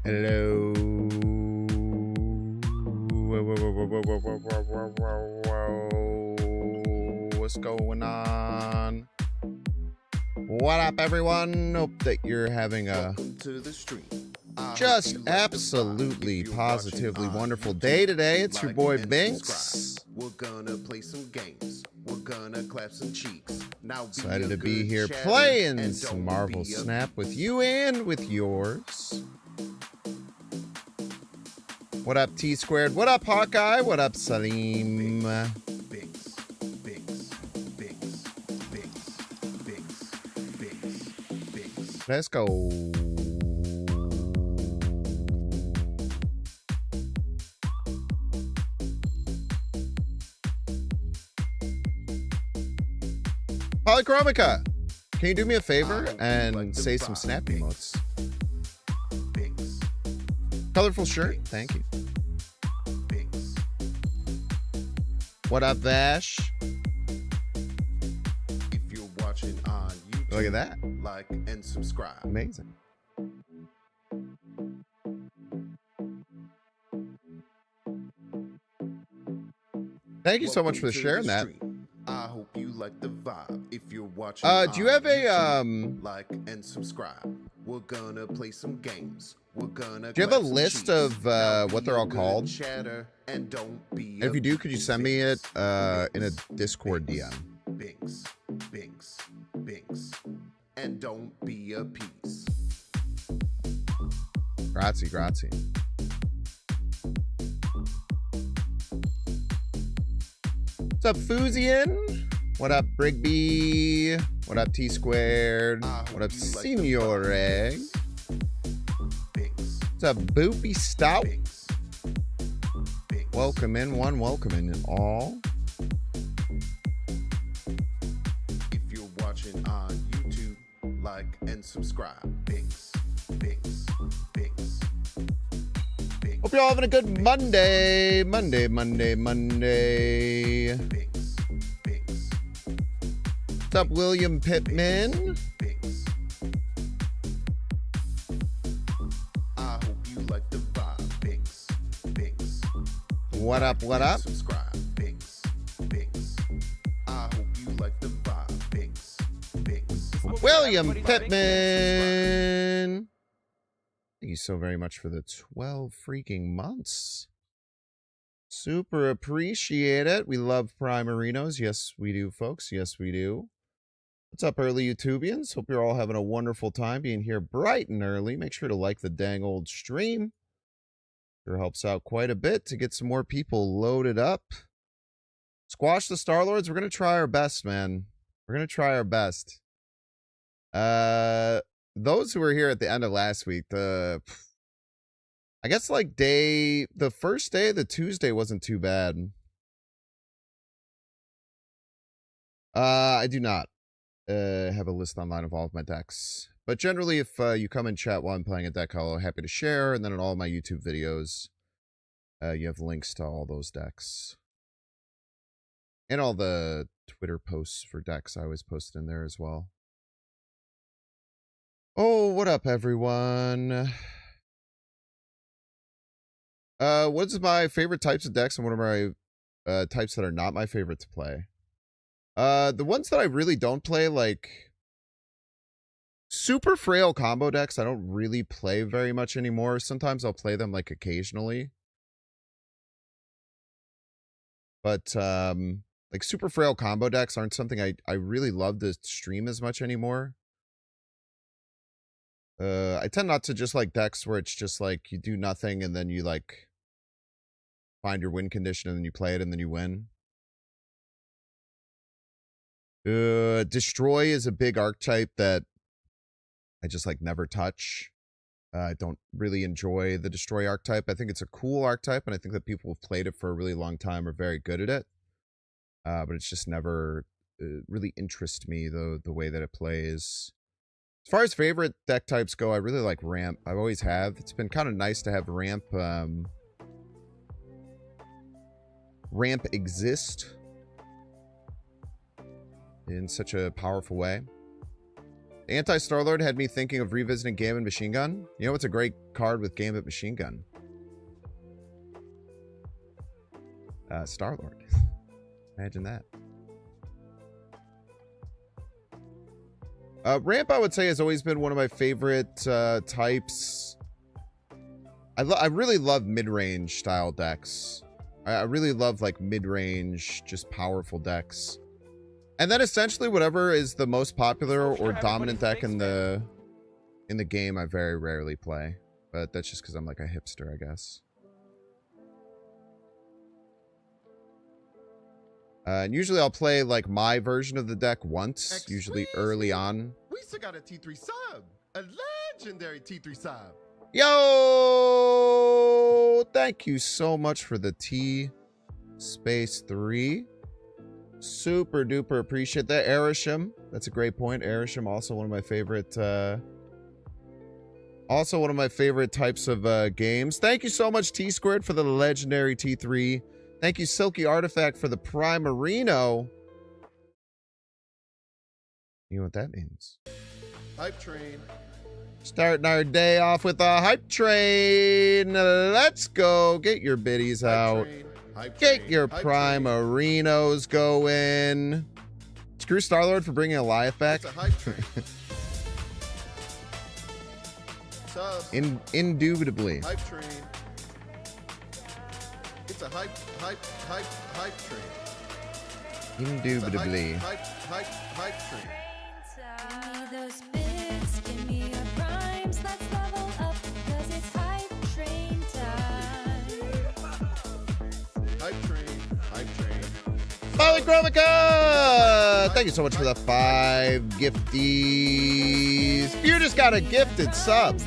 Hello. What's going on? What up, everyone? Hope that you're having a just absolutely positively wonderful day today. It's your boy Binks. We're gonna play some games. We're gonna clap some cheeks. Now excited to be here playing some Marvel Snap with you and with yours. What up, T Squared? What up, Hawkeye? What up, Salim? Let's go. Polychromica, can you do me a favor and say some snap emotes? Colorful shirt, thank you. What up, Vash? If you're watching on YouTube, Look at that. Like and subscribe. Amazing. Thank you so much for sharing that. I hope you like the vibe. If you're watching, do you have a YouTube, like and subscribe. We're gonna play some games. We're gonna. Do you have a list of what they're all called? And don't be. And if you do, could you send me it in a Discord DM? Binks, Binks, Binks, and don't be a piece. Grazie, grazie. What's up, Fuzian? What up, Brigby? What up, T Squared? What up, Senior Egg? What's up, Boopy Stout? Welcome in one, welcome in all. If you're watching on YouTube, like and subscribe. Binks, Binks, Binks, Binks. Hope you're all having a good Monday. Monday. Binks, Binks. What's up, William Pittman? Binks. I hope you like the vibe. Binks, Binks. What up, what up? Subscribe. Binks, Binks. I hope you like the vibe. Binks, Binks. William Pittman. Thank you so very much for the 12 freaking months. Super appreciate it. We love Primarinos. Yes, we do, folks. Yes, we do. What's up, early YouTubians? Hope you're all having a wonderful time being here bright and early. Make sure to like the dang old stream. Sure helps out quite a bit to get some more people loaded up. Squash the Star-Lords. We're going to try our best, man. We're going to try our best. Those who were here at the end of last week, I guess like the first day, the Tuesday wasn't too bad. I do not have a list online of all of my decks. But generally, if you come and chat while I'm playing a deck, I'm happy to share. And then in all of my YouTube videos, you have links to all those decks. And all the Twitter posts for decks I always post in there as well. Oh, what up, everyone? What's my favorite types of decks and what are my types that are not my favorite to play? The ones that I really don't play, like super frail combo decks, I don't really play very much anymore. Sometimes I'll play them like occasionally. But like super frail combo decks aren't something I really love to stream as much anymore. I tend not to just like decks where it's just like you do nothing and then you like find your win condition and then you play it and then you win. Destroy is a big archetype that I just like never touch. I don't really enjoy the Destroy archetype. I think it's a cool archetype and I think that people who've played it for a really long time are very good at it. But it's just never really interested me the way that it plays. As far as favorite deck types go, I really like Ramp. I always have. It's been kind of nice to have Ramp exist in such a powerful way. Anti-Starlord had me thinking of revisiting Gambit Machine Gun. You know what's a great card with Gambit Machine Gun? Starlord. Imagine that. Ramp, I would say, has always been one of my favorite types. I really love mid-range style decks. I really love like mid-range, just powerful decks. And then essentially whatever is the most popular or dominant deck in the game, I very rarely play. But that's just because I'm like a hipster, I guess. And usually I'll play like my version of the deck once, usually early on. We still got a T3 sub. A legendary T3 sub. Yo! Thank you so much for the T space 3. Super duper appreciate that. Erisham. That's a great point. Erisham, also one of my favorite types of games. Thank you so much, T Squared, for the legendary T3. Thank you, Silky Artifact, for the Primarino. You know what that means. Hype train. Starting our day off with a hype train. Let's go. Get your biddies out. Get your Primarinos going. Screw Starlord for bringing Goliath back. It's a hype train. Indubitably. Hype train. It's a hype train. Indubitably. Hype train. Give me those bits, give me your primes, let's level up, cause it's hype train time. Hype train. Polychromica! Thank you so much for the 5 gifties. You just got a gifted sub.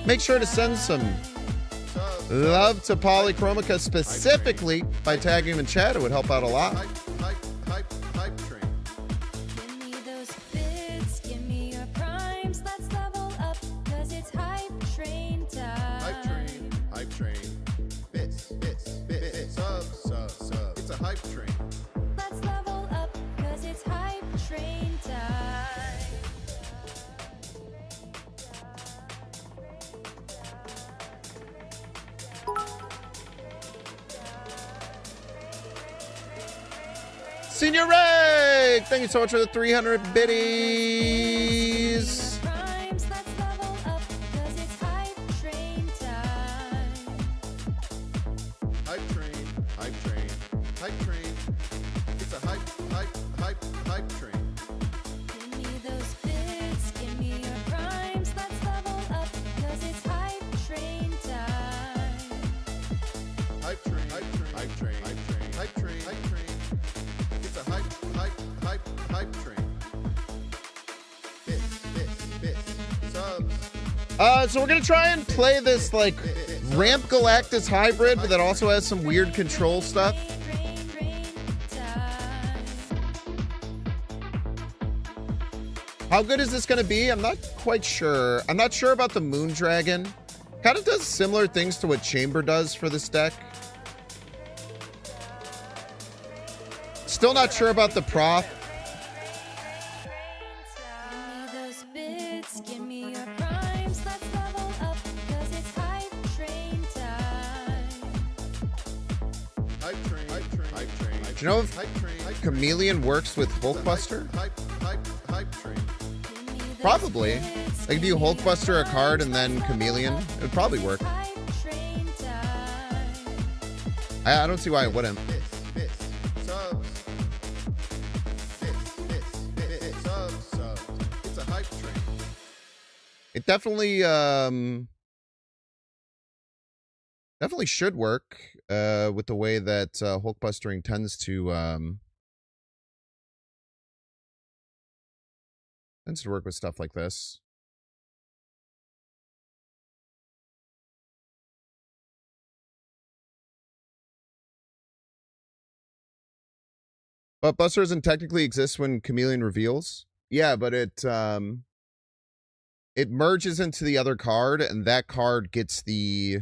Make sure to send some love to Polychromica specifically by tagging him in chat. It would help out a lot. Hype train. Give me those bits, give me your primes, let's level up, cause it's hype train time. Hype train. Bits. Sub. It's a hype train. Let's level up, cause it's hype train time. Senior Ray! Thank you so much for the 300 biddies. Primes, let's level up, cause it's hype train time. Hype train. It's a hype train. Give me those bits, give me your primes, let's level up, cause it's hype train time. Hype train. It's a hype train. Bits. Subs. So we're gonna try and play this like Ramp Galactus hybrid, but that also has some weird control stuff. Train time. How good is this gonna be? I'm not quite sure. I'm not sure about the Moon Dragon. Kind of does similar things to what Chamber does for this deck. Still not sure about the Prof. Give me those bits, give me your primes, let's level up, cause it's hype train time. Hype train. Do you know if Chameleon works with Hulkbuster? Hype train. Give me those Probably. bits, Like, do you Hulkbuster a card and then Chameleon? It would probably work. hype train time. I don't see why it wouldn't. Bits. Subs. Bits. Subs. It's a hype train. It definitely should work with the way that Hulkbustering tends to work with stuff like this. But Buster doesn't technically exist when Chameleon reveals. Yeah, but it merges into the other card, and that card gets the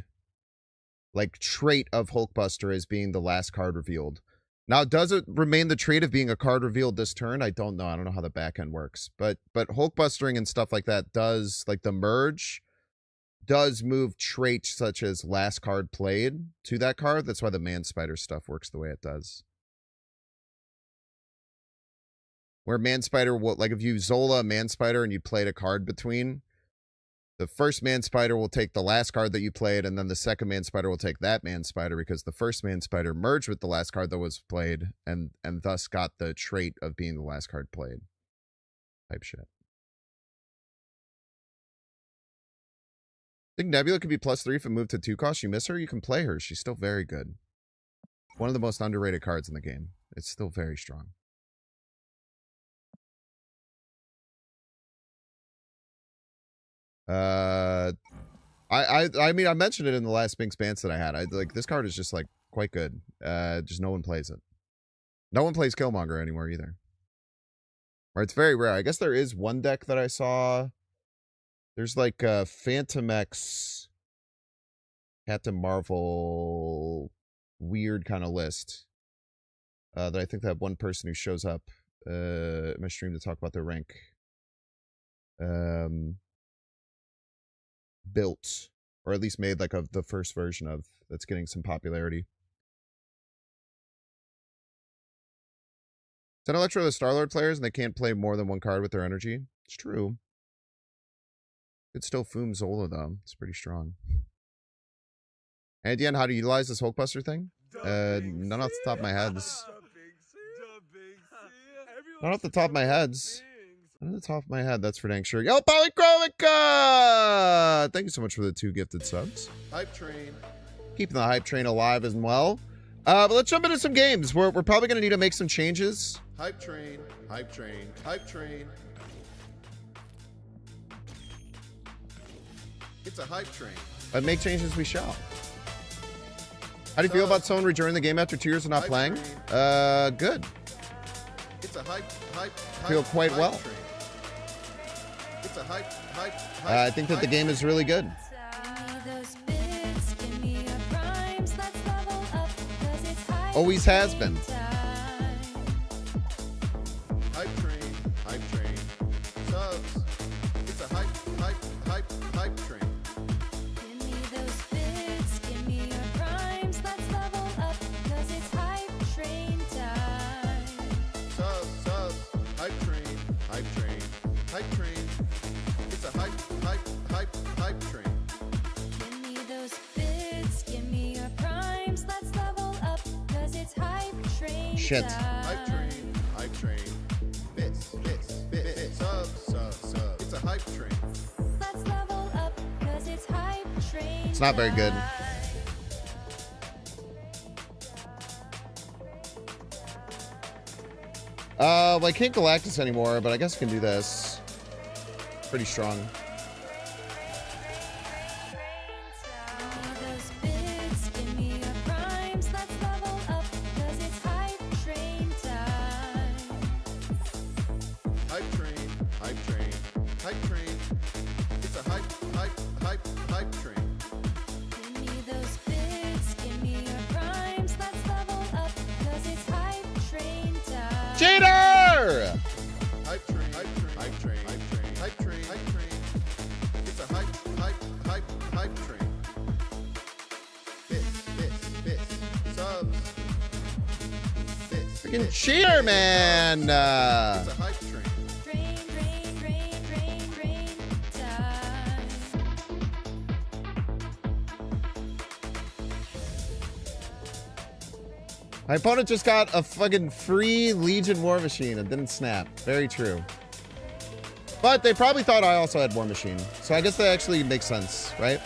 like trait of Hulkbuster as being the last card revealed. Now, does it remain the trait of being a card revealed this turn? I don't know. I don't know how the back end works. But Hulkbustering and stuff like that does, like the merge, does move traits such as last card played to that card. That's why the Man Spider stuff works the way it does. Where Man Spider will, like if you Zola Man Spider and you played a card between, the first Man Spider will take the last card that you played, and then the second Man Spider will take that Man Spider because the first Man Spider merged with the last card that was played and thus got the trait of being the last card played. Type shit. I think Nebula could be +3 if it moved to 2 cost. You miss her, you can play her. She's still very good. One of the most underrated cards in the game. It's still very strong. I mean, I mentioned it in the last Binks Bants that I had. Like this card is just like quite good. Just no one plays it. No one plays Killmonger anymore either. Or it's very rare. I guess there is one deck that I saw. There's like a Phantom X, Captain Marvel, weird kind of list. That I think that one person who shows up in my stream to talk about their rank. Built, or at least made like the first version of, that's getting some popularity. Send Electro to the Star-Lord players and they can't play more than one card with their energy. It's true. It's still Foom Zola though. It's pretty strong. And again, how to utilize this Hulkbuster thing? None off the top of my heads. Not off the top of my heads. On the top of my head, that's for dang sure. Yo, Polychromica! Thank you so much for the 2 gifted subs. Hype train. Keeping the hype train alive as well. But let's jump into some games. We're probably going to need to make some changes. Hype train. Hype train. Hype train. It's a hype train. But make changes we shall. How do you feel about someone rejoining the game after 2 years of not playing? Good. It's a hype. Feel quite hype well. Train. It's a hype. I think that the game is really good. Always has been. Hype train. Hype train. Subs. It's a hype train. Give me those bits, give me your primes, let's level up, cause it's hype train time. Subs. Hype train. Hype train. Hype train. It's a hype train. Give me those bits, give me your primes, let's level up, cause it's hype train Shit. time. Hype train. Bits. Subs. It's a hype train. Let's level up, cause it's hype train. It's not very good. Well, I can't Galactus anymore, but I guess I can do this. Pretty strong. Those bits, give me your primes, let's level up, cause it's hype train time. Hype train. It's a hype train. Give me those bits, give me your primes, let's level up, cause it's hype train time. Cheater! Hype train. It's a hype train. Bits. Subs. Bits. Freaking cheater, man! It's a hype train. Train time. My opponent just got a fucking free Legion War Machine and didn't snap. Very true. But they probably thought I also had War Machine. So I guess that actually makes sense, right?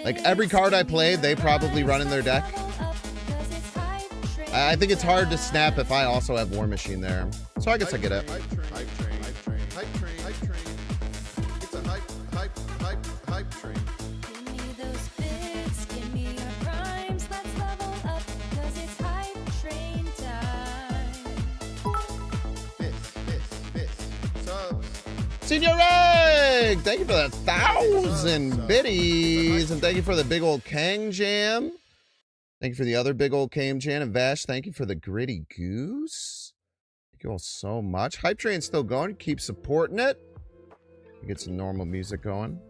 Like every card I played, they probably run in their deck. I think it's hard to snap if I also have War Machine there. So I guess I get it. Hype train. It's a hype train. Give me those bits, give me your primes, let's level up, cause it's hype train time. Bits. Subs. Senior Egg! Thank you for that 1,000 biddies. And thank you for the big old Kang Jam. Thank you for the other big old Jan and Vash. Thank you for the gritty goose. Thank you all so much. Hype train's still going. Keep supporting it. Get some normal music going.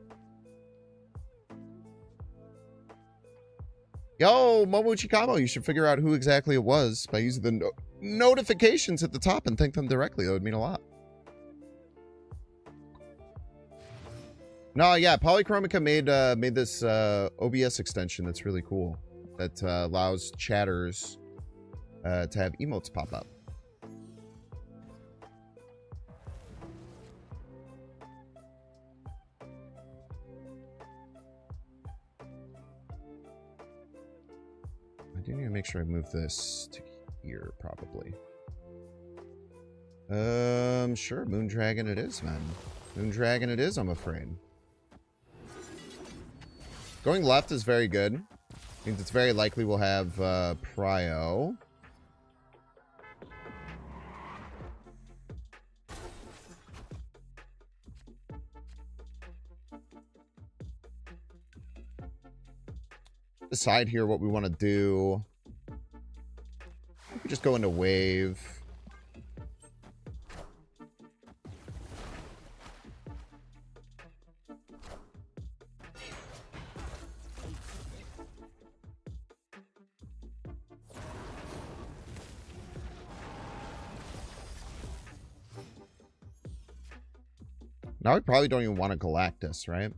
Yo, Momo Chikamo, you should figure out who exactly it was by using the notifications at the top and thank them directly. That would mean a lot. No, yeah, Polychromica made this OBS extension that's really cool. That allows chatters to have emotes pop up. I do need to make sure I move this to here, probably. Sure, Moondragon it is, man. Moondragon it is, I'm afraid. Going left is very good. Means it's very likely we'll have Prio. Decide here what we want to do. We could just go into wave. Now we probably don't even want a Galactus, right?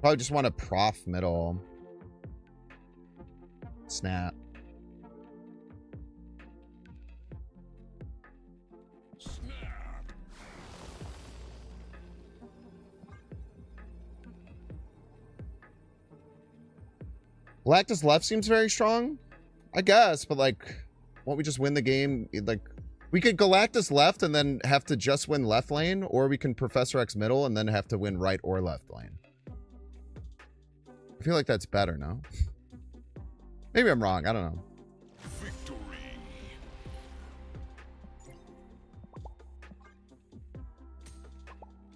Probably just want a prof middle. Snap. Galactus left seems very strong, I guess, but like, won't we just win the game? Like, we could Galactus left and then have to just win left lane, or we can Professor X middle and then have to win right or left lane. I feel like that's better, no? Maybe I'm wrong, I don't know. Victory.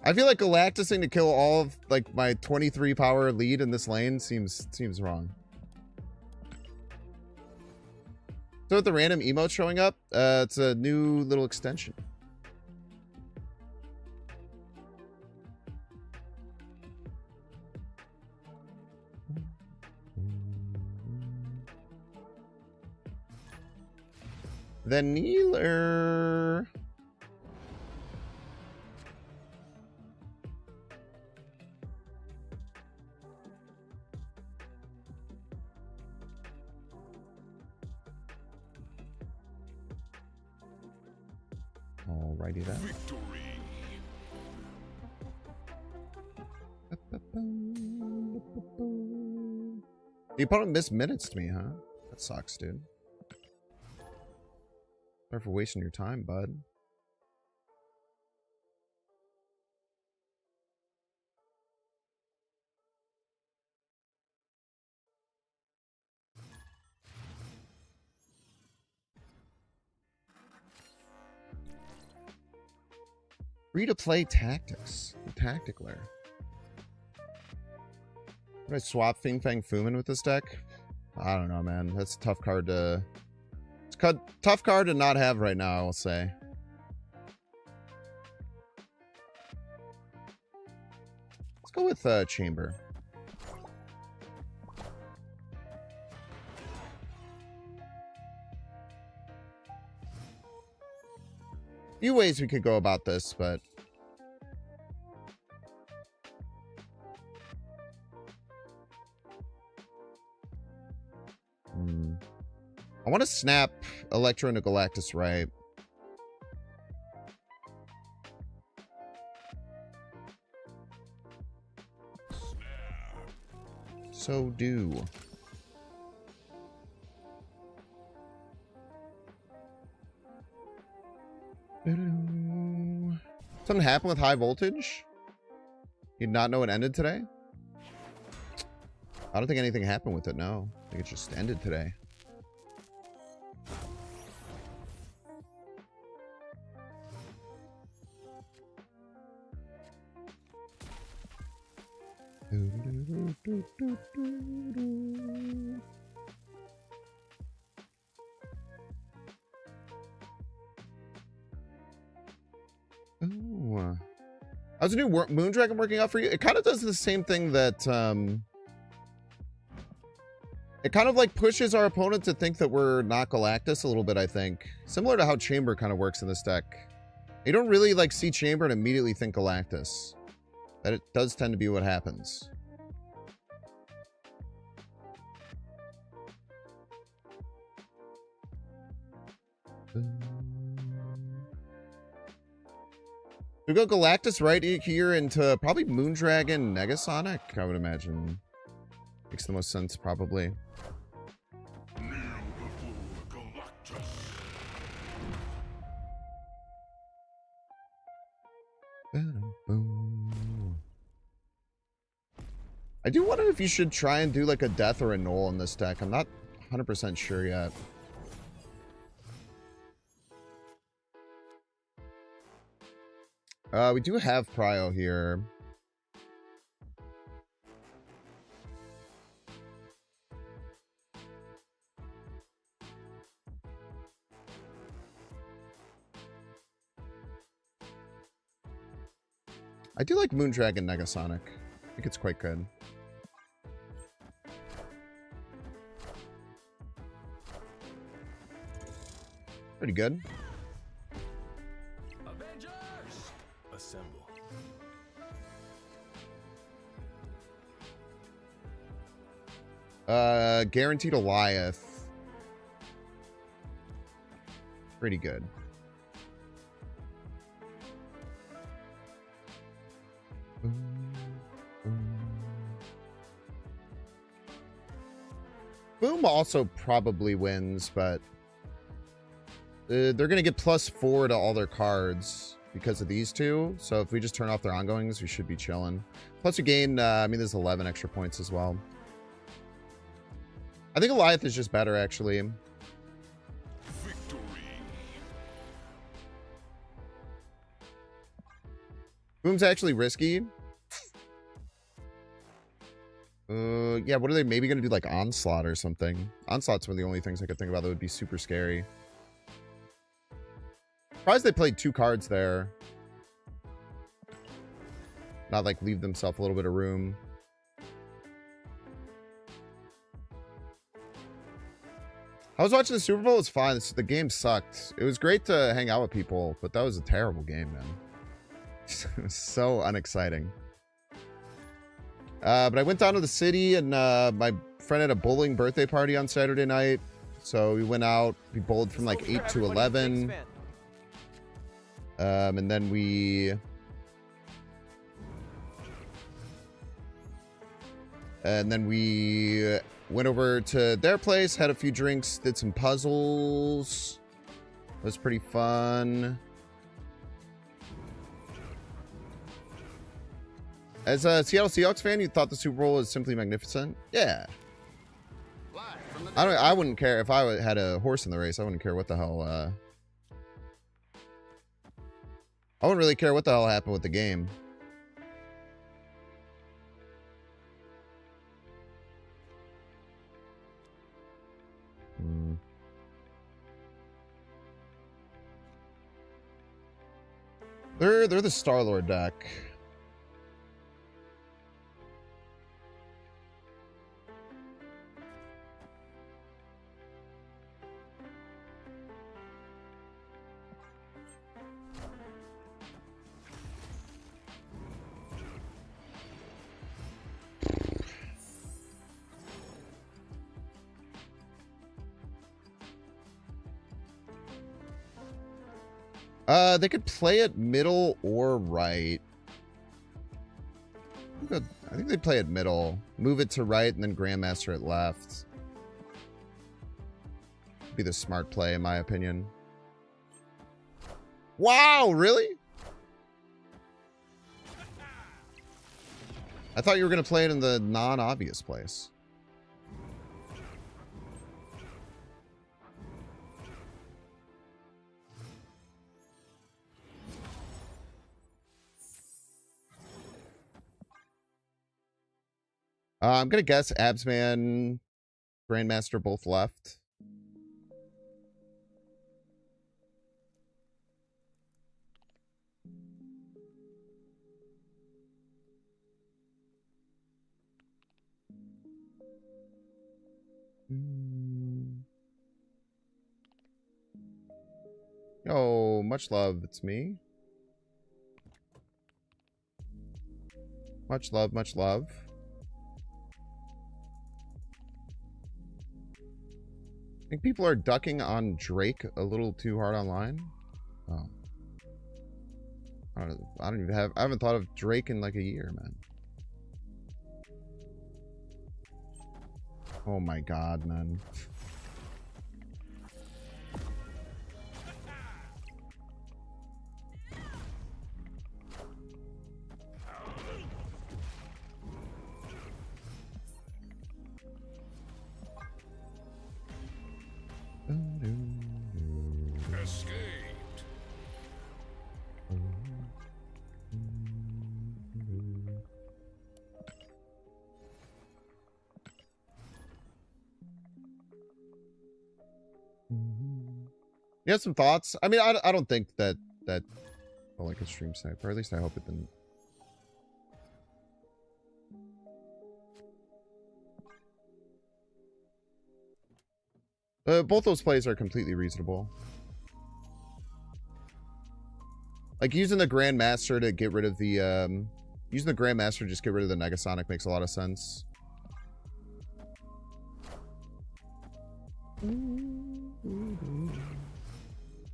I feel like Galactusing to kill all of like my 23 power lead in this lane seems wrong. So with the random emote showing up, it's a new little extension. The Kneeler. Alrighty then. Victory. The opponent missed minutes to me, huh? That sucks, dude. Sorry for wasting your time, bud. Free-to-play tactics. Tactic layer. Would I swap Fing Fang Fumin with this deck? I don't know, man. That's a tough card to... It's a tough card to not have right now, I will say. Let's go with Chamber. Few ways we could go about this, but... I want to snap Electro into Galactus, right? So do. Something happened with high voltage? You did not know it ended today? I don't think anything happened with it, no. I think it just ended today. Ooh. How's the new Moondragon working out for you? It kind of does the same thing that it kind of like pushes our opponent to think that we're not Galactus a little bit, I think. Similar to how Chamber kind of works in this deck. You don't really like see Chamber and immediately think Galactus. But it does tend to be what happens. We go Galactus right here into probably Moondragon, Negasonic, I would imagine. Makes the most sense, probably. I do wonder if you should try and do like a Death or a Null in this deck. I'm not 100% sure yet. We do have Prio here. I do like Moondragon Negasonic. I think it's quite good. Pretty good. Avengers! Assemble. Guaranteed Goliath. Pretty good. Boom also probably wins, but they're going to get +4 to all their cards because of these two. So if we just turn off their ongoings, we should be chilling. Plus we gain, I mean, there's 11 extra points as well. I think Goliath is just better, actually. Victory. Boom's actually risky. Yeah, what are they maybe going to do, like Onslaught or something? Onslaught's one of the only things I could think about that would be super scary. Surprised they played 2 cards there. Not like leave themselves a little bit of room. I was watching the Super Bowl. It was fine. The game sucked. It was great to hang out with people, but that was a terrible game, man. It was so unexciting. But I went down to the city, and my friend had a bowling birthday party on Saturday night. So we went out. We bowled from like 8 to 11. And then we... went over to their place, had a few drinks, did some puzzles. It was pretty fun. As a Seattle Seahawks fan, you thought the Super Bowl was simply magnificent? Yeah. I wouldn't care if I had a horse in the race. I wouldn't care what the hell. I wouldn't really care what the hell happened with the game. They're the Star-Lord deck. They could play it middle or right. I think they play it middle. Move it to right and then Grandmaster it left. Be the smart play, in my opinion. Wow, really? I thought you were going to play it in the non-obvious place. I'm gonna guess Absman, Grandmaster both left. Yo, much love. It's me. Much love, much love. I think people are ducking on Drake a little too hard online. Oh. I don't even have, I haven't thought of Drake in like a year, man. Oh my god, man. Escaped. You have some thoughts? I mean, I don't think that like a stream sniper. At least I hope it didn't. Both those plays are completely reasonable. Like using the Grandmaster to get rid of the using the Grandmaster to just get rid of the Negasonic makes a lot of sense.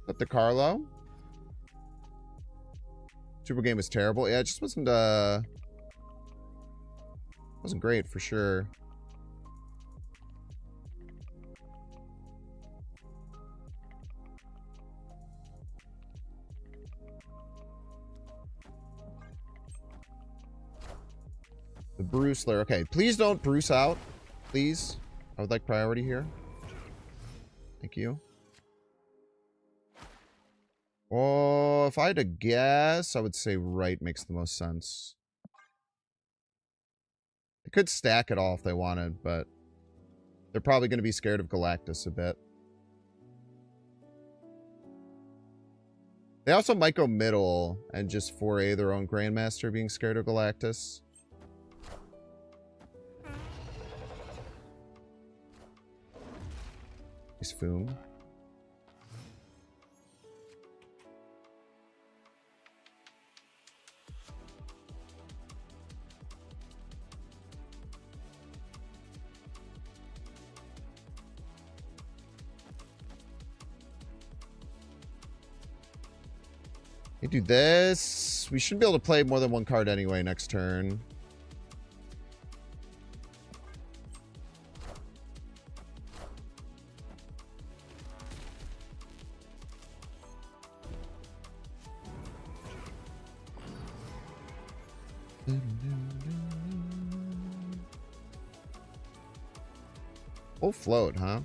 Up to Carlo. Super game was terrible. Yeah, it just wasn't great for sure. The Bruceler. Okay, please don't Bruce out. Please. I would like priority here. Thank you. Oh, if I had to guess, I would say right makes the most sense. They could stack it all if they wanted, but they're probably going to be scared of Galactus a bit. They also might go middle and just foray their own Grandmaster being scared of Galactus. Nice Foom. We do this. We should be able to play more than one card anyway next turn. Full float, huh?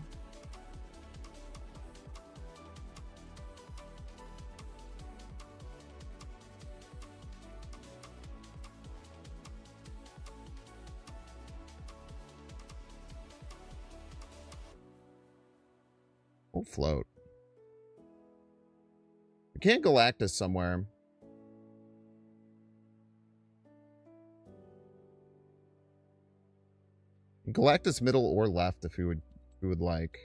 Full float. We can't Galactus somewhere. Galactus middle or left if we would like.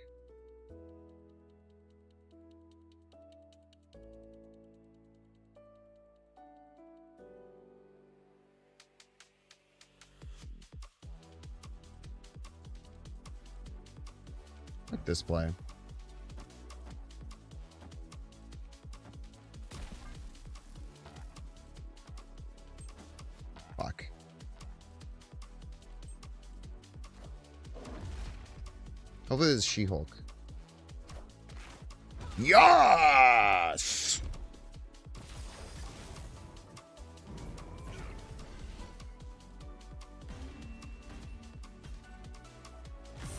Like display. Fuck. Hopefully this is She-Hulk. Yes!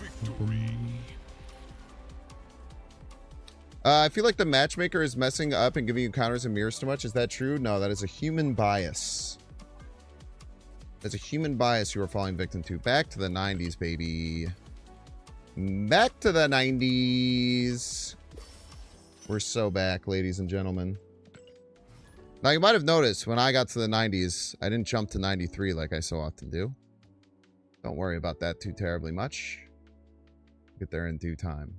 Victory. I feel like the matchmaker is messing up and giving you counters and mirrors too much. Is that true? No, that is a human bias. There's a human bias you are falling victim to. Back to the 90s, baby. Back to the 90s. We're so back, ladies and gentlemen. Now, you might have noticed when I got to the 90s, I didn't jump to 93 like I so often do. Don't worry about that too terribly much. Get there in due time.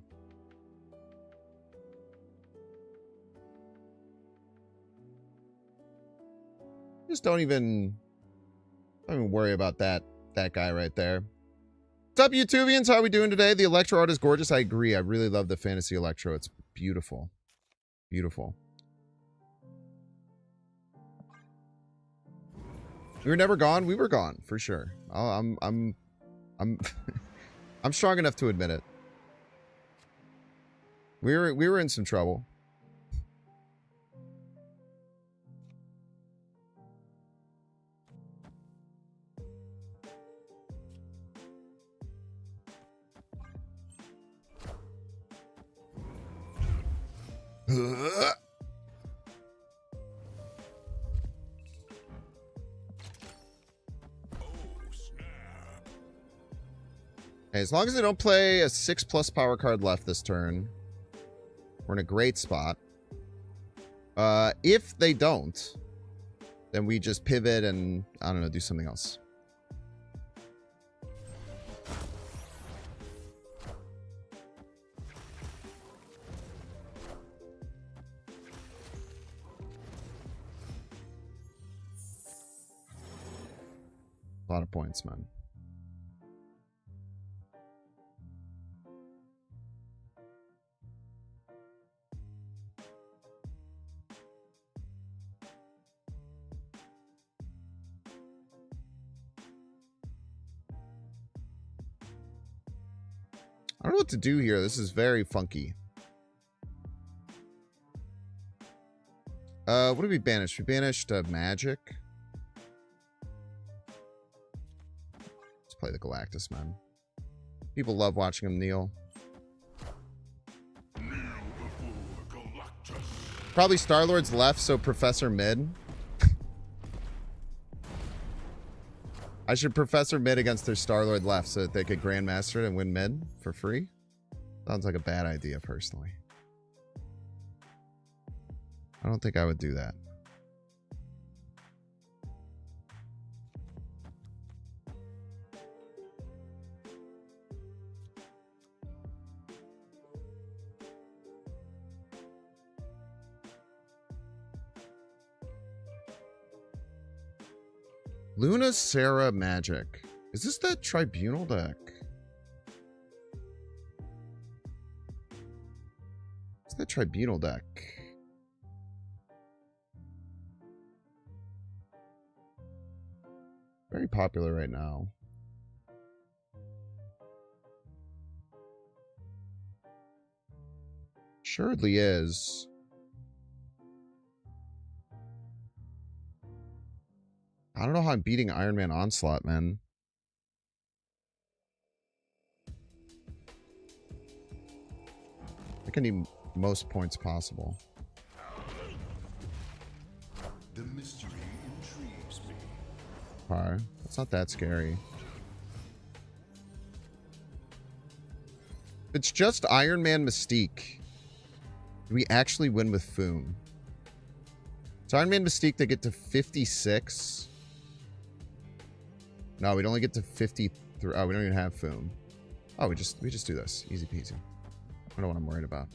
Just don't even worry about that guy right there. What's up, YouTubians? How are we doing today? The Electro art is gorgeous. I agree. I really love the Fantasy Electro. It's beautiful. Beautiful. We were never gone. We were gone for sure. I'm I'm strong enough to admit it. We were in some trouble. Okay, as long as they don't play a 6+ power card left this turn, we're in a great spot. If they don't, then we just pivot and, I don't know, do something else. A lot of points, man. I don't know what to do here. This is very funky. What did we banish? We banished magic. Let's play the Galactus, man. People love watching him kneel. Probably Star-Lord's left, so Professor Mid. I should Professor Mid against their Star-Lord left so that they could Grandmaster it and win mid for free. Sounds like a bad idea, personally. I don't think I would do that. Luna Sarah Magic. Is this that Tribunal deck? It's that Tribunal deck. Very popular right now. Assuredly is. I don't know how I'm beating Iron Man Onslaught, man. I think I need most points possible. The mystery intrigues me. Alright, that's not that scary. It's just Iron Man Mystique. Do we actually win with Foom? So Iron Man Mystique, they get to 56. No, we'd only get to 53. Oh, we don't even have Foom. Oh, we just do this. Easy peasy. I don't know what I'm worried about.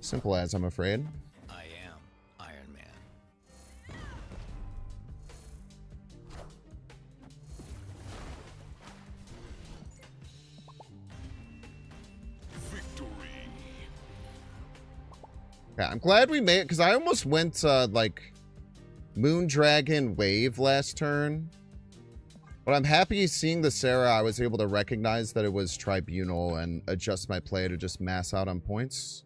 Simple as, I'm afraid. I am Iron Man. Victory. Yeah, I'm glad we made it, because I almost went, like, Moondragon Wave last turn. But I'm happy seeing the Sarah, I was able to recognize that it was Tribunal and adjust my play to just mass out on points.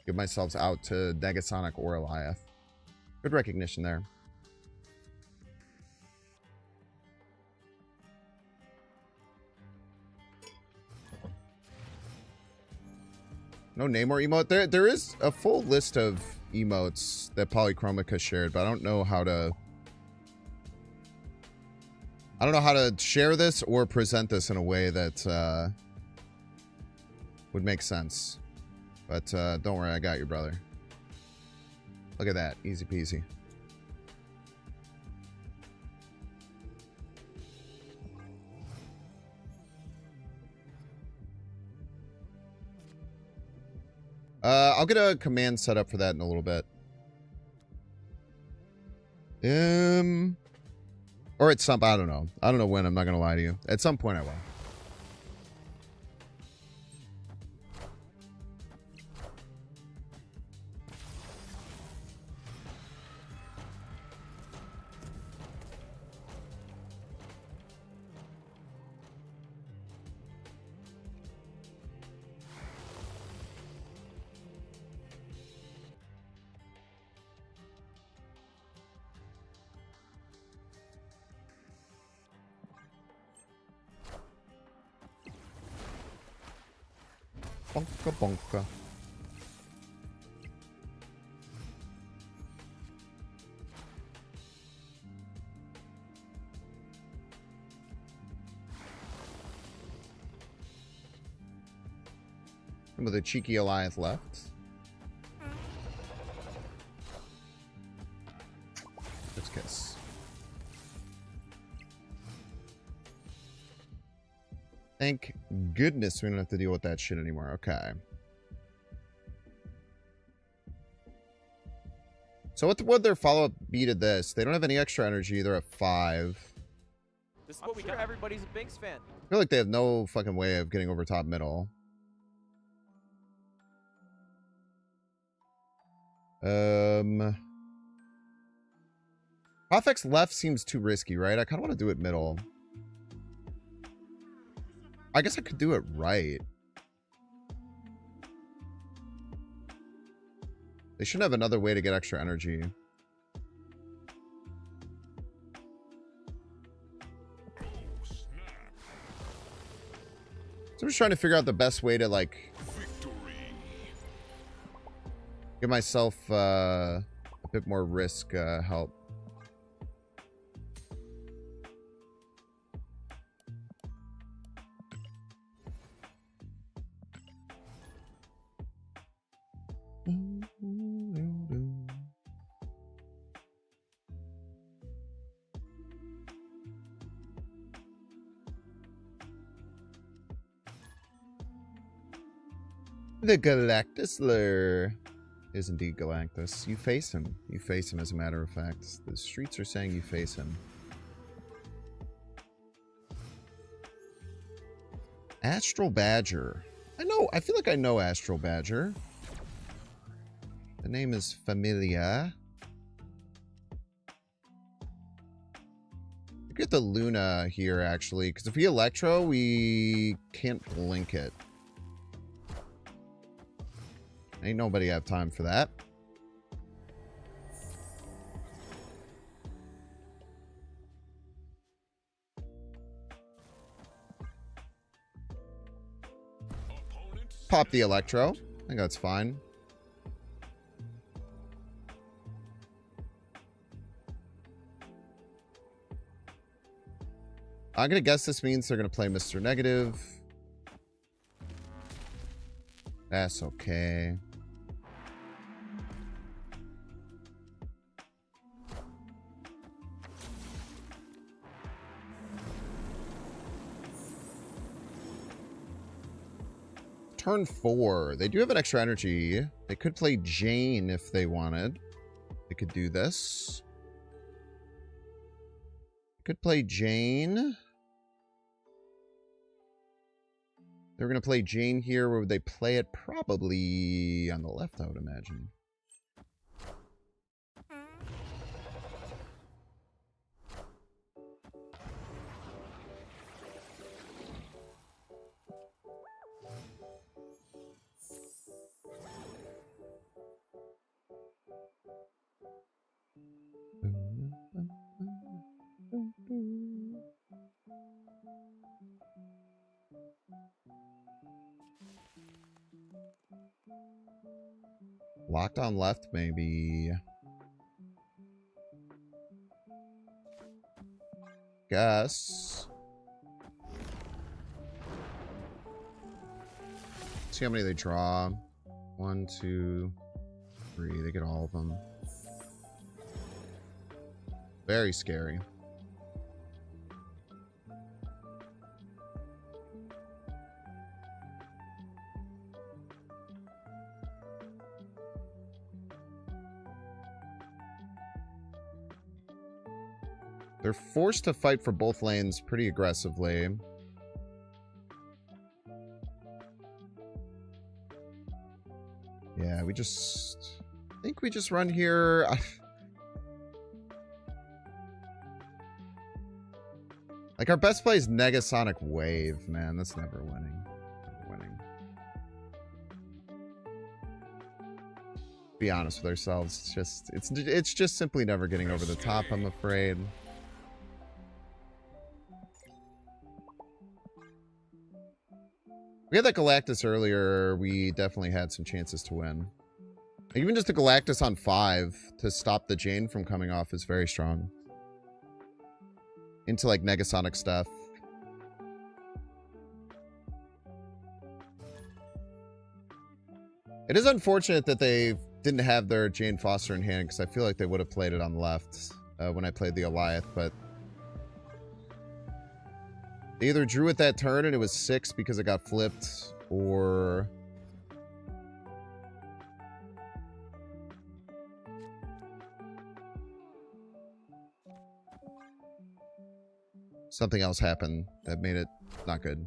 Give myself out to Negasonic or Eliath. Good recognition there. No Namor emote. There is a full list of emotes that Polychromica shared, but I don't know how to share this or present this in a way that would make sense. But don't worry, I got you, brother. Look at that. Easy peasy. I'll get a command set up for that in a little bit. Or at some, I don't know. I don't know when, I'm not gonna lie to you. At some point I will. Bonka bonka. And with a cheeky alliance left. Let's kiss. Thank goodness we don't have to deal with that shit anymore. Okay. So what would their follow-up be to this? They don't have any extra energy. They're at 5. This is what we got. Everybody's a Binks fan. I feel like they have no fucking way of getting over top middle. Profex left seems too risky, right? I kind of want to do it middle. I guess I could do it right. They should have another way to get extra energy. So I'm just trying to figure out the best way to, like, give myself a bit more risk help. The Galactus lure is indeed Galactus. You face him. You face him, as a matter of fact. The streets are saying you face him. Astral Badger. I feel like I know Astral Badger. The name is familiar. Get the Luna here, actually, because if we Electro, we can't blink it. Ain't nobody have time for that. Pop the Electro. I think that's fine. I'm gonna guess this means they're gonna play Mr. Negative. That's okay. Turn 4. They do have an extra energy. They could play Jane if they wanted. They could do this. Could play Jane. They're going to play Jane here. Where would they play it? Probably on the left, I would imagine. Lockdown left, maybe. Guess. See how many they draw. 1, 2, 3. They get all of them. Very scary. They're forced to fight for both lanes pretty aggressively. Yeah, I think we just run here. Like, our best play is Negasonic Wave, man. That's never winning. Never winning. Be honest with ourselves. It's just simply never getting over the top, I'm afraid. We had that Galactus earlier. We definitely had some chances to win. Even just a Galactus on 5 to stop the Jane from coming off is very strong. Into, like, Negasonic stuff. It is unfortunate that they didn't have their Jane Foster in hand, because I feel like they would have played it on the left when I played the Goliath, but they either drew it that turn and it was 6 because it got flipped, or something else happened that made it not good.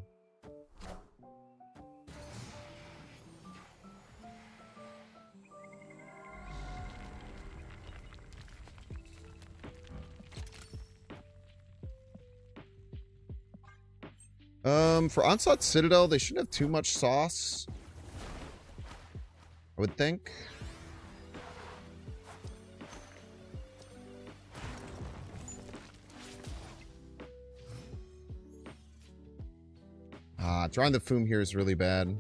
For Onslaught Citadel, they shouldn't have too much sauce, I would think. Drawing the Foom here is really bad.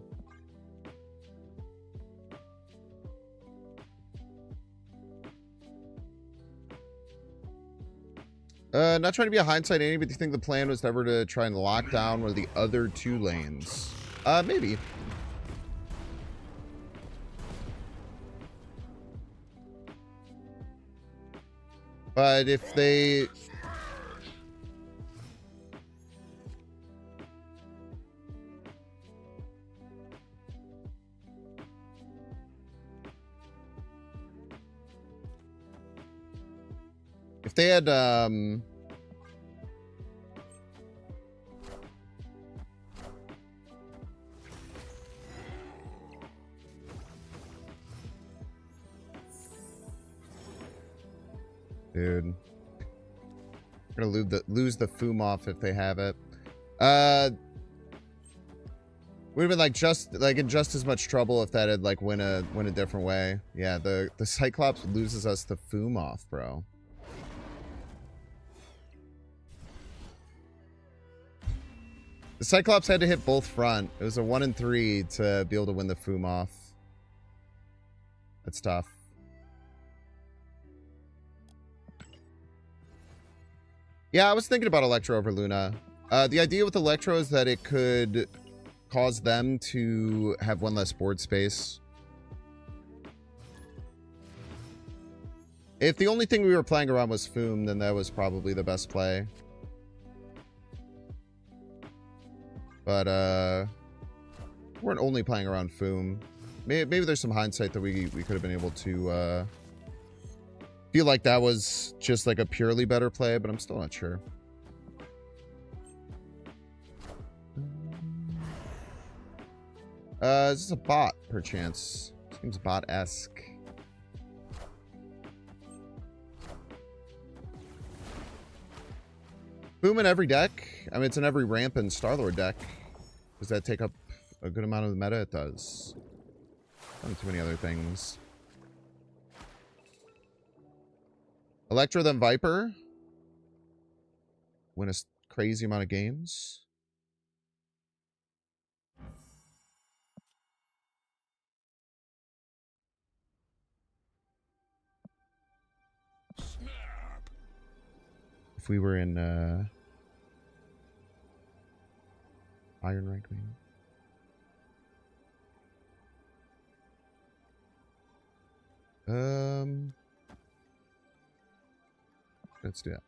Not trying to be a hindsight Annie, but do you think the plan was ever to try and lock down one of the other 2 lanes? Maybe. But if they... If they had, dude. We're gonna lose the Foom off if they have it. Would have been like in just as much trouble if that had like went a different way. Yeah, the Cyclops loses us the Foom off, bro. The Cyclops had to hit both front. It was a 1 and 3 to be able to win the Foom off. That's tough. Yeah, I was thinking about Electro over Luna. The idea with Electro is that it could cause them to have 1 less board space. If the only thing we were playing around was Foom, then that was probably the best play. But, we weren't only playing around Foom. Maybe there's some hindsight that we could have been able to, feel like that was just like a purely better play, but I'm still not sure. Is this a bot, perchance? Seems bot-esque. Boom in every deck. I mean, it's in every ramp and Star-Lord deck. Does that take up a good amount of the meta? It does. Not too many other things. Electro, then Viper. Win a crazy amount of games. we were in Iron rank, maybe. Let's do that.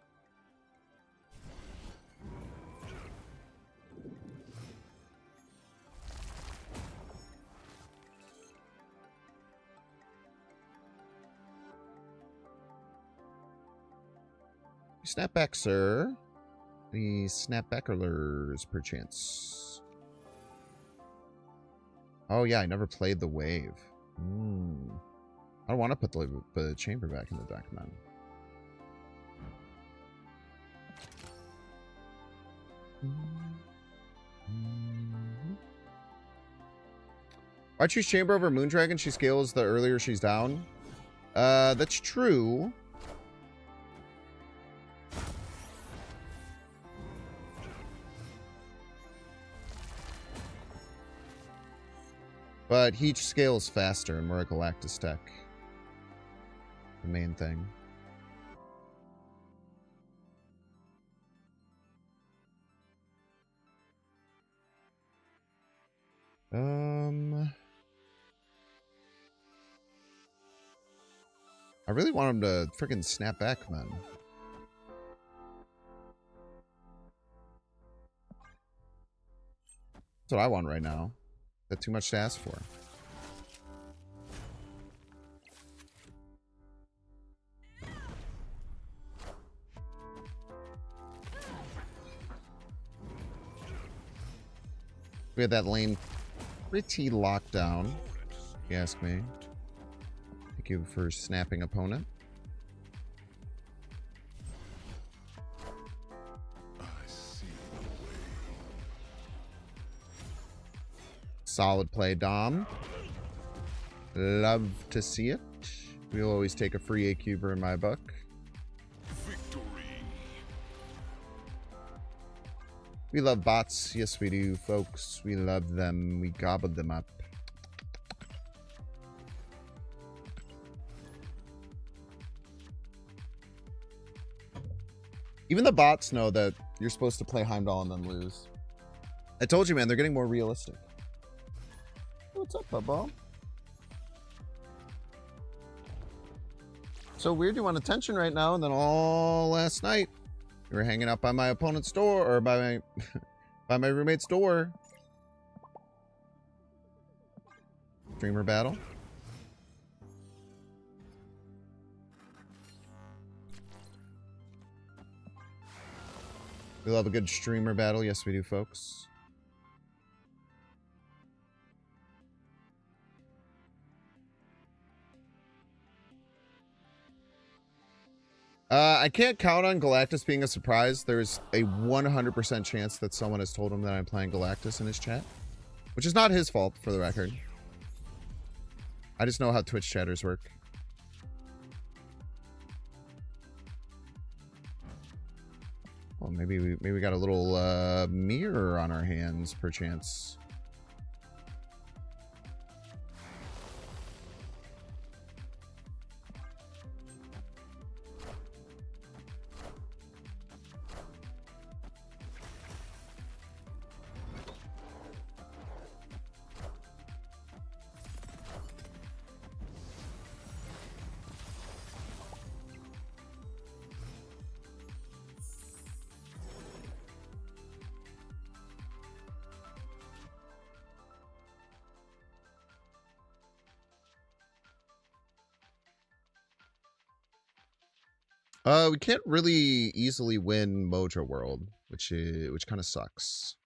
Snap back, sir. The snapbackerlers, perchance. Oh yeah, I never played the wave. I don't want to put the chamber back in the deck, man. I choose chamber over Moondragon. She scales the earlier she's down. That's true. But he scales faster and we're a Galactus deck. The main thing. I really want him to freaking snap back, man. That's what I want right now. Is that too much to ask for? We had that lane pretty locked down, if you ask me. Thank you for snapping, opponent. I see the way. Solid play, Dom. Love to see it. We'll always take a free A-cuber in my book. Victory. We love bots. Yes, we do, folks. We love them. We gobble them up. Even the bots know that you're supposed to play Heimdall and then lose. I told you, man, they're getting more realistic. What's up, Bubba? So weird you want attention right now, and then all last night you were hanging out by my opponent's door, or by my by my roommate's door. Streamer battle. We love a good streamer battle. Yes, we do, folks. I can't count on Galactus being a surprise. There's a 100% chance that someone has told him that I'm playing Galactus in his chat, which is not his fault, for the record. I just know how Twitch chatters work. Well, maybe we got a little mirror on our hands, perchance. We can't really easily win Mojo World, which kind of sucks.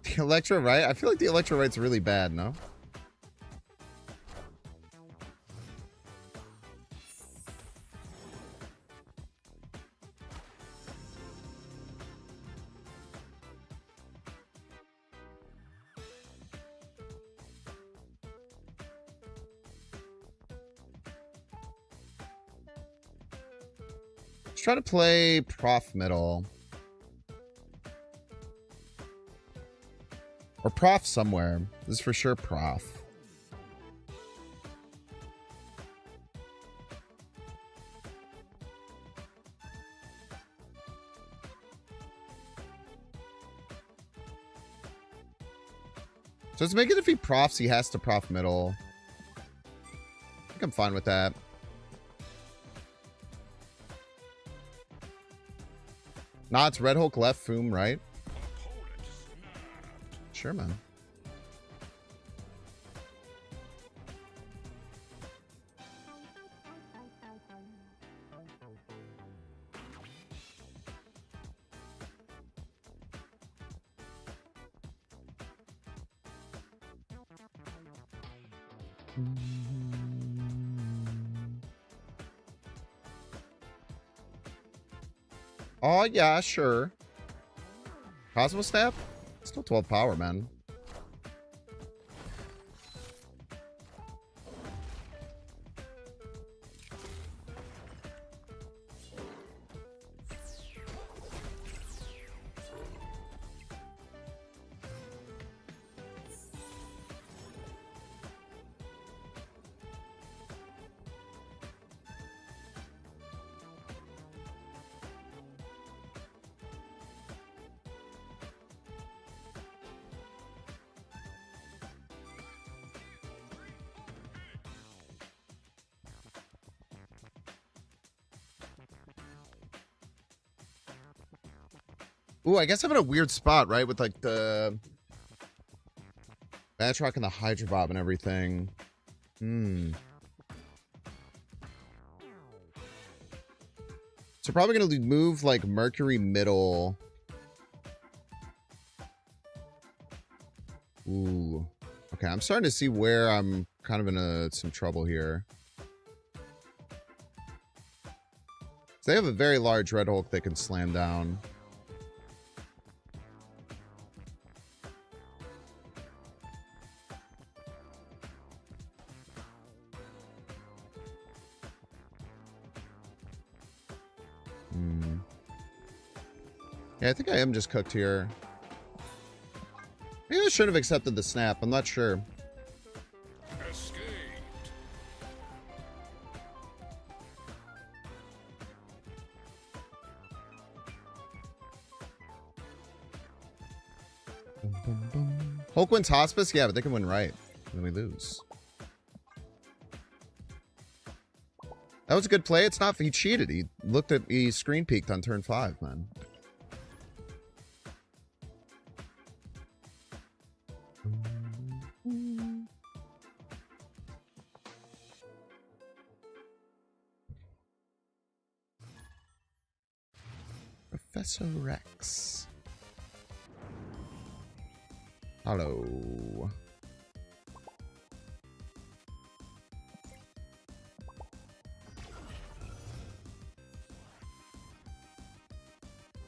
The Electro-Right? I feel like the Electro-Right's really bad, no? Let's try to play Prof middle. Or Prof somewhere. This is for sure Prof. So let's make it if he profs, he has to prof middle. I think I'm fine with that. Nah, it's Red Hulk left, Foom right. Sure, man. Oh, yeah, sure. Cosmo Snap? Still 12 power, man. Ooh, I guess I'm in a weird spot, right? With like the Batroc and the Hydro Bob and everything. So probably gonna move like Mercury middle. Ooh. Okay, I'm starting to see where I'm kind of in some trouble here. So they have a very large Red Hulk they can slam down. Yeah, I think I am just cooked here. Maybe I should have accepted the snap. I'm not sure. Escaped. Hulk wins Hospice? Yeah, but they can win right. And then we lose. That was a good play. It's not... He cheated. He looked at... He screen peeked on turn 5, man. Professor Rex. Hello.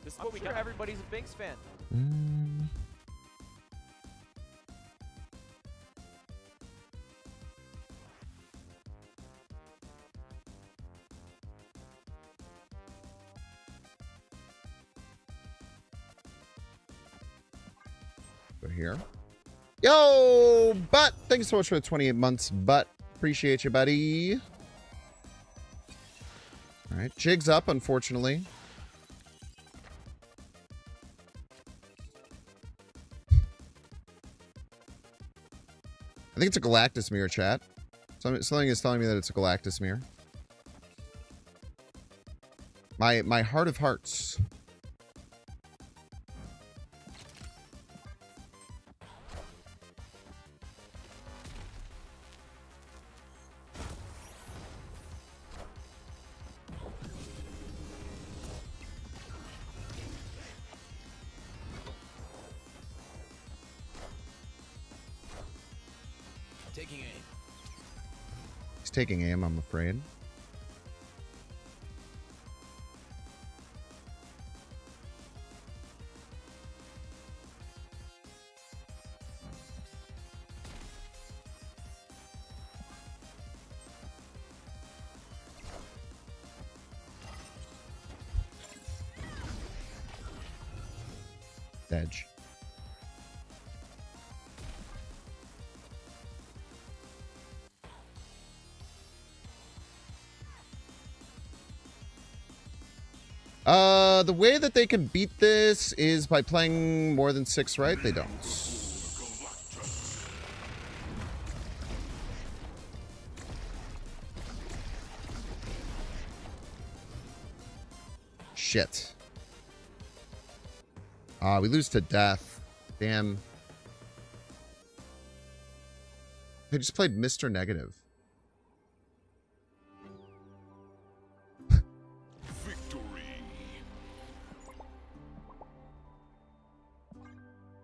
This is what we got. Everybody's a Binks fan. Go here. Yo, Butt! Thanks so much for the 28 months, Butt. Appreciate you, buddy. All right, Jig's up, unfortunately. I think it's a Galactus mirror, chat. Something is telling me that it's a Galactus mirror. My heart of hearts. Taking aim. He's taking aim, I'm afraid. Edge. The way that they can beat this is by playing more than 6, right? They don't. Shit. We lose to death. Damn. They just played Mr. Negative.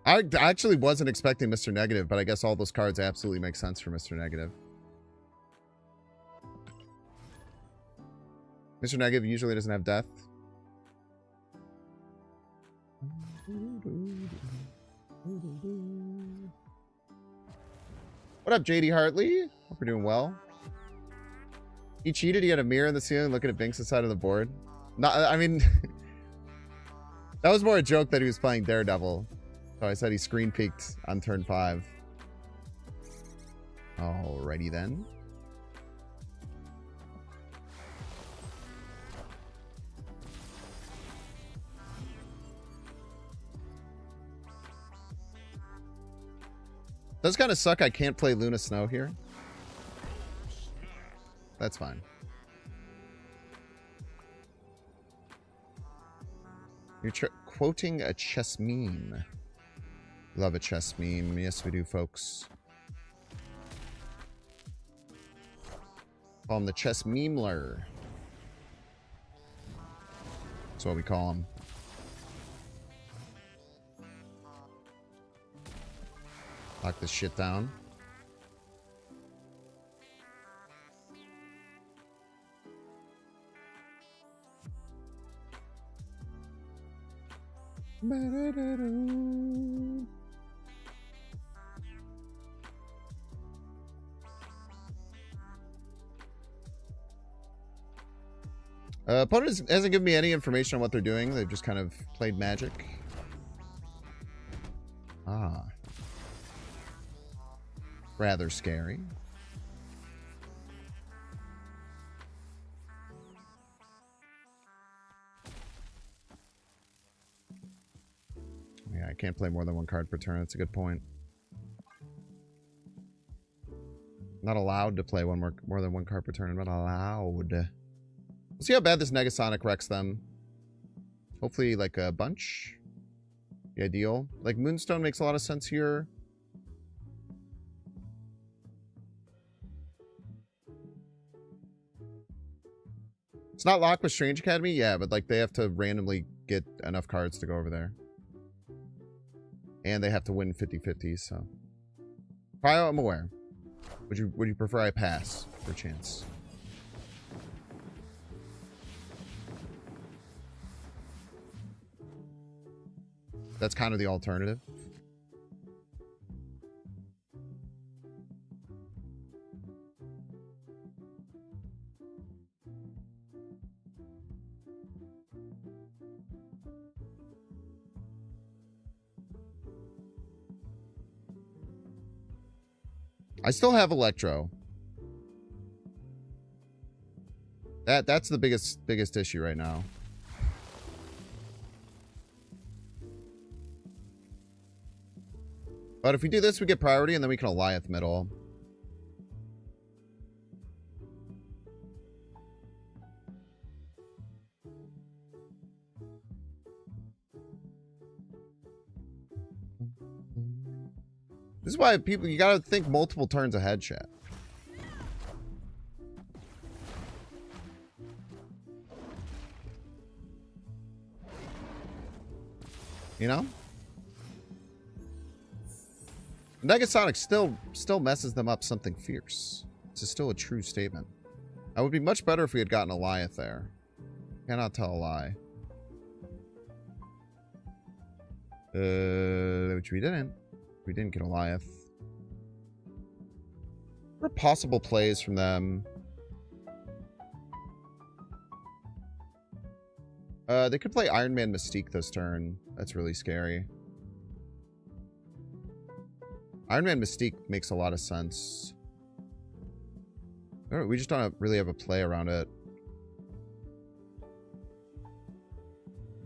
I actually wasn't expecting Mr. Negative, but I guess all those cards absolutely make sense for Mr. Negative. Mr. Negative usually doesn't have death. What up, JD Hartley? Hope you're doing well. He cheated. He had a mirror in the ceiling looking at Binks' side of the board. Not, I mean, that was more a joke that he was playing Daredevil. So I said he screen peeked on turn 5. Alrighty then. Does kind of suck I can't play Luna Snow here. That's fine. You're quoting a chess meme. Love a chess meme. Yes, we do, folks. Call him the chess memeler. That's what we call him. Lock this shit down. Opponent hasn't given me any information on what they're doing. They've just kind of played Magic. Ah. Rather scary. Yeah, I can't play more than 1 card per turn. That's a good point. Not allowed to play more than 1 card per turn. I'm not allowed. We'll see how bad this Negasonic wrecks them. Hopefully, like a bunch. The ideal. Like, Moonstone makes a lot of sense here. It's not locked with Strange Academy? Yeah, but, like, they have to randomly get enough cards to go over there. And they have to win 50-50, so. Cryo, I'm aware. Would you prefer I pass for chance? That's kind of the alternative. I still have Electro. That's the biggest issue right now. But if we do this, we get priority, and then we can Goliath middle. This is why people, you gotta think multiple turns ahead, chat. You know? Negasonic still messes them up something fierce. This is still a true statement. It would be much better if we had gotten Goliath there. Cannot tell a lie. Which we didn't. We didn't get Goliath. What are possible plays from them? They could play Iron Man Mystique this turn. That's really scary. Iron Man Mystique makes a lot of sense. We just don't really have a play around it.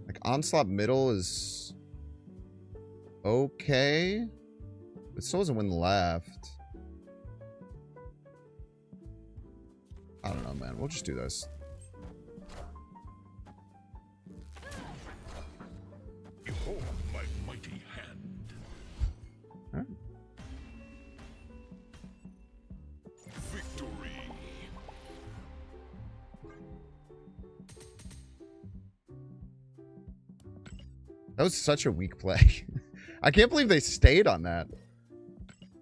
Like, Onslaught middle is okay. It still doesn't win left. I don't know, man. We'll just do this. Behold my mighty hand. All right. Victory. That was such a weak play. I can't believe they stayed on that.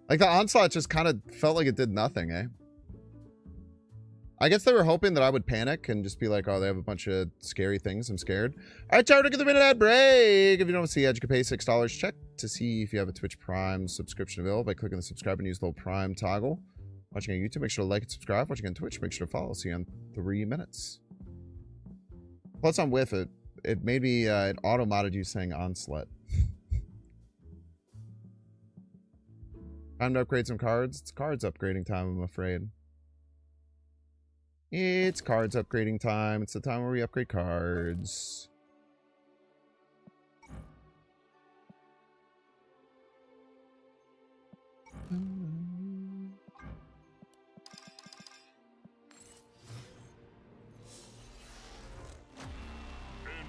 Like, the Onslaught just kind of felt like it did nothing, eh? I guess they were hoping that I would panic and just be like, oh, they have a bunch of scary things. I'm scared. All right, time to get the minute ad break. If you don't see ads, you can pay $6. Check to see if you have a Twitch Prime subscription available by clicking the subscribe and use the little Prime toggle. Watching on YouTube, make sure to like and subscribe. Watching on Twitch, make sure to follow. See you in 3 minutes. Plus, I'm with it. It made me, it auto-modded you saying Onslaught. Time to upgrade some cards. It's cards upgrading time, I'm afraid. It's cards upgrading time. It's the time where we upgrade cards.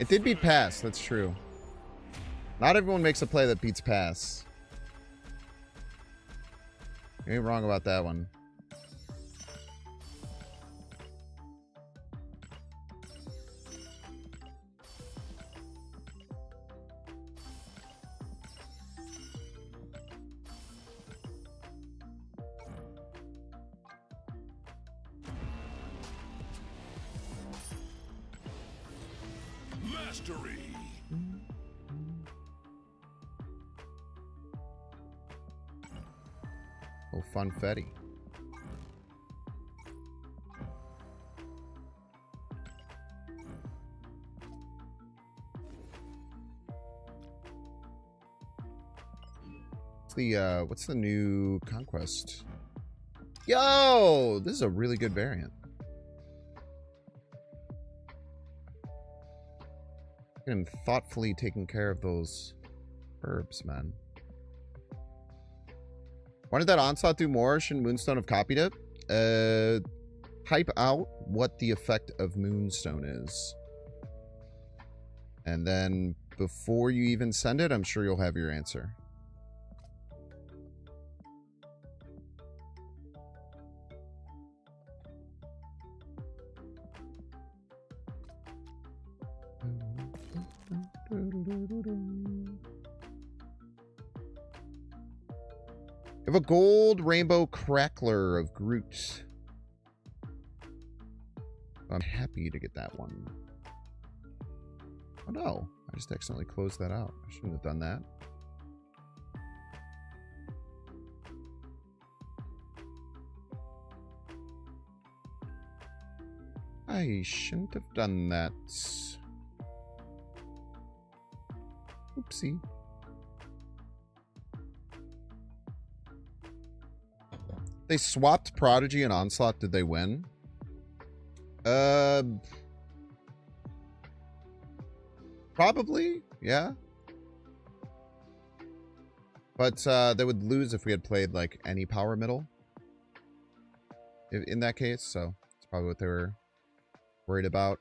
It did beat pass, that's true. Not everyone makes a play that beats pass. You ain't wrong about that one. Mastery. Oh, funfetti. What's the new conquest? Yo, this is a really good variant. And thoughtfully taking care of those herbs, man. Why did that Onslaught do more? Shouldn't Moonstone have copied it? Type out what the effect of Moonstone is. And then before you even send it, I'm sure you'll have your answer. You have a gold rainbow crackler of Groot. I'm happy to get that one. Oh no, I just accidentally closed that out. I shouldn't have done that. I shouldn't have done that. Oopsie. They swapped Prodigy and Onslaught. Did they win? Probably, yeah. But they would lose if we had played like any power middle. In that case, so that's probably what they were worried about.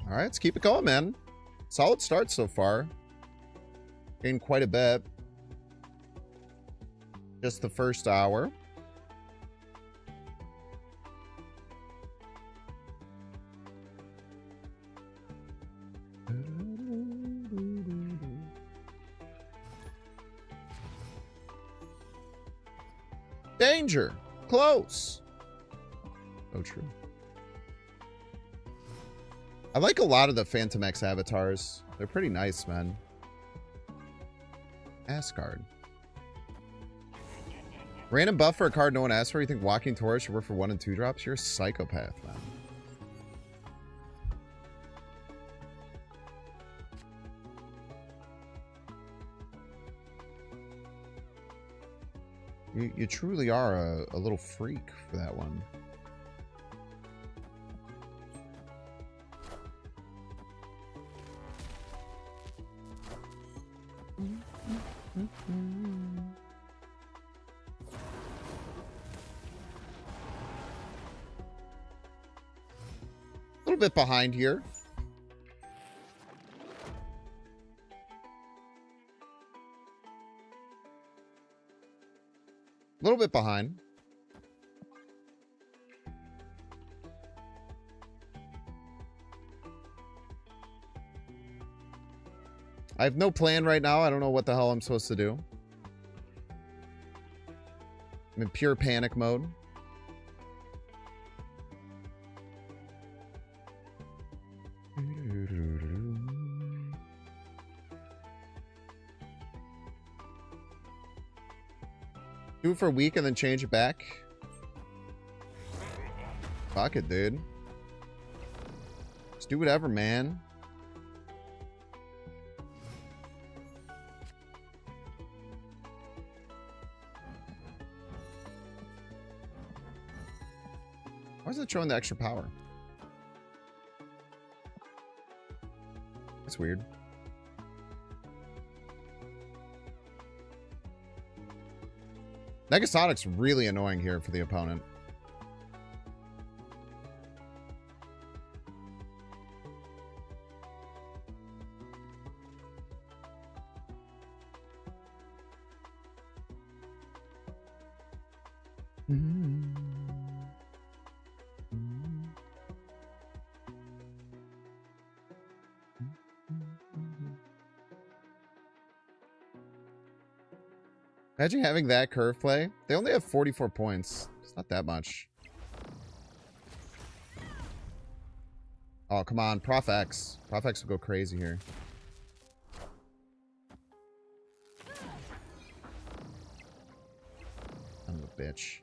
All right, let's keep it going, man. Solid start so far. Gained quite a bit. Just the first hour. Danger. Close. Oh, true. I like a lot of the Phantom X avatars. They're pretty nice, man. Asgard. Random buff for a card no one asked for. You think Walking Taurus should work for 1 and 2 drops? You're a psychopath, man. You truly are a little freak for that one. A little bit behind here. A little bit behind. I have no plan right now. I don't know what the hell I'm supposed to do. I'm in pure panic mode. Do it for a week and then change it back. Fuck it, dude. Just do whatever, man. Why is it showing the extra power? That's weird. Negasonic's really annoying here for the opponent. Imagine having that curve play. They only have 44 points. It's not that much. Oh, come on. Prof X. Prof X will go crazy here. I'm a bitch.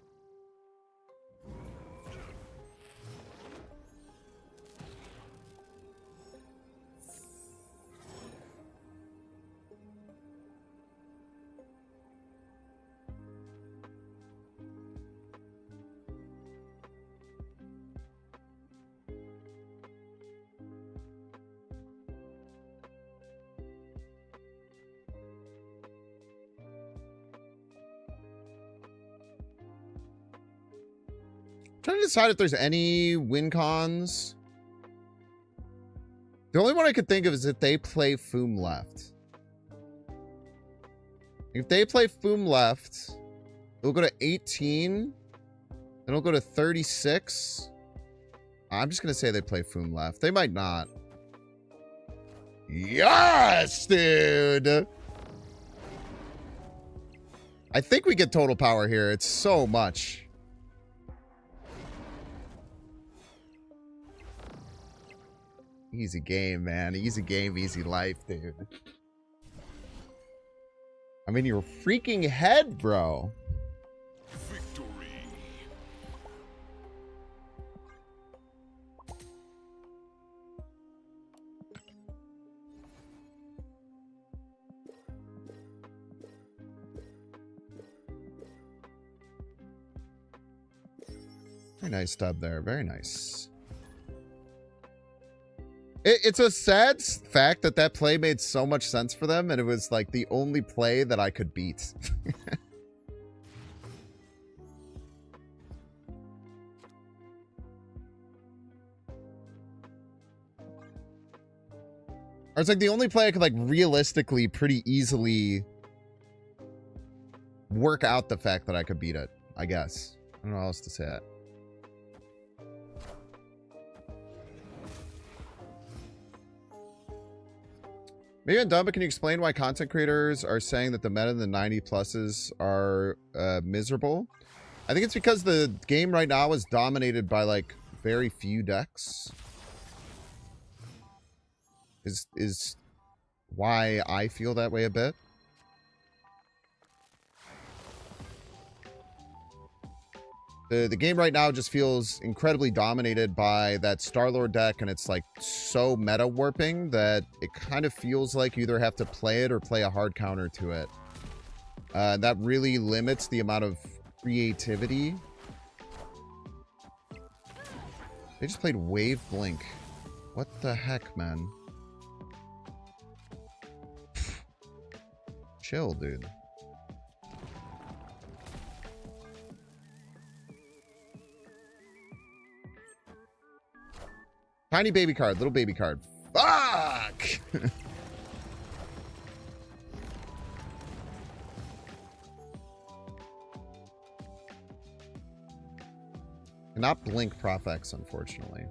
Trying to decide if there's any win cons. The only one I could think of is if they play Foom left. If they play Foom left, it'll go to 18. Then it'll go to 36. I'm just going to say they play Foom left. They might not. Yes, dude. I think we get total power here. It's so much. Easy game, man. Easy game, easy life, dude. I'm in your freaking head, bro. Victory. Very nice stub there. Very nice. It's a sad fact that that play made so much sense for them, and it was like the only play that I could beat. Or it's like the only play I could like realistically pretty easily work out the fact that I could beat it, I guess. I don't know how else to say it. Maybe I'm dumb, but can you explain why content creators are saying that the meta in the 90 pluses are miserable? I think it's because the game right now is dominated by like very few decks. Is why I feel that way a bit. The game right now just feels incredibly dominated by that Star-Lord deck, and it's like so meta warping that it kind of feels like you either have to play it or play a hard counter to it. That really limits the amount of creativity. They just played Wave Blink. What the heck, man? Chill, dude. Tiny baby card, little baby card. Fuck! Cannot blink Profex, unfortunately.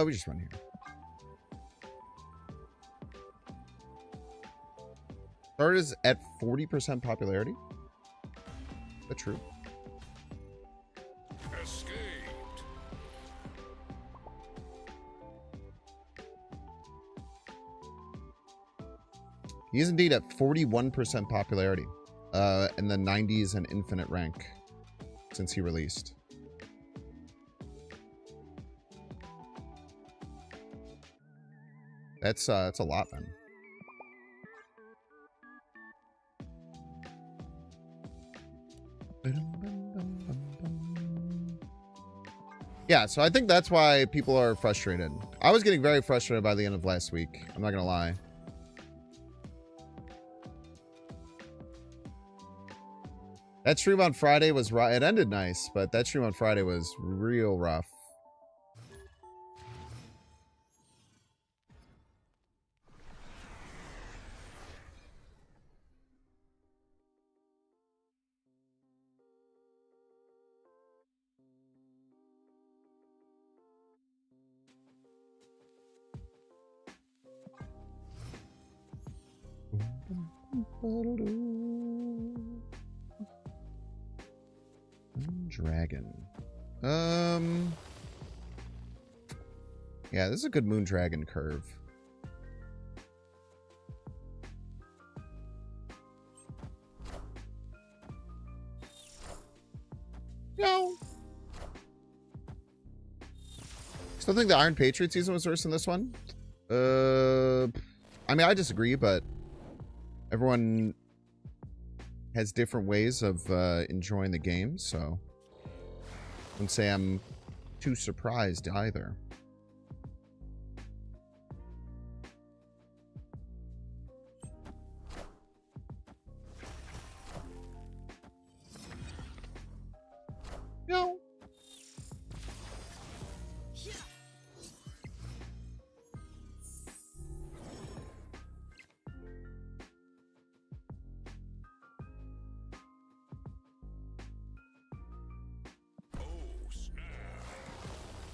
We just run here. Start is at 40% popularity. Is that true? Escaped. He is indeed at 41% popularity. In the 90s and infinite rank since he released. That's a lot, man. Yeah, so I think that's why people are frustrated. I was getting very frustrated by the end of last week. I'm not gonna lie. That stream on Friday was rough. It ended nice, but that stream on Friday was real rough. Dragon. Yeah, this is a good Moon Dragon curve. No. Still think the Iron Patriot season was worse than this one. I mean, I disagree, but everyone has different ways of enjoying the game, so I wouldn't say I'm too surprised either. No.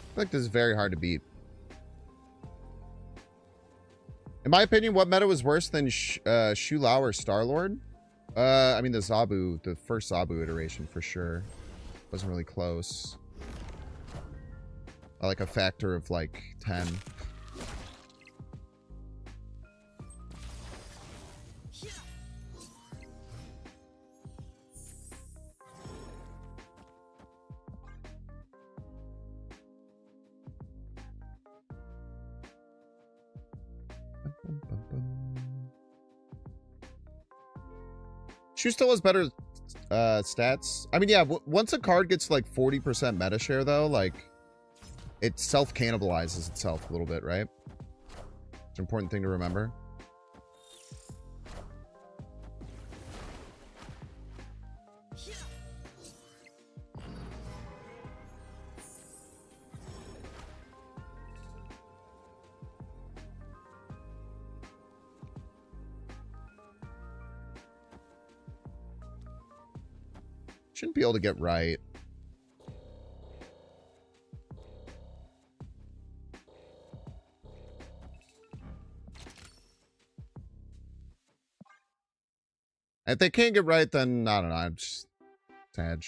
I feel like this is very hard to beat. In my opinion, what meta was worse than Shu Lao or Star-Lord? I mean, the Zabu, the first Zabu iteration for sure. Wasn't really close. Like a factor of like 10. Shu still has better stats. I mean, yeah, once a card gets like 40% meta share, though, like, it self-cannibalizes itself a little bit, right? It's an important thing to remember. Shouldn't be able to get right. If they can't get right, then I don't know. I'm just sad.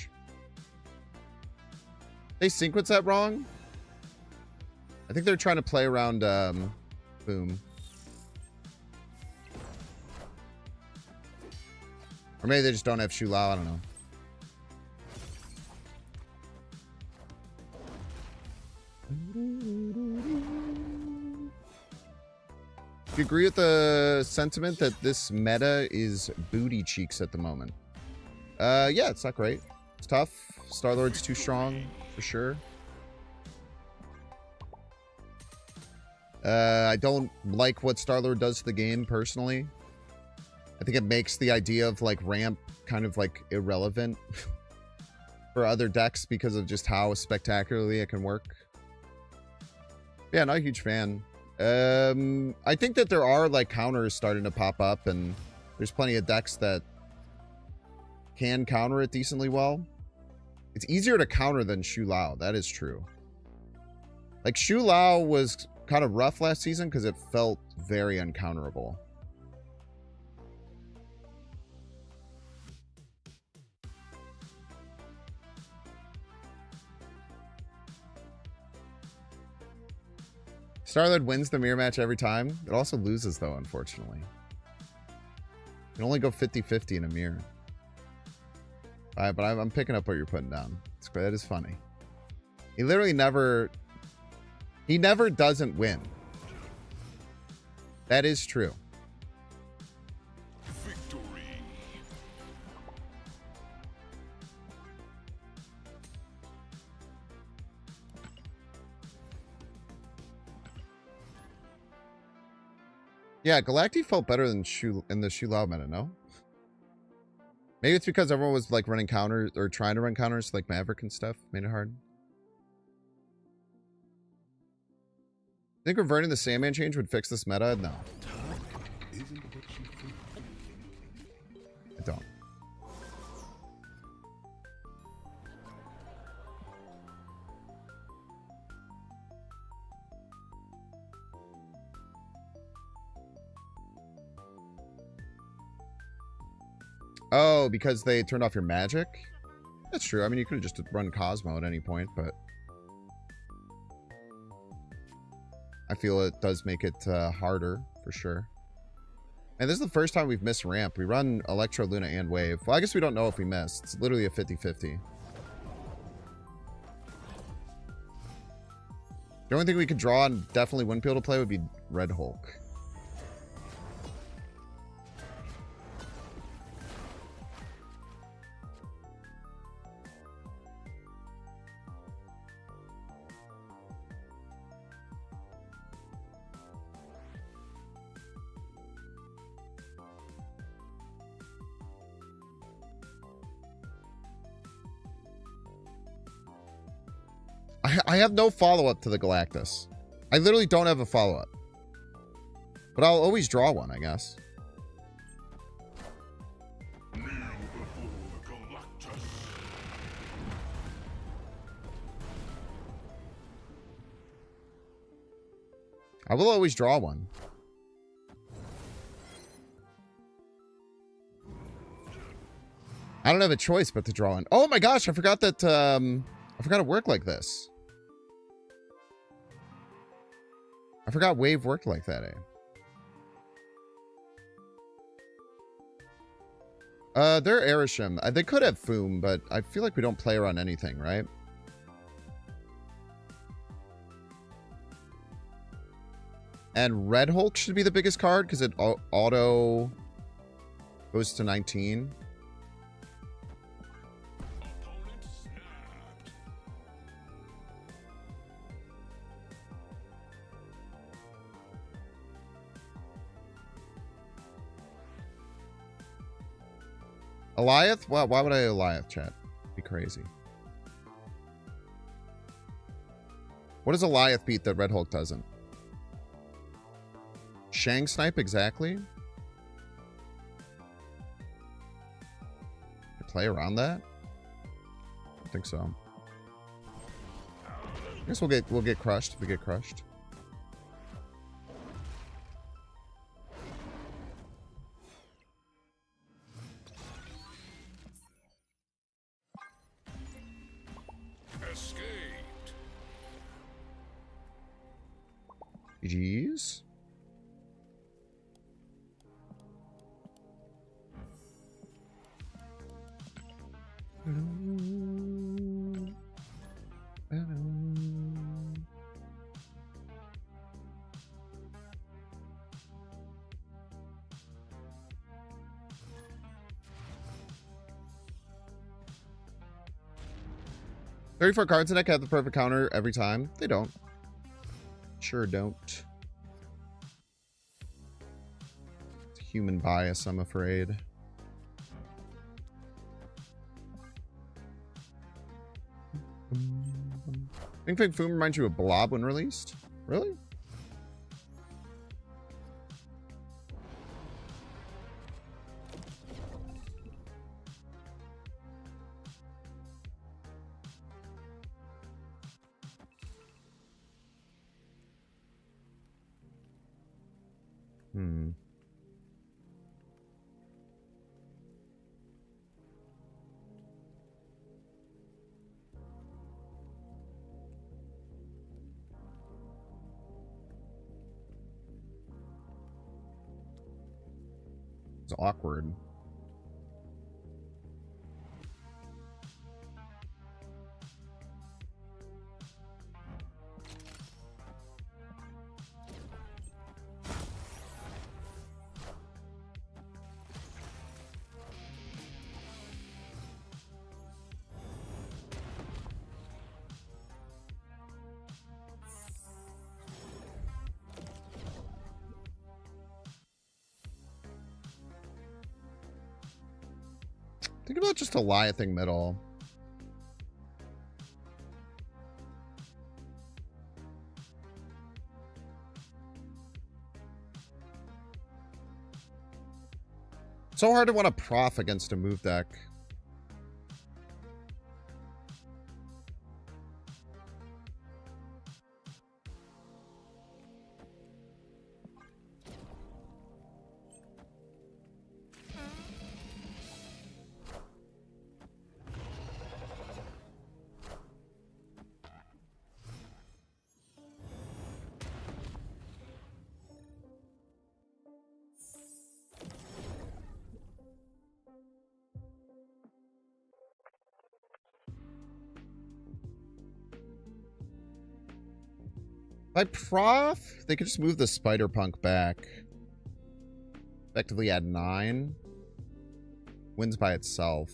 They sequence that wrong? I think they're trying to play around Boom. Or maybe they just don't have Shu Lao. I don't know. Do you agree with the sentiment that this meta is booty cheeks at the moment? Yeah, it's not great. It's tough. Star-Lord's too strong, for sure. I don't like what Star-Lord does to the game, personally. I think it makes the idea of, like, ramp kind of, like, irrelevant for other decks because of just how spectacularly it can work. Yeah, not a huge fan. I think that there are, like, counters starting to pop up, and there's plenty of decks that can counter it decently well. It's easier to counter than Shu Lao. That is true. Like, Shu Lao was kind of rough last season because it felt very uncounterable. Star-Lord wins the mirror match every time. It also loses, though, unfortunately. You can only go 50-50 in a mirror. Alright, but I'm picking up what you're putting down. That is funny. He literally never... He never doesn't win. That is true. Victory. Yeah, Galactus felt better than in the Shu Lao meta, no? Maybe it's because everyone was like running counters or trying to run counters like Maverick and stuff. Made it hard. Think reverting the Sandman change would fix this meta? No. I don't. Oh, because they turned off your magic? That's true. I mean, you could have just run Cosmo at any point, but I feel it does make it harder, for sure. And this is the first time we've missed ramp. We run Electro, Luna, and Wave. Well, I guess we don't know if we missed. It's literally a 50-50. The only thing we could draw and definitely wouldn't be able to play would be Red Hulk. I have no follow-up to the Galactus. I literally don't have a follow-up. But I'll always draw one, I guess. Kneel before the Galactus. I will always draw one. I don't have a choice but to draw one. Oh my gosh, I forgot that I forgot it worked like this. I forgot Wave worked like that, eh? They're Erisham. They could have Foom, but I feel like we don't play around anything, right? And Red Hulk should be the biggest card because it auto goes to 19. Opponent snapped. Eliath? Why would I Eliath, chat? Be crazy. What does Eliath beat that Red Hulk doesn't? Shang Snipe, exactly. You play around that? I think so. I guess we'll get crushed if we get crushed. Escaped. GG's. "34 cards in deck have the perfect counter every time." They don't. Sure don't. It's human bias, I'm afraid. Think Fig Foom reminds you of Blob when released? Really? Hmm. It's awkward. Think about just a Liathing middle. So hard to want to prof against a move deck. By prof, they could just move the Spider Punk back. Effectively add 9. Wins by itself.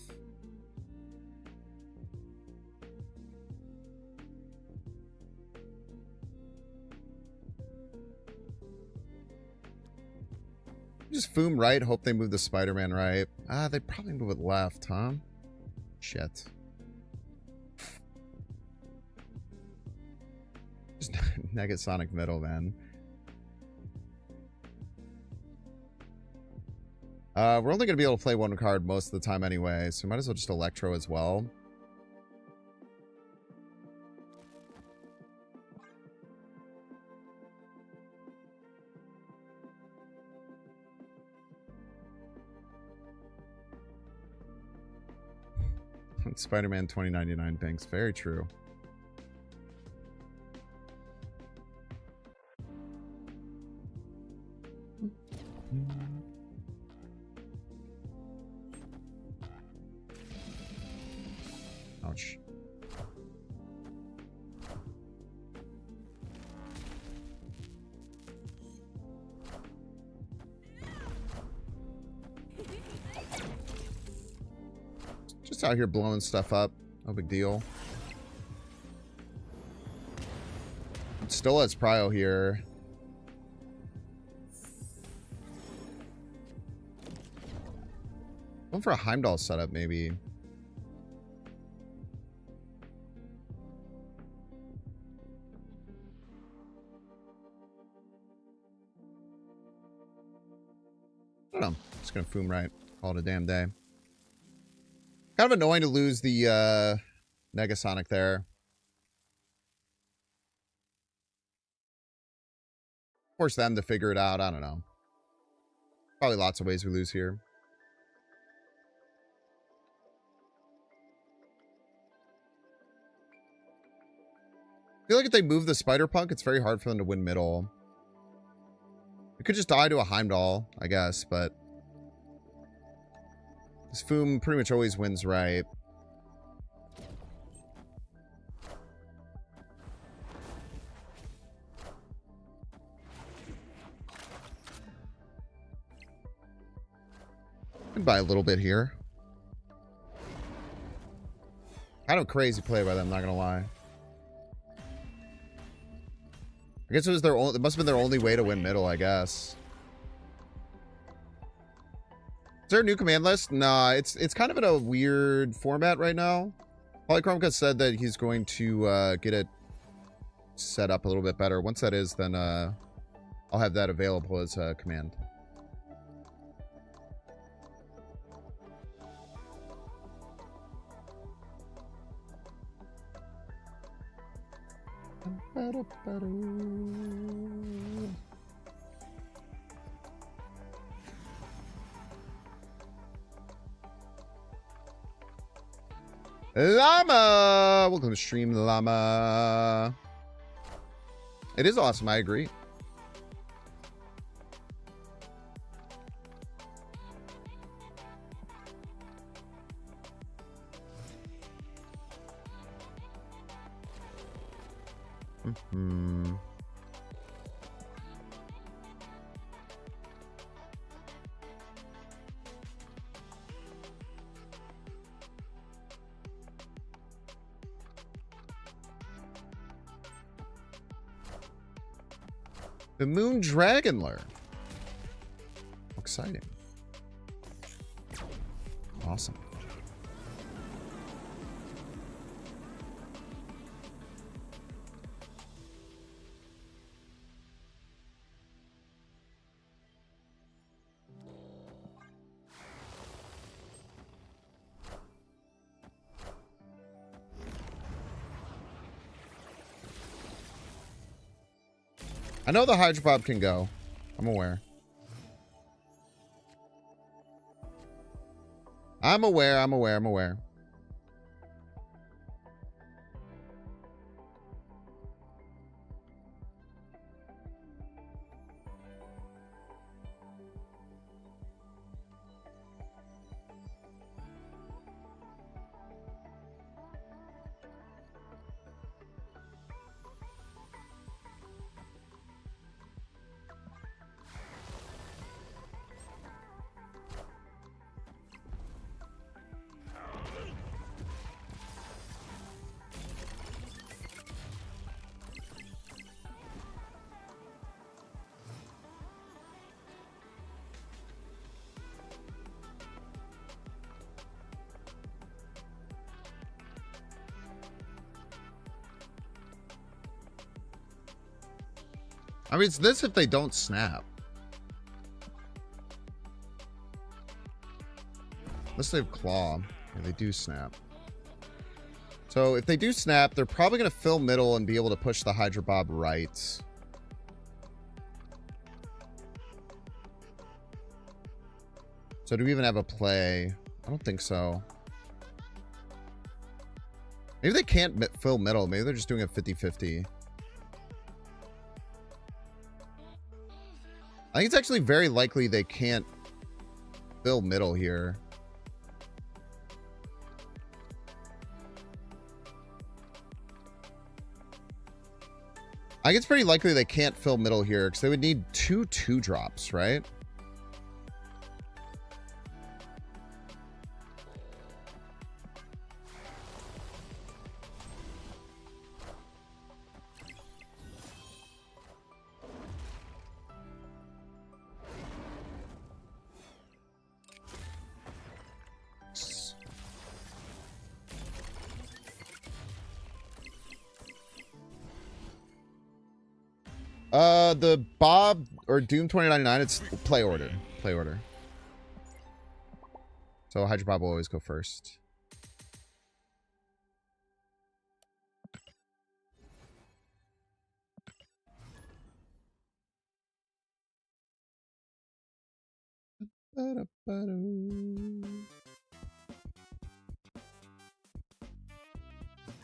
Just Foom right, hope they move the Spider-Man right. Ah, they probably move it left, huh? Shit. Just Negasonic middle, man. We're only going to be able to play one card most of the time anyway, so might as well just Electro as well. Spider-Man 2099 Binks. Very true. Ouch. Just out here blowing stuff up. No big deal. It still has Prio here. Going for a Heimdall setup, maybe. I don't know. Just gonna Foom right. Call it a damn day. Kind of annoying to lose the Negasonic there. Force them to figure it out. I don't know. Probably lots of ways we lose here. I feel like if they move the Spider Punk, it's very hard for them to win middle. It could just die to a Heimdall, I guess, but this Foom pretty much always wins right. Could buy a little bit here. Kind of crazy play by them, not gonna lie. I guess it was their only, it must have been their only way to win middle, I guess. Is there a new command list? Nah, it's kind of in a weird format right now. Polychromka said that he's going to get it set up a little bit better. Once that is, then I'll have that available as a command. Llama! Welcome to stream, Llama. It is awesome, I agree. The Moon Dragonler. Exciting. Awesome. I know the Hydro Pop can go. I'm aware. I'm aware. I mean, it's this if they don't snap. Unless they have Claw. Yeah, they do snap. So if they do snap, they're probably going to fill middle and be able to push the Hydro Bob right. So do we even have a play? I don't think so. Maybe they can't fill middle. Maybe they're just doing a 50-50. I think it's actually very likely they can't fill middle here. I think it's pretty likely they can't fill middle here because they would need 2 2-drops, right? The Bob or Doom 2099, it's play order. Play order. So Hydro Bob will always go first.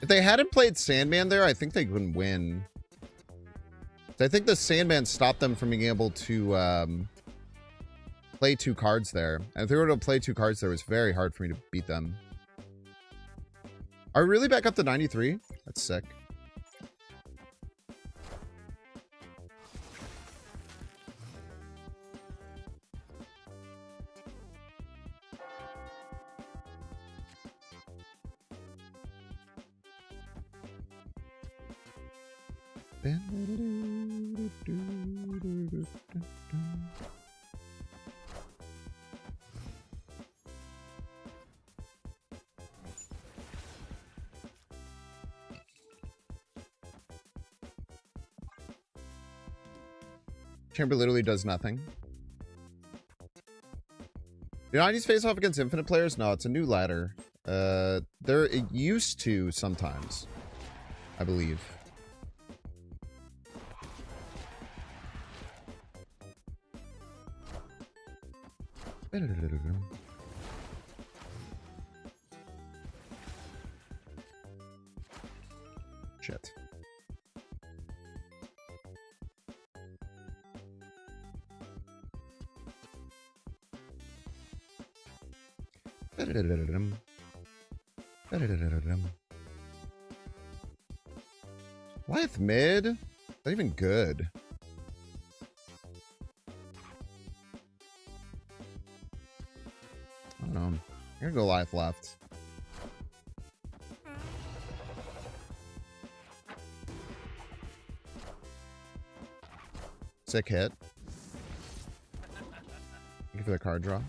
If they hadn't played Sandman there, I think they would win. I think the Sandman stopped them from being able to play 2 cards there. And if they were to play 2 cards there, it was very hard for me to beat them. Are we really back up to 93? That's sick. Chamber literally does nothing. Do 90s face off against infinite players? No, it's a new ladder. It used to sometimes, I believe. Shit. Life mid? Not even good. I don't know. I'm gonna go life left. Sick hit. Thank you for the card draw.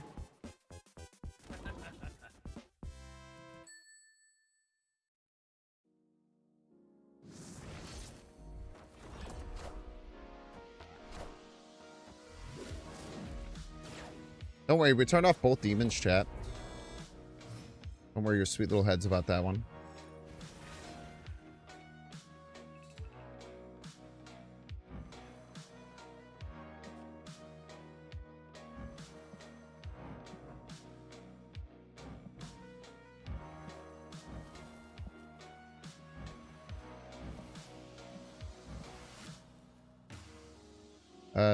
Don't worry, we turned off both demons, chat. Don't worry your sweet little heads about that one.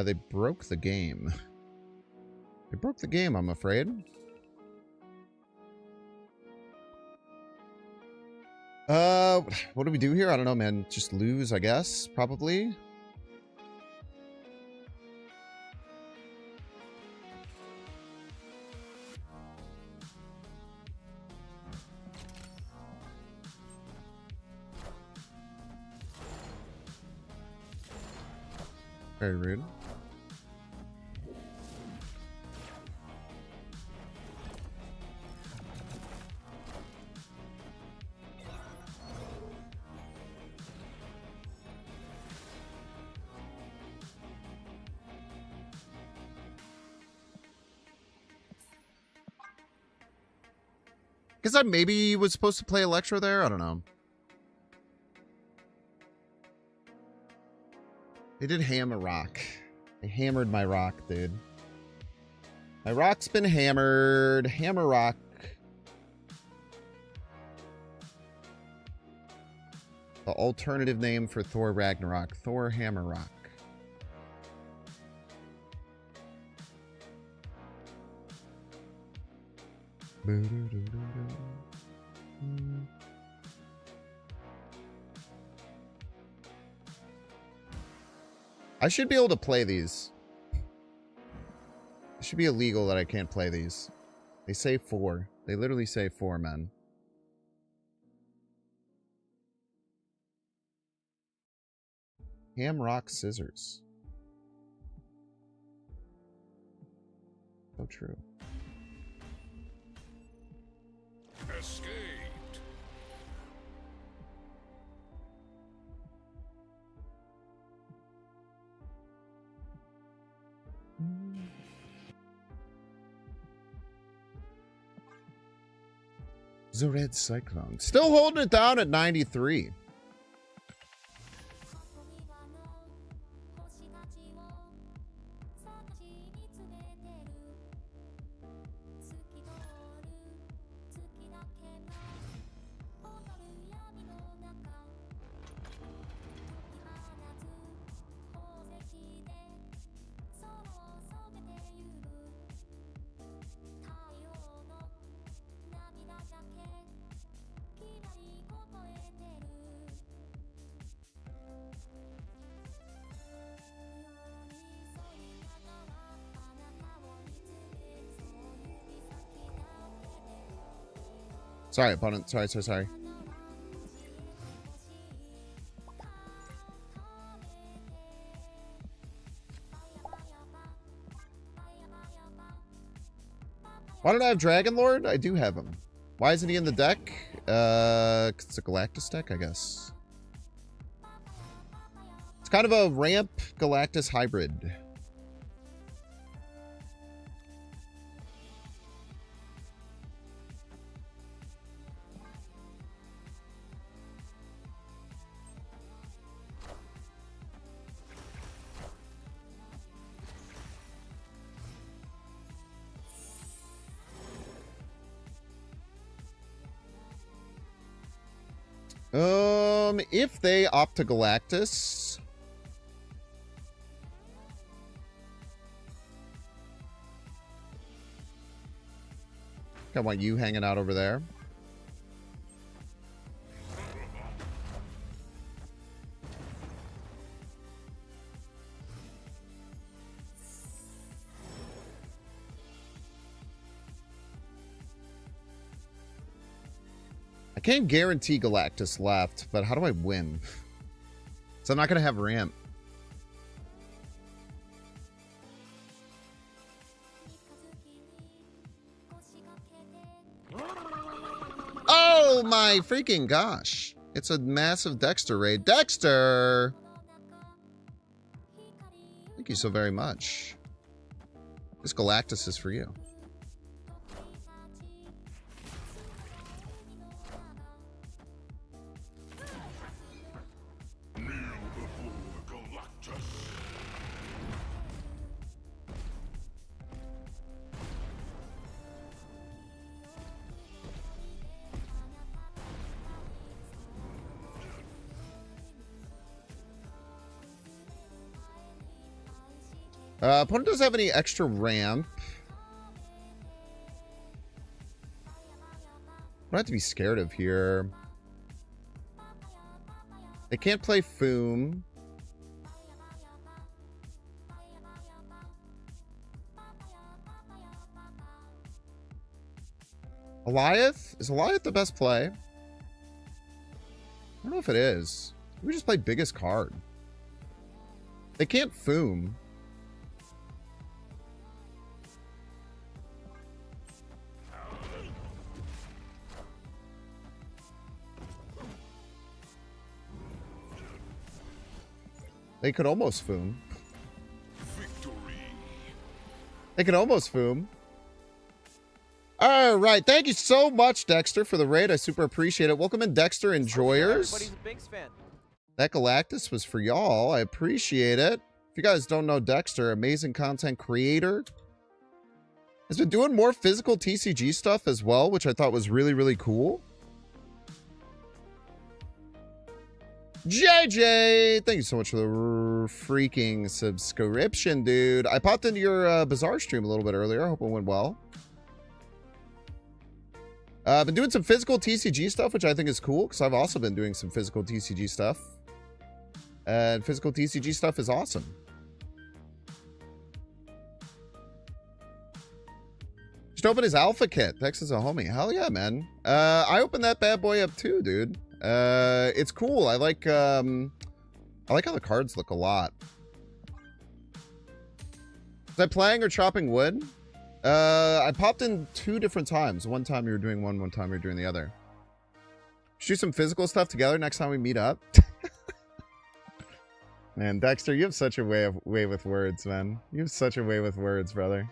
They broke the game. They broke the game, I'm afraid. What do we do here? I don't know, man. Just lose, I guess, probably. Very rude. Guess I maybe was supposed to play Electro there? I don't know. They did hammer rock. They hammered my rock, dude. My rock's been hammered. Hammer rock. The alternative name for Thor Ragnarok. Thor Hammer Rock. I should be able to play these. It should be illegal that I can't play these. They say 4. They literally say 4, men. Ham rock scissors. So true. Escaped. The Red Cyclone. Still holding it down at 93. Sorry, opponent. Sorry. Why don't I have Dragon Lord? I do have him. Why isn't he in the deck? It's a Galactus deck, I guess. It's kind of a ramp Galactus hybrid. If they opt to Galactus, I want you hanging out over there. I can't guarantee Galactus left, but how do I win? So I'm not going to have ramp. Oh my freaking gosh. It's a massive Dexter raid. Dexter! Thank you so very much. This Galactus is for you. Opponent doesn't have any extra ramp. What do I have to be scared of here? They can't play Foom. Eliath? Is Eliath the best play? I don't know if it is. We just play biggest card. They can't Foom. They could almost Foom. Victory. They could almost Foom. All right. Thank you so much, Dexter, for the raid. I super appreciate it. Welcome in, Dexter Enjoyers. Everybody's a Binks fan. That Galactus was for y'all. I appreciate it. If you guys don't know Dexter, amazing content creator. Has been doing more physical TCG stuff as well, which I thought was really, really cool. JJ, thank you so much for the freaking subscription, dude. I popped into your Bazaar stream a little bit earlier. I hope it went well. I've been doing some physical TCG stuff, which I think is cool, because I've also been doing some physical TCG stuff. And physical TCG stuff is awesome. Just open his alpha kit. Dex is a homie. Hell yeah, man. I opened that bad boy up too, dude. It's cool. I like how the cards look a lot. Was I playing or chopping wood? I popped in 2 different times. One time you were doing one time you were doing the other. Should do some physical stuff together next time we meet up. Man, Dexter, you have such a way with words, man. You have such a way with words, brother.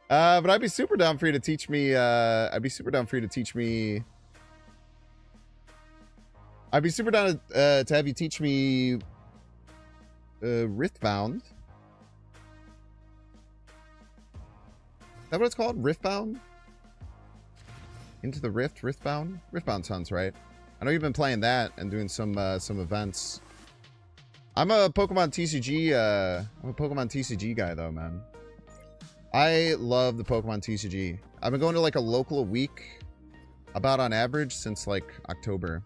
But I'd be super down for you to teach me, I'd be super down to have you teach me, Riftbound. Is that what it's called? Riftbound? Into the Rift? Riftbound? Riftbound sounds right. I know you've been playing that and doing some events. I'm a Pokemon TCG guy though, man. I love the Pokemon TCG. I've been going to like a local a week, about on average, since like October.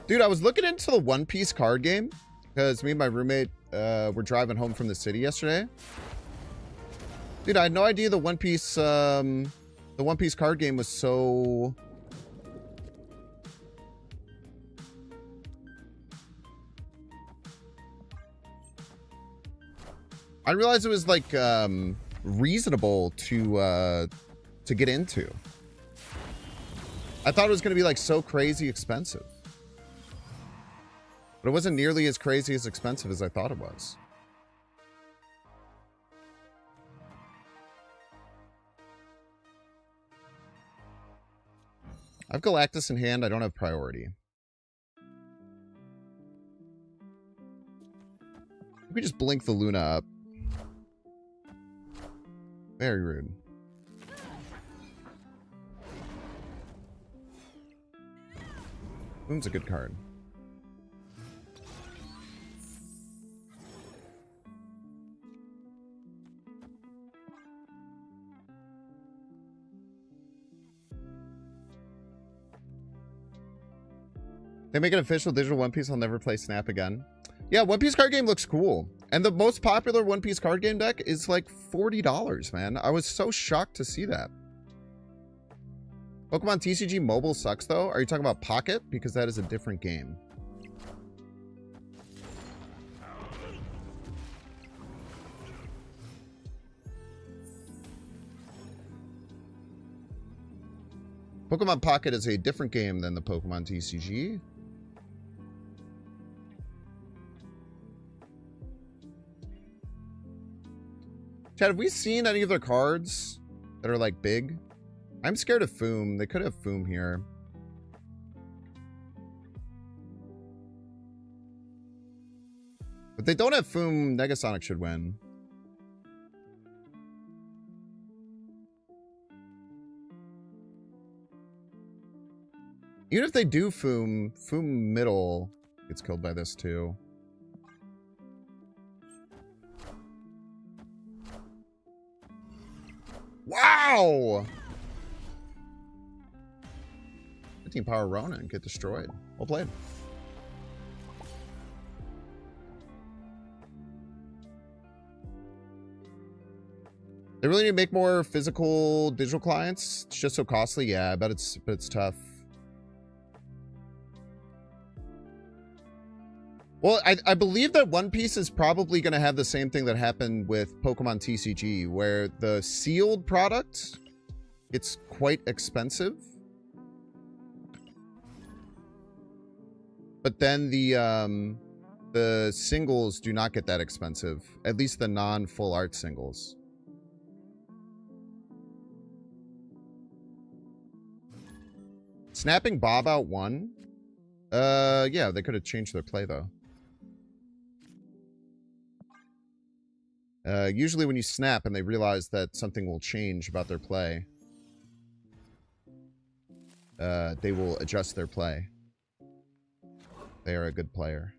Dude, I was looking into the One Piece card game because me and my roommate were driving home from the city yesterday. Dude, I had no idea the One Piece card game was so... I realized it was like reasonable to get into. I thought it was gonna be like so crazy expensive. But it wasn't nearly as crazy as expensive as I thought it was. I have Galactus in hand. I don't have priority. We just blink the Luna up. Very rude. Moon's a good card. They make an official digital One Piece. I'll never play Snap again. Yeah, One Piece card game looks cool. And the most popular One Piece card game deck is like $40, man. I was so shocked to see that. Pokemon TCG Mobile sucks, though. Are you talking about Pocket? Because that is a different game. Pokemon Pocket is a different game than the Pokemon TCG. Chad, have we seen any of their cards that are like big? I'm scared of Foom. They could have Foom here. If they don't have Foom, Negasonic should win. Even if they do Foom, Foom middle gets killed by this too. Wow! 15 power Ronin get destroyed. Well played. They really need to make more physical digital clients. It's just so costly. Yeah, I bet it's tough. Well, I believe that One Piece is probably going to have the same thing that happened with Pokemon TCG, where the sealed product, it's quite expensive. But then the singles do not get that expensive, at least the non-full art singles. Snapping Bob out one? Yeah, they could have changed their play though. Usually when you snap and they realize that something will change about their play, they will adjust their play. They are a good player.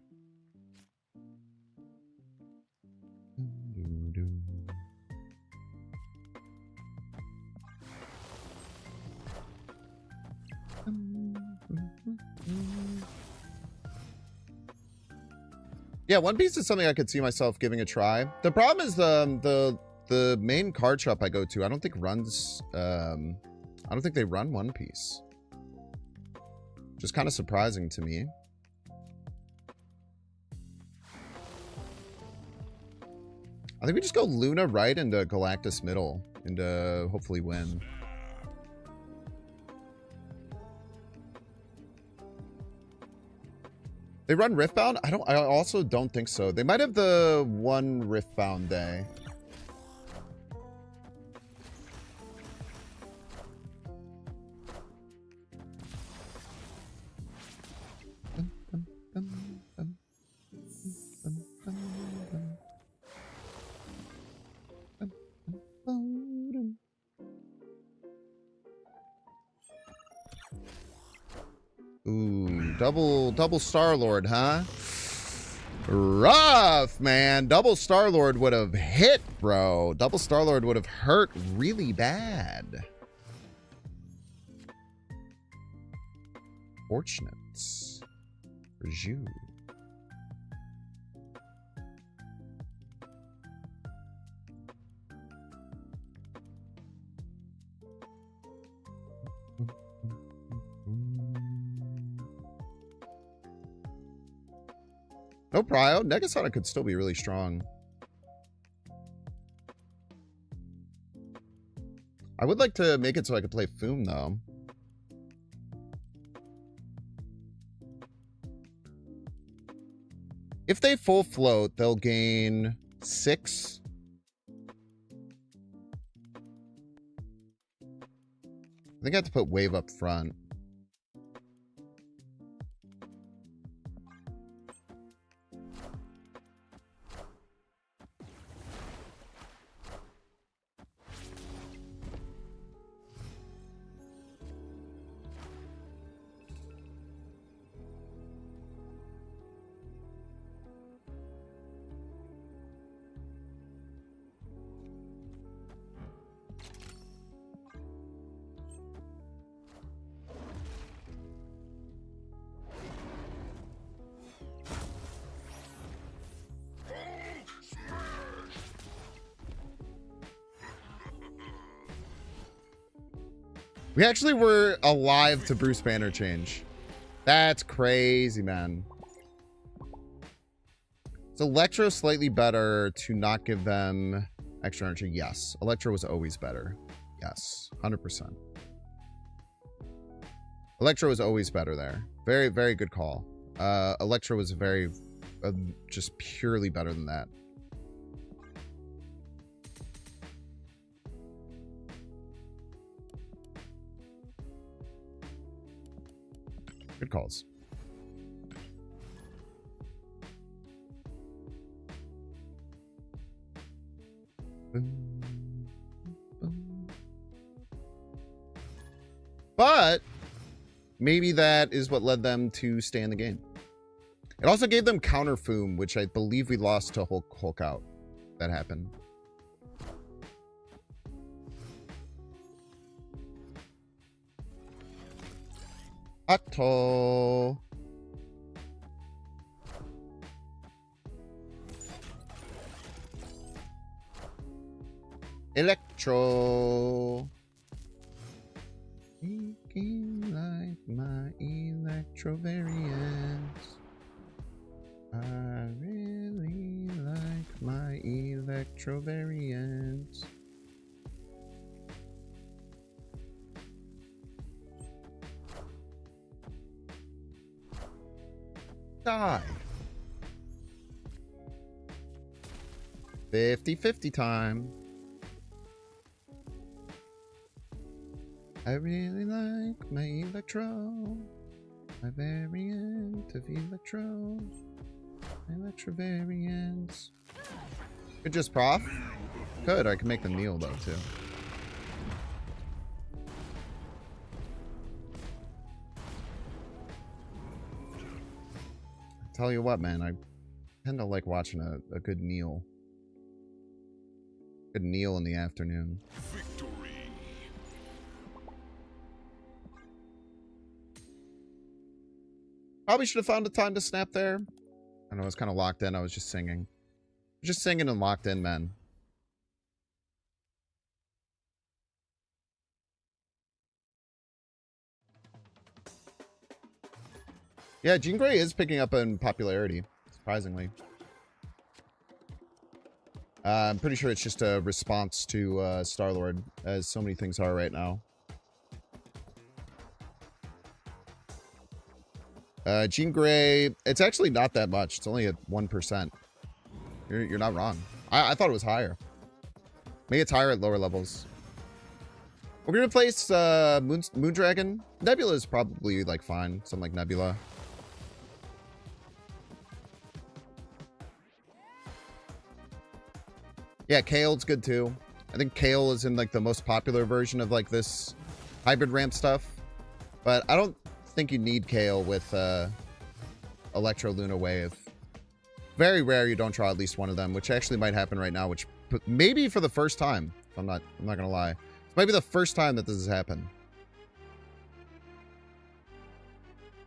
Yeah, One Piece is something I could see myself giving a try. The problem is the main card shop I go to, I don't think runs I don't think they run One Piece. Which is kind of surprising to me. I think we just go Luna right into Galactus middle and hopefully win. They run Riftbound? I also don't think so. They might have the one Riftbound day. Ooh, double Star-Lord, huh? Rough, man. Double Star-Lord would have hit, bro. Double Star-Lord would have hurt really bad. Fortunate for you. No prio. Negasonic could still be really strong. I would like to make it so I could play Foom, though. If they full float, they'll gain 6. I think I have to put Wave up front. We actually were alive to Bruce Banner change. That's crazy, man. Is Electro slightly better to not give them extra energy? Yes. Electro was always better. Yes. 100%. Electro was always better there. Very, very good call. Electro was very, just purely better than that. Good calls. But maybe that is what led them to stay in the game. It also gave them counter Foom, which I believe we lost to Hulk out. That happened. Atto. Electro. Speaking like my electro variants. I really like my electro variants. Die. 50-50 time. I really like my electro. My variant of electro. Electro variants. Could just prof? Could. I can make them kneel though too. Tell you what, man, I tend to like watching a good kneel. Good kneel in the afternoon. Victory. Probably should have found a time to snap there. I know I was kind of locked in. I was just singing. Just singing and locked in, man. Yeah, Jean Grey is picking up in popularity, surprisingly. I'm pretty sure it's just a response to Star-Lord, as so many things are right now. Jean Grey, it's actually not that much. It's only at 1%. You're not wrong. I thought it was higher. Maybe it's higher at lower levels. We're going to replace Moondragon. Nebula is probably like fine. Something like Nebula. Yeah, Kale's good too. I think Kale is in like the most popular version of like this hybrid ramp stuff. But I don't think you need Kale with Electro Luna Wave. Very rare you don't draw at least one of them, which actually might happen right now, which maybe for the first time. I'm not gonna lie. It might be the first time that this has happened.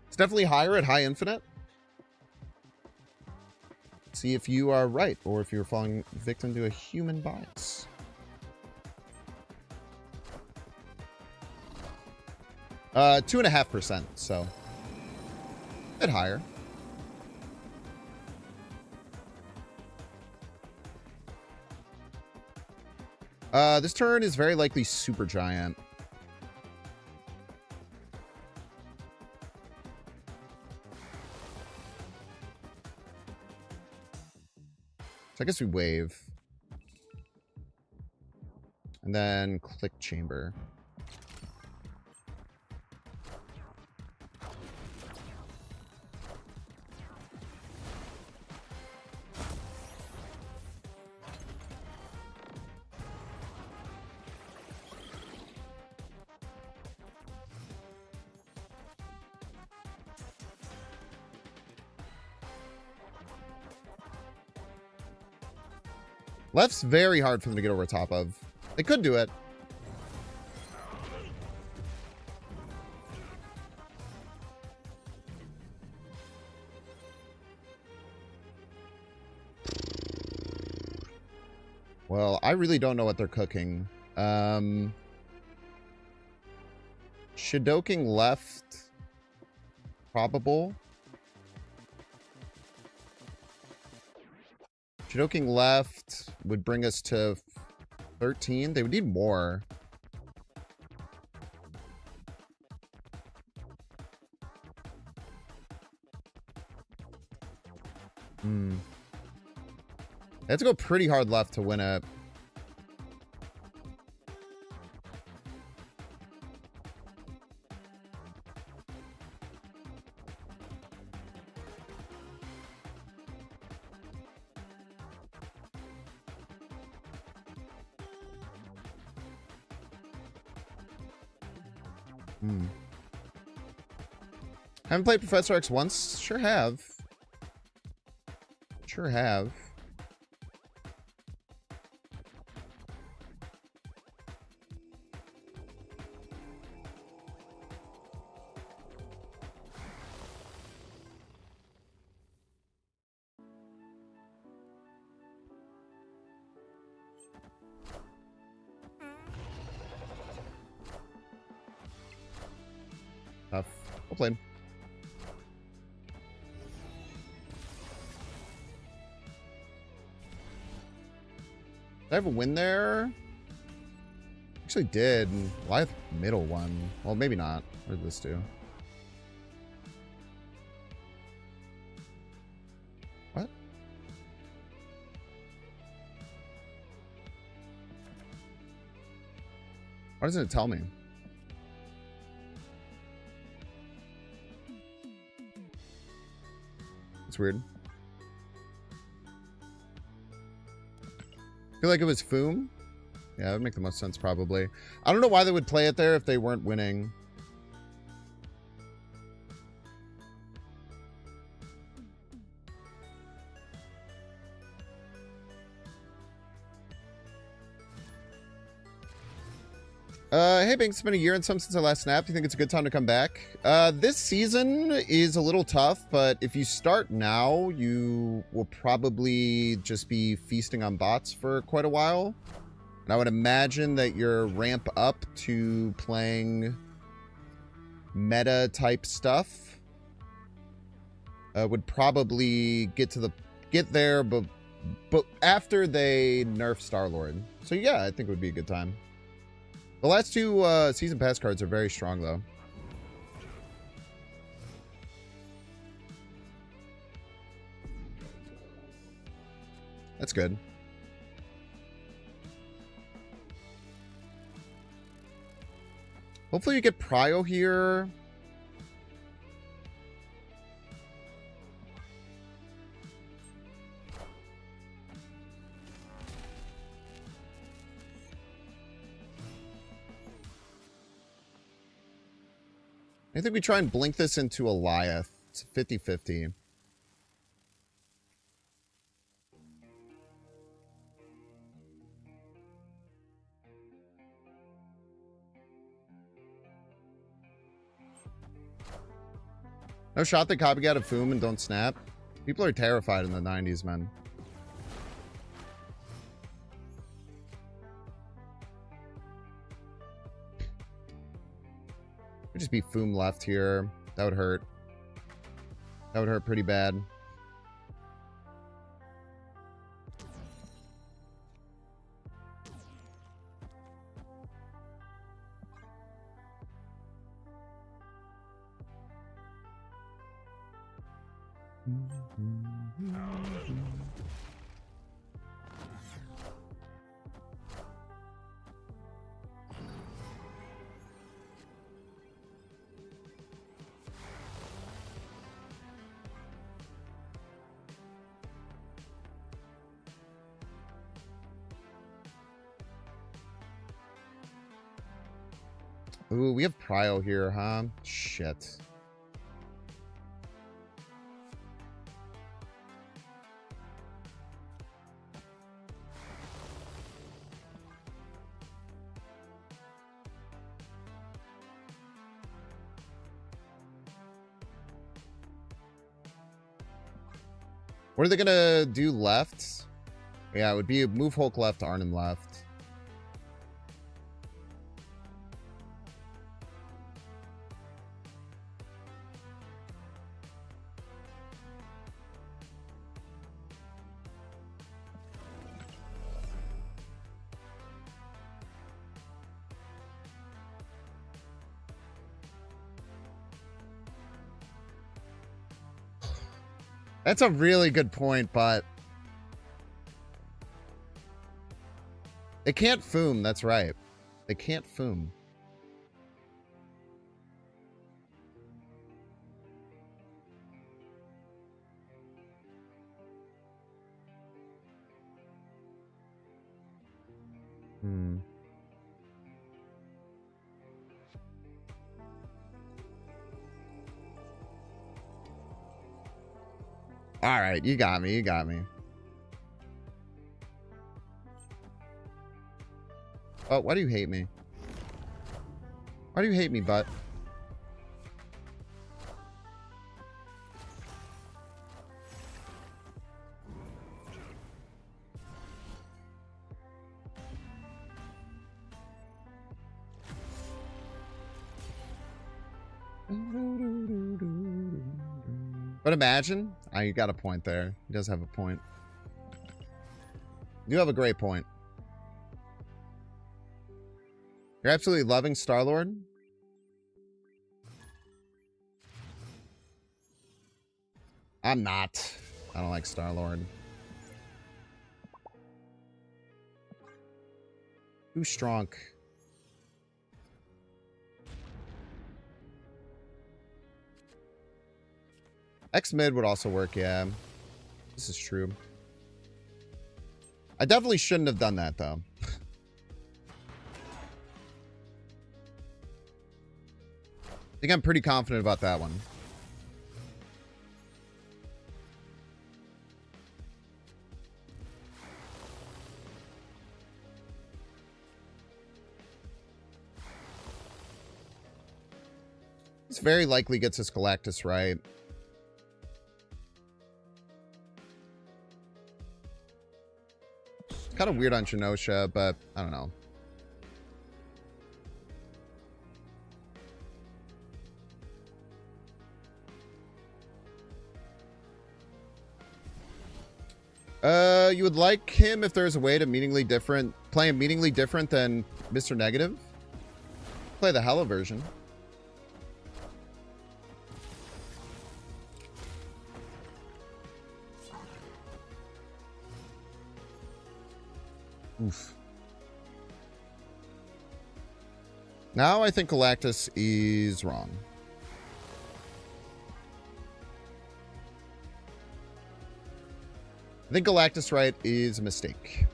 It's definitely higher at high infinite. See if you are right, or if you're falling victim to a human bias. Uh, 2.5%, so a bit higher. This turn is very likely super giant. So I guess we wave. And then click chamber. Left's very hard for them to get over top of. They could do it. Well, I really don't know what they're cooking. Shidoking left. Probable. Shidoking left would bring us to 13. They would need more. They have to go pretty hard left to win it. Haven't played Professor X once? Sure have. Sure have. Tough. Well played. Did I have a win there? Actually did. Live middle one. Well, maybe not. What did this do? What? Why doesn't it tell me? It's weird. I feel like it was Foom. Yeah, that would make the most sense, probably. I don't know why they would play it there if they weren't winning. Hey, Banks, it's been a year and some since I last snapped. Do you think it's a good time to come back? This season is a little tough, but if you start now, you will probably just be feasting on bots for quite a while. And I would imagine that your ramp up to playing meta type stuff would probably get there, but after they nerf Star-Lord. So yeah, I think it would be a good time. The last two season pass cards are very strong, though. That's good. Hopefully you get Prio here. I think we try and blink this into Eliath. It's 50-50. No shot that copycat of Foom and don't snap. People are terrified in the 90s, man. Could just be Foom left here. That would hurt. That would hurt pretty bad. Ooh, we have Prio here, huh? Shit. What are they gonna do left? Yeah, it would be move Hulk left, Arnim left. That's a really good point, but it can't foom. That's right. They can't foom. All right, you got me. You got me. Oh, why do you hate me? Why do you hate me, butt? But imagine, you got a point there. He does have a point. You have a great point. You're absolutely loving Star-Lord? I'm not. I don't like Star-Lord. Too strong. X-mid would also work, yeah. This is true. I definitely shouldn't have done that, though. I think I'm pretty confident about that one. This very likely gets us Galactus right. It's kind of weird on Genosha, but I don't know. You would like him if there's a way to play him meaningly different than Mr. Negative? Play the Hella version. Oof. Now I think Galactus is wrong. I think Galactus right is a mistake.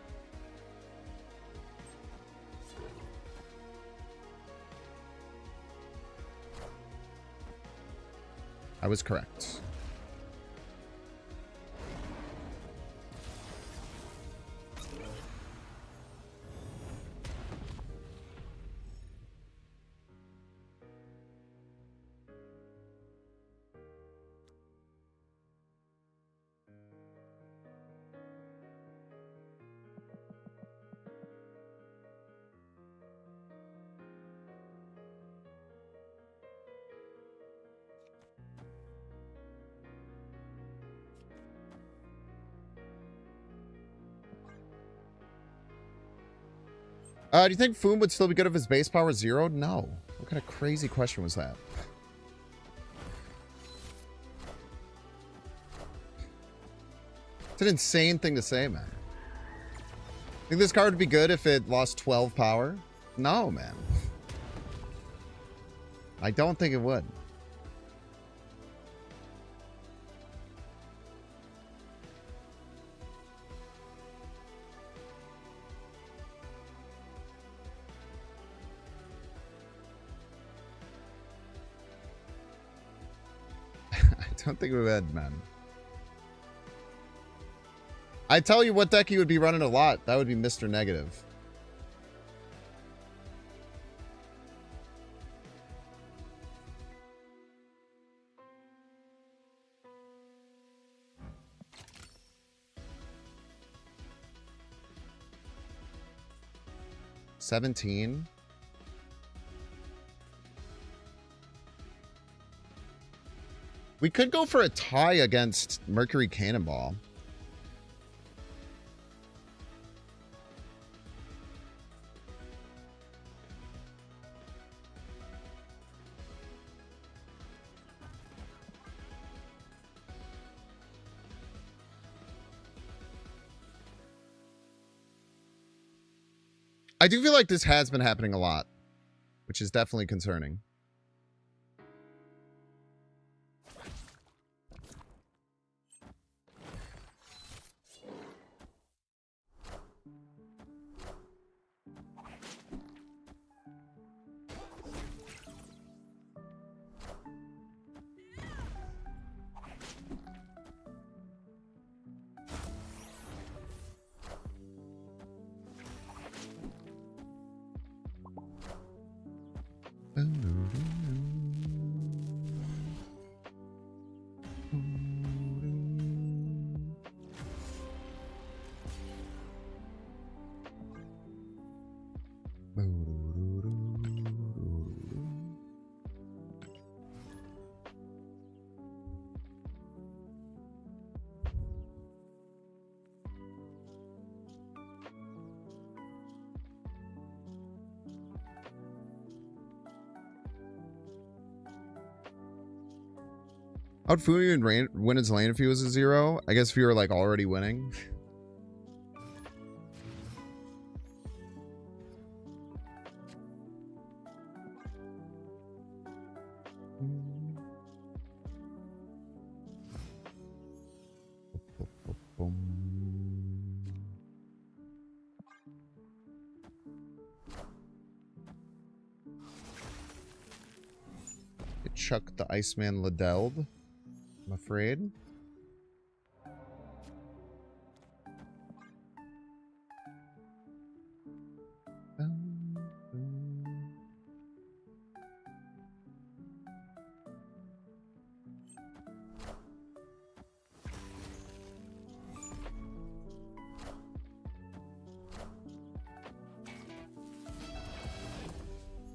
I was correct. Do you think Foom would still be good if his base power is 0? No. What kind of crazy question was that? It's an insane thing to say, man. Think this card would be good if it lost 12 power? No, man. I don't think it would. I don't think it would, man. I tell you what deck you would be running a lot. That would be Mr. Negative. $17. We could go for a tie against Mercury Cannonball. I do feel like this has been happening a lot, which is definitely concerning. How'd Fuyu win his lane if he was a 0? I guess if you were like already winning. Chuck the Iceman Liddelled, I'm afraid.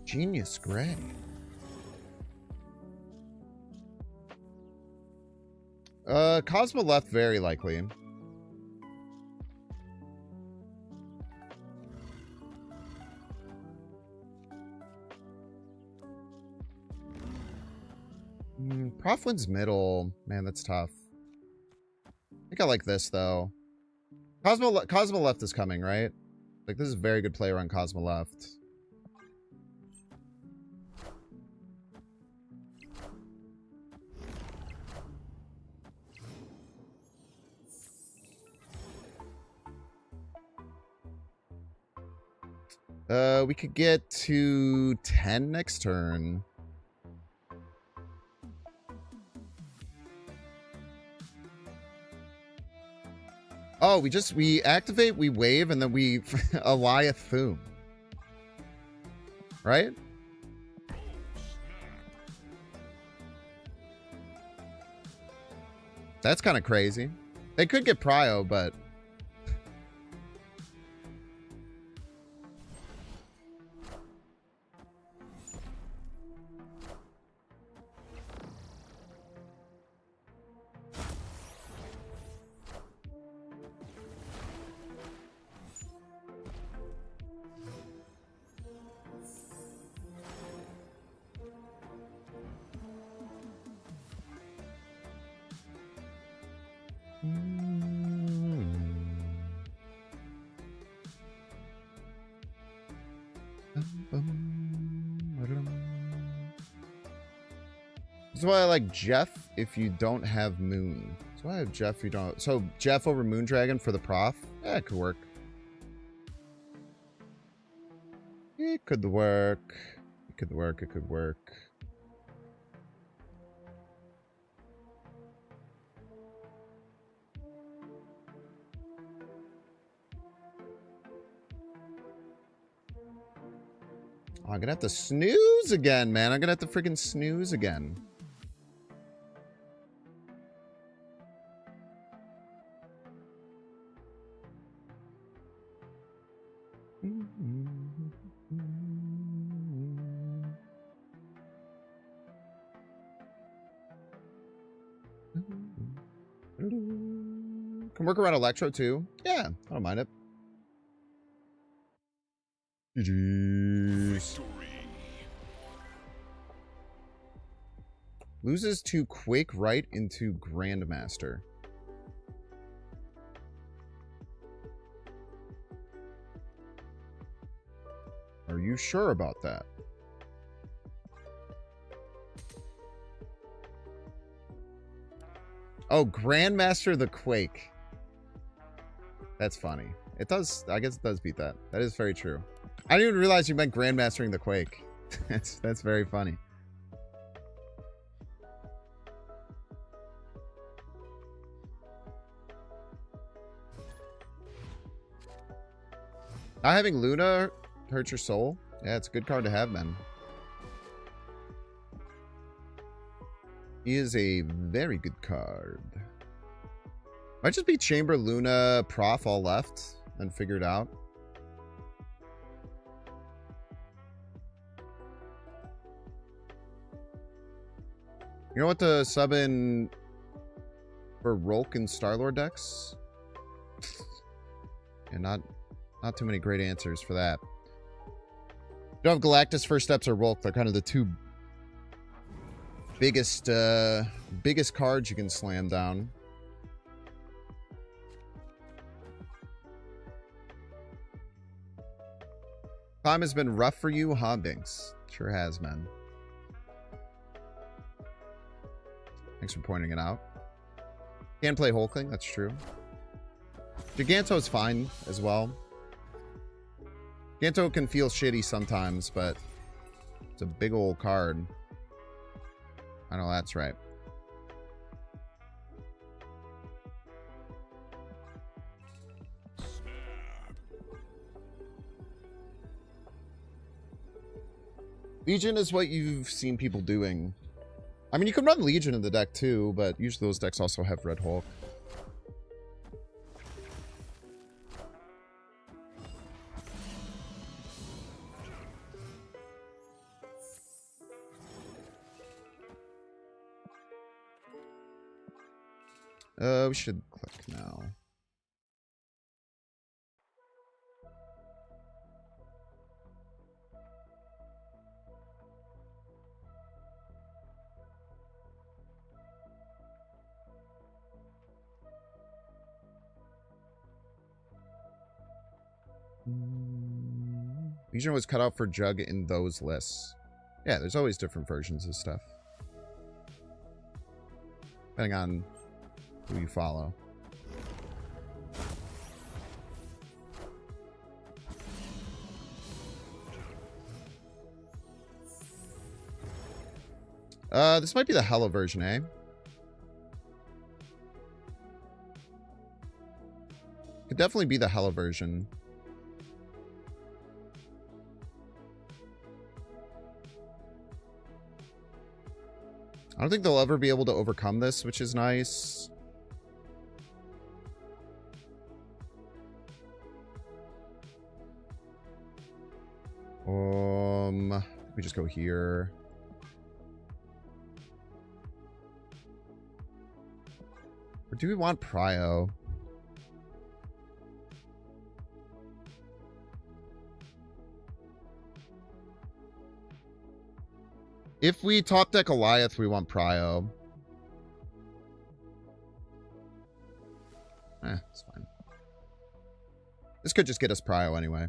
Genius Gray. Cosmo left, very likely. Prof wins middle. Man, that's tough. I think I like this, though. Cosmo left is coming, right? Like, this is a very good player on Cosmo left. We could get to 10 next turn. Oh, we activate, we wave, and then we Eliath Foom. Right? That's kind of crazy. They could get Prio, but... That's why I like Jeff if you don't have Moon. That's why I have Jeff if you don't. So Jeff over Moondragon for the prof? Yeah, it could work. It could work. It could work. It could work. Oh, I'm gonna have to snooze again, man. I'm gonna have to freaking snooze again. Can work around Electro too. Yeah, I don't mind it. GG's. Victory. Loses to Quake right into Grandmaster. Are you sure about that? Oh, Grandmaster the Quake. That's funny. It does, I guess it does beat that. That is very true. I didn't even realize you meant Grandmastering the Quake. That's very funny. Not having Luna hurts your soul. Yeah, it's a good card to have, man. He is a very good card. Might just be Chamber, Luna, Prof all left and figure it out. You know what to sub in for Rolk and Starlord decks? And not too many great answers for that. You don't have Galactus, First Steps, or Rolk. They're kind of the two biggest cards you can slam down. Time has been rough for you, huh, Binks? Sure has, man. Thanks for pointing it out. Can play Hulkling, that's true. Giganto's fine as well. Giganto can feel shitty sometimes, but it's a big old card. I know that's right. Legion is what you've seen people doing. I mean, you can run Legion in the deck too, but usually those decks also have Red Hulk. We should click now. Legion was cut out for Jug in those lists. Yeah, there's always different versions of stuff. Depending on who you follow. This might be the Hella version, eh? Could definitely be the Hella version. I don't think they'll ever be able to overcome this, which is nice. We just go here. Or do we want Prio? If we top deck Goliath, we want Prio. It's fine. This could just get us Prio anyway.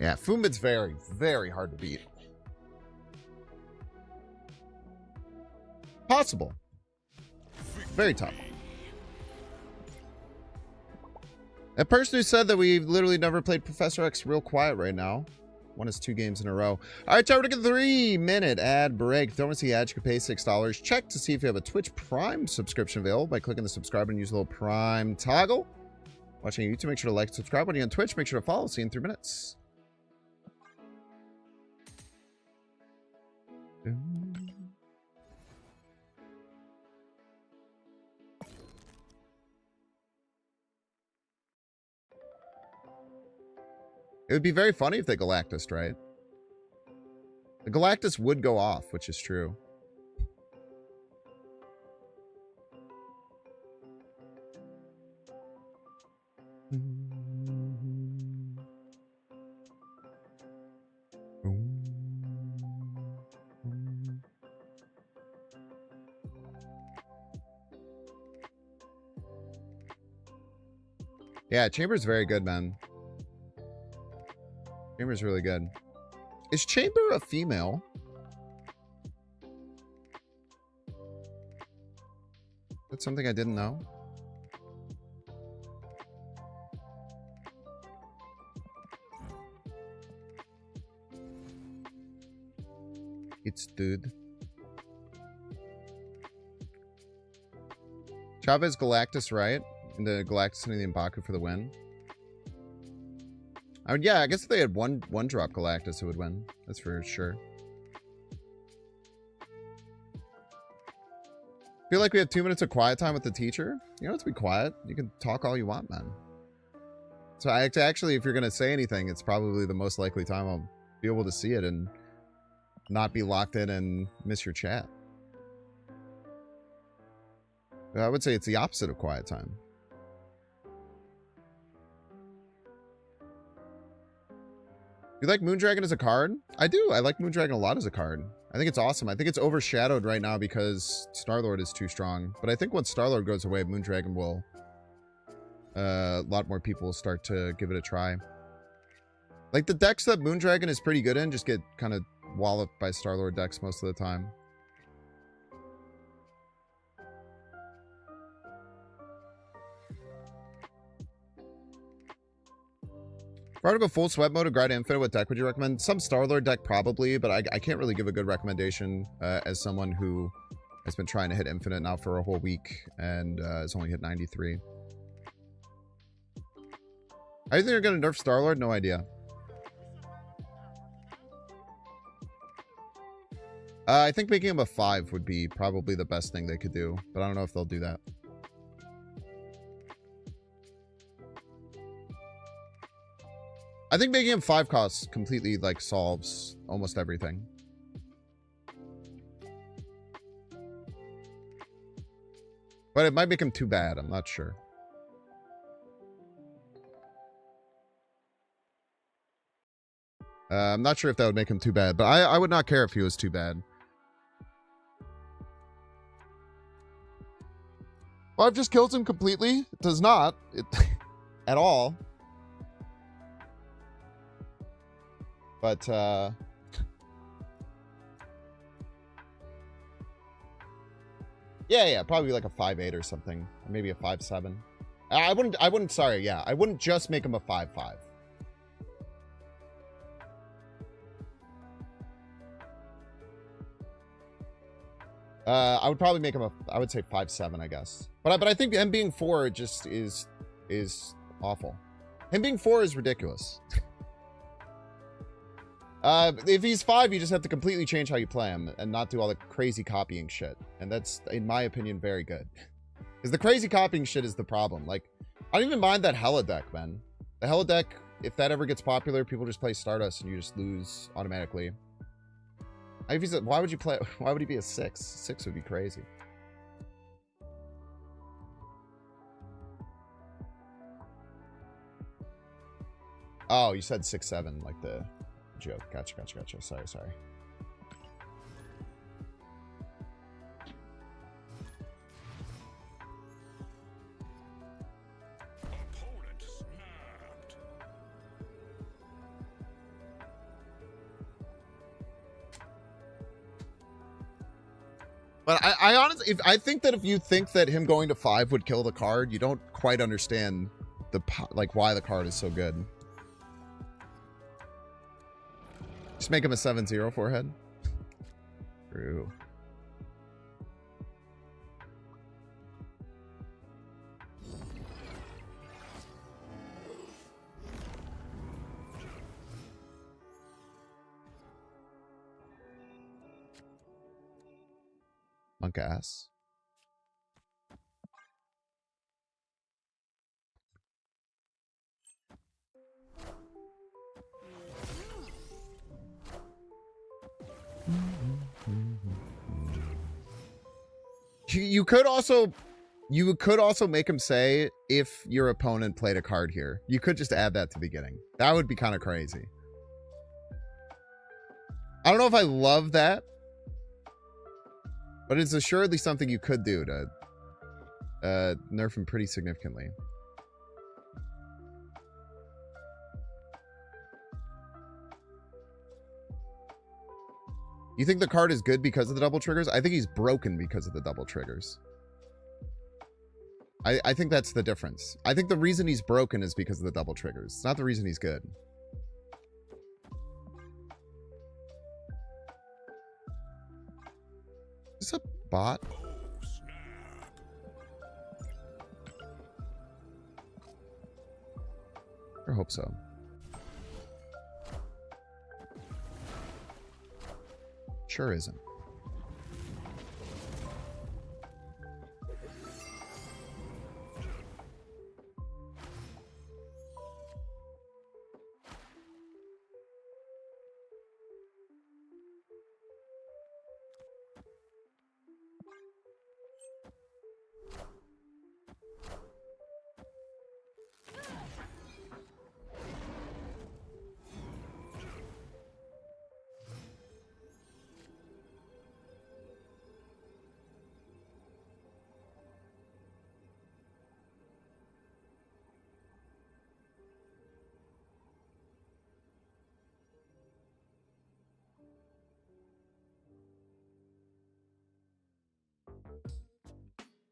Yeah, Fumbit's very, very hard to beat. Possible. Very tough. That person who said that we literally never played Professor X real quiet right now. Won us 2 games in a row. All right, time to get a 3-minute ad break. If you don't want to see ads, you can pay $6. Check to see if you have a Twitch Prime subscription available by clicking the subscribe and use the little Prime toggle. Watching on YouTube, make sure to like and subscribe. When you're on Twitch, make sure to follow. See you in 3 minutes. It would be very funny if they Galactus, right? The Galactus would go off, which is true. Yeah, Chamber's very good, man. Chamber's really good. Is Chamber a female? That's something I didn't know. It's dude. Chavez Galactus, right? And the Galactus and the M'Baku for the win. I mean, yeah, I guess if they had one drop Galactus, it would win. That's for sure. Feel like we have 2 minutes of quiet time with the teacher. You don't have to be quiet. You can talk all you want, man. So actually, if you're going to say anything, it's probably the most likely time I'll be able to see it and not be locked in and miss your chat. I would say it's the opposite of quiet time. You like Moondragon as a card? I do. I like Moondragon a lot as a card. I think it's awesome. I think it's overshadowed right now because Star-Lord is too strong. But I think once Star-Lord goes away, Moondragon will... a lot more people will start to give it a try. Like, the decks that Moondragon is pretty good in just get kind of walloped by Star-Lord decks most of the time. If I were to go full sweat mode or grind infinite, what deck would you recommend? Some Star-Lord deck probably, but I can't really give a good recommendation as someone who has been trying to hit infinite now for a whole week and has only hit 93. I think they're going to nerf Star-Lord? No idea. I think making him a 5 would be probably the best thing they could do, but I don't know if they'll do that. I think making him 5 costs completely, like, solves almost everything. But it might make him too bad. I'm not sure. I'm not sure if that would make him too bad, but I would not care if he was too bad. Well, I've just killed him completely. It does not. At all. But, yeah, probably like a 5-8 or something. Or maybe a 5-7. I wouldn't, sorry, yeah. I wouldn't just make him a 5-5. I would probably make him I would say 5-7, I guess. But I think him being 4 just is awful. Him being 4 is ridiculous. If he's 5, you just have to completely change how you play him and not do all the crazy copying shit. And that's, in my opinion, very good. Because the crazy copying shit is the problem. Like, I don't even mind that Hella deck, man. The Hella deck, if that ever gets popular, people just play Stardust and you just lose automatically. If he's why would he be a 6? 6 would be crazy. Oh, you said 6-7, like the joke. Gotcha. Sorry. Opponent snapped. But I honestly, I think that if you think that him going to 5 would kill the card, you don't quite understand like why the card is so good. Just make him a 7/0 forehead. True. Monk ass. You could also make him say if your opponent played a card here. You could just add that to the beginning. That would be kind of crazy. I don't know if I love that, but it's assuredly something you could do to nerf him pretty significantly. You think the card is good because of the double triggers? I think he's broken because of the double triggers. I think that's the difference. I think the reason he's broken is because of the double triggers. It's not the reason he's good. Is this a bot? I hope so. Sure isn't.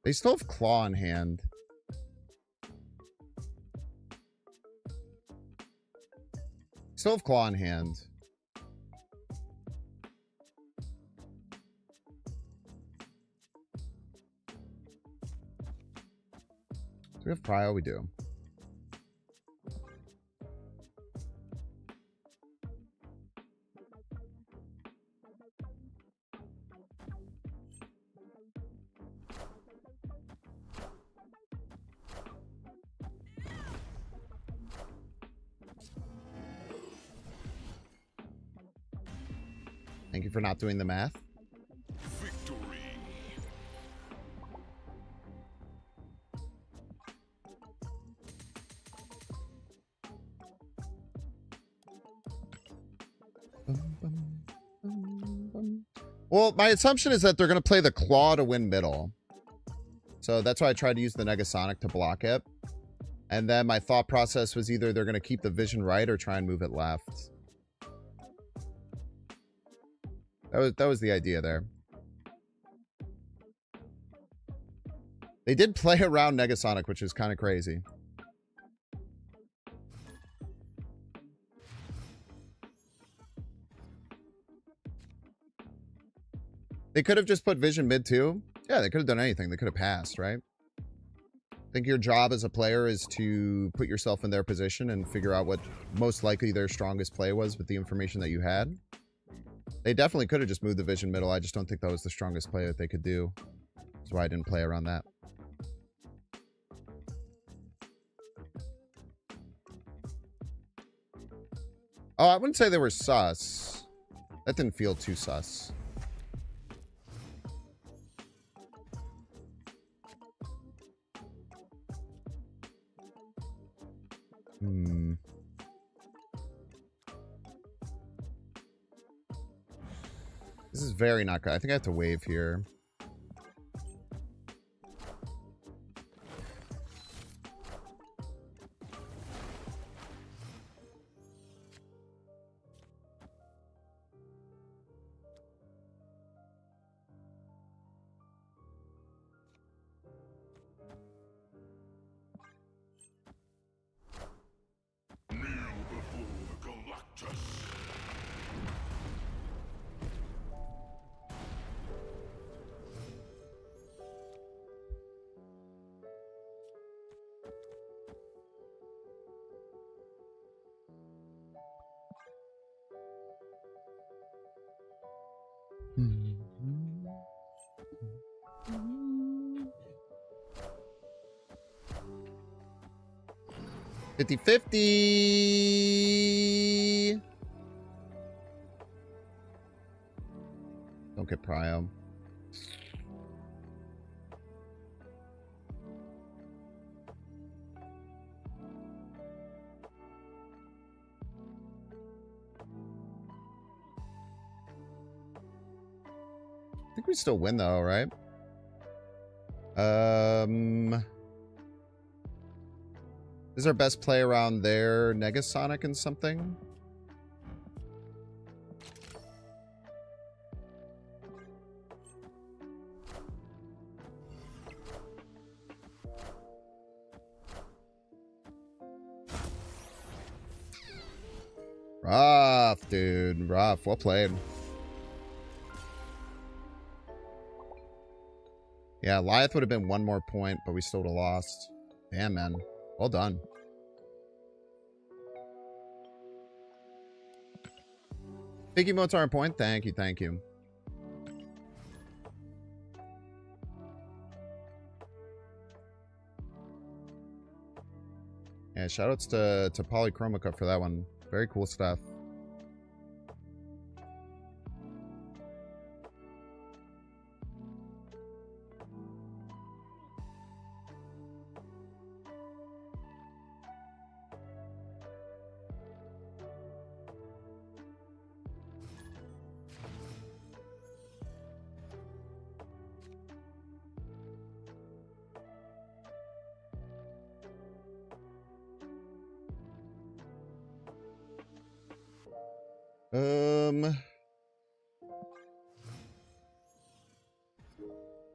They still have Claw in hand. Still have Claw in hand. Do we have Prio? We do. Thank you for not doing the math. Victory. Well, my assumption is that they're going to play the Claw to win middle. So that's why I tried to use the Negasonic to block it. And then my thought process was either they're going to keep the vision right or try and move it left. That was the idea there. They did play around Negasonic, which is kind of crazy. They could have just put vision mid too. Yeah, they could have done anything. They could have passed, right? I think your job as a player is to put yourself in their position and figure out what most likely their strongest play was with the information that you had. They definitely could have just moved the vision middle. I just don't think that was the strongest play that they could do. That's why I didn't play around that. Oh, I wouldn't say they were sus. That didn't feel too sus. This is very not good. I think I have to wave here. 50-50. Don't get prio. I think we still win though, right? Is our best play around there Negasonic and something? Rough, dude. Rough. Well played. Yeah, Lyeth would have been one more point, but we still would have lost. Damn, man. Well done. Big emotes are on point. Thank you, thank you. Yeah, shoutouts to Polychromica for that one. Very cool stuff.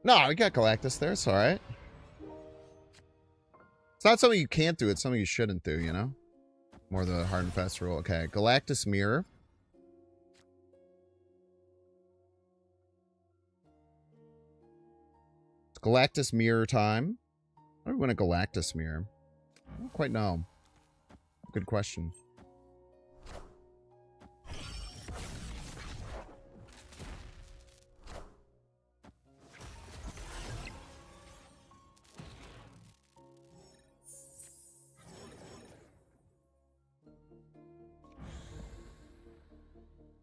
No, we got Galactus there. It's all right. It's not something you can't do. It's something you shouldn't do, you know? More the hard and fast rule. Okay, Galactus Mirror. It's Galactus Mirror time. How do we win a Galactus Mirror? I don't quite know. Good question.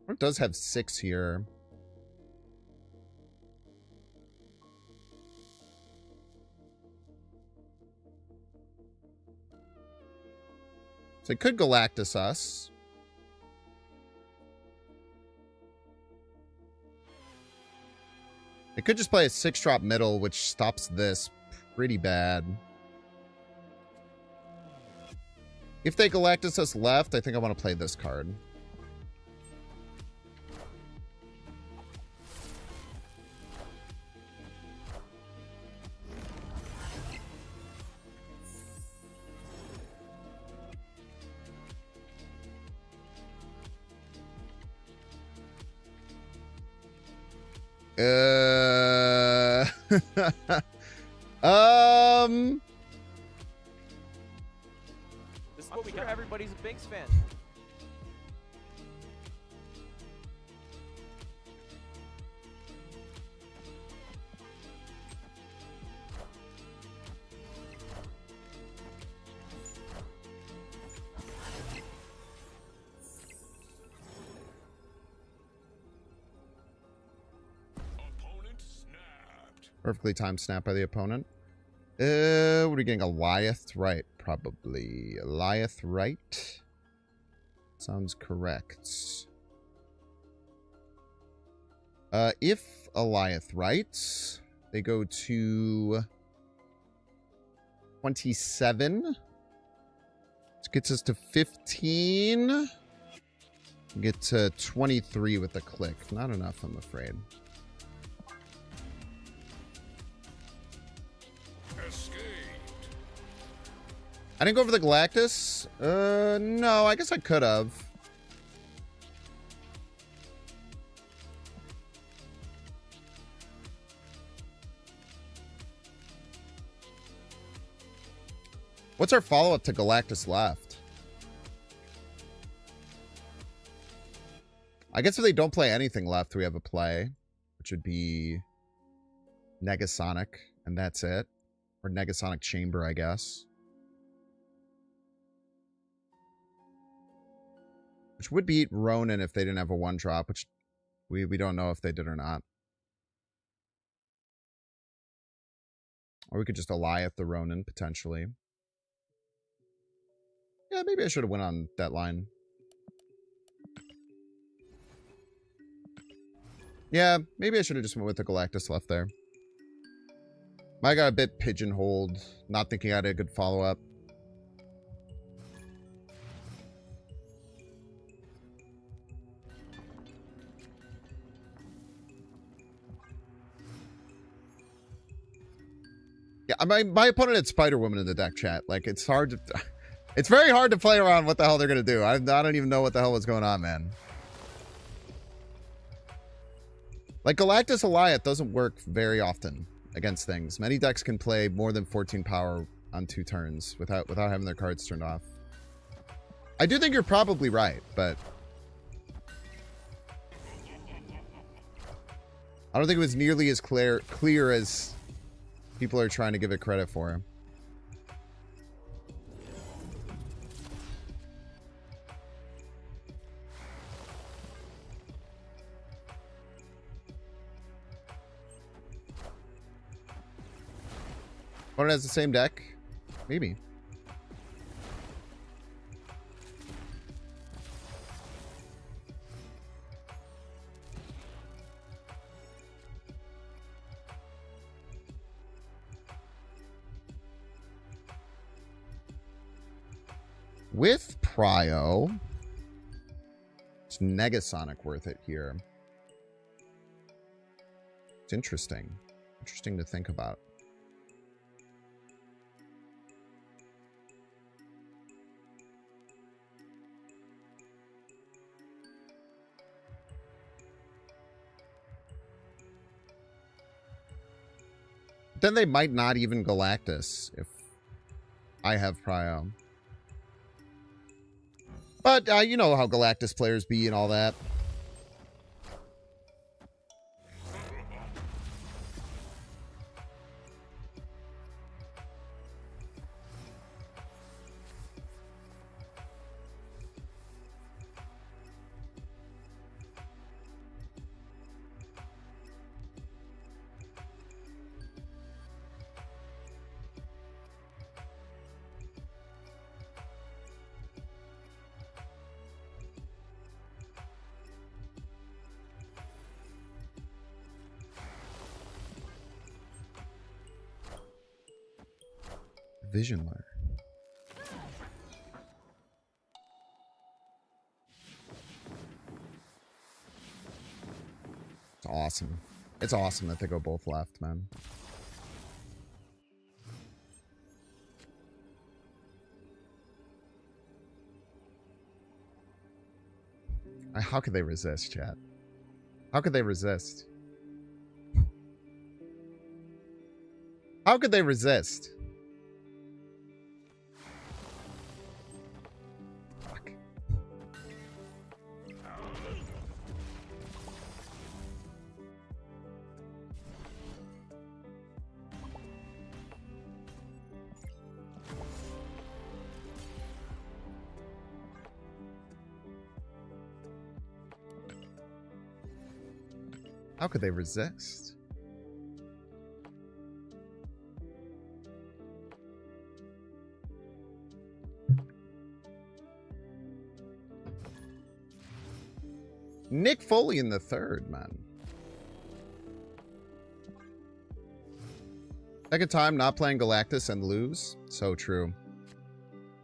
It does have 6 here. So it could Galactus us. It could just play a 6-drop middle, which stops this pretty bad. If they Galactus us left, I think I want to play this card. This is what we got. Everybody's a Binks fan. Perfectly timed snap by the opponent. What are we getting? Goliath right, probably. Goliath right. Sounds correct. If Goliath right, they go to 27. This gets us to 15. Get to 23 with a click. Not enough, I'm afraid. I didn't go for the Galactus. No, I guess I could have. What's our follow-up to Galactus left? I guess if they don't play anything left, we have a play, which would be Negasonic, and that's it. Or Negasonic Chamber, I guess. Which would beat Ronin if they didn't have a 1-drop, which we don't know if they did or not. Or we could just Eliath the Ronin, potentially. Yeah, maybe I should have went on that line. Yeah, maybe I should have just went with the Galactus left there. I got a bit pigeonholed, not thinking I had a good follow-up. Yeah, my opponent had Spider-Woman in the deck, chat. Like, it's hard to... It's very hard to play around what the hell they're going to do. I don't even know what the hell was going on, man. Like, Galactus Eliath doesn't work very often against things. Many decks can play more than 14 power on 2 turns without having their cards turned off. I do think you're probably right, but... I don't think it was nearly as clear as people are trying to give it credit for. Opponent has the same deck? Maybe. With Prio, it's Negasonic worth it here. It's interesting. Interesting to think about. Then they might not even Galactus if I have Prio. But you know how Galactus players be and all that. Vision Lure. It's awesome. It's awesome that they go both left, man. How could they resist, chat? How could they resist? How could they resist? Fuck. How could they resist? Nick Foley in the third, man. Second time not playing Galactus and lose? So true.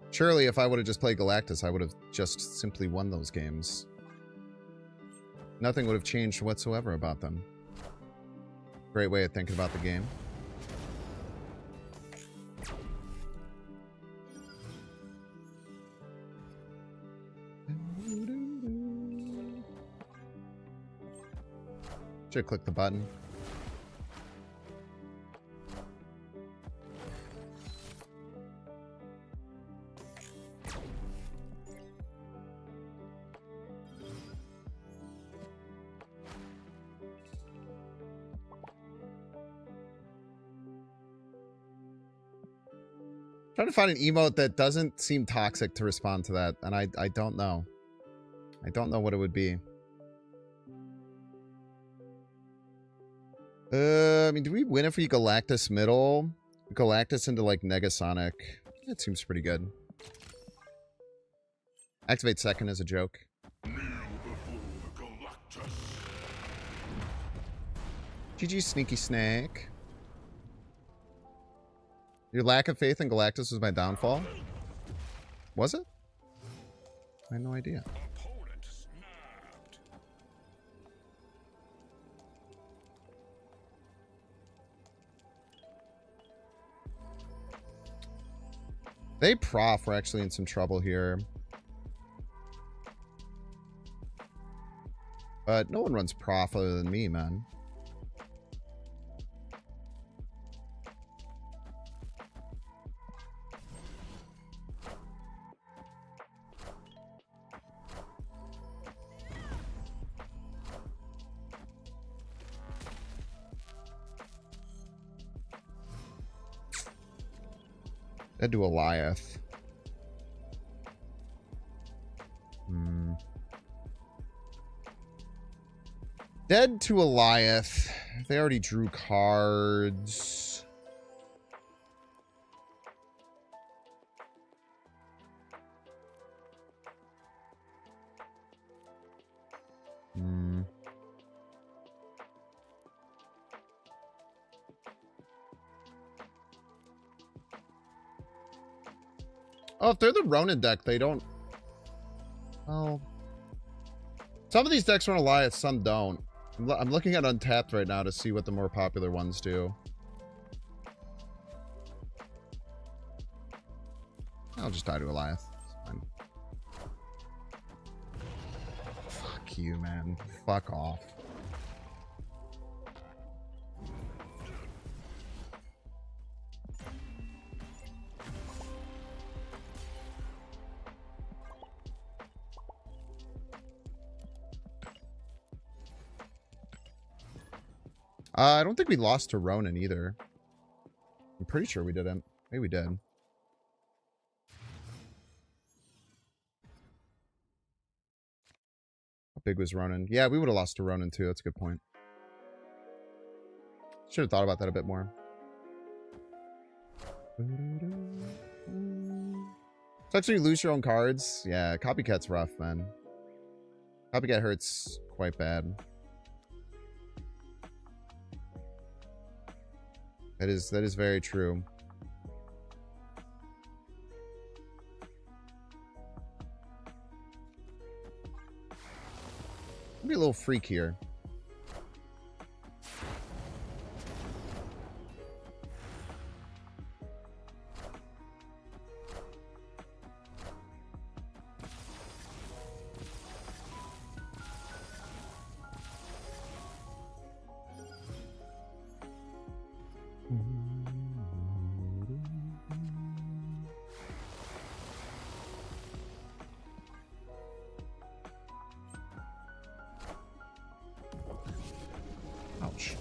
Surely if I would have just played Galactus, I would have just simply won those games. Nothing would have changed whatsoever about them. Great way of thinking about the game. Should click the button. Trying to find an emote that doesn't seem toxic to respond to that, and I don't know. I don't know what it would be. I mean, do we win if we Galactus middle? Galactus into, like, Negasonic. That seems pretty good. Activate second as a joke. Kneel before the Galactus. GG, Sneaky Snake. Your lack of faith in Galactus was my downfall? Was it? I had no idea. Opponent snapped. They prof, we're actually in some trouble here. But no one runs prof other than me, man. Dead to Eliath. Dead to Eliath. They already drew cards. Oh, if they're the Ronin deck, they don't... Well... Some of these decks run Eliath, some don't. I'm looking at Untapped right now to see what the more popular ones do. I'll just die to Eliath. It's fine. Fuck you, man. Fuck off. I don't think we lost to Ronin either. I'm pretty sure we didn't. Maybe we did. How big was Ronin? Yeah, we would have lost to Ronin too. That's a good point. Should have thought about that a bit more. So actually you lose your own cards. Yeah, Copycat's rough, man. Copycat hurts quite bad. That is very true. I'll be a little freak here. Ouch.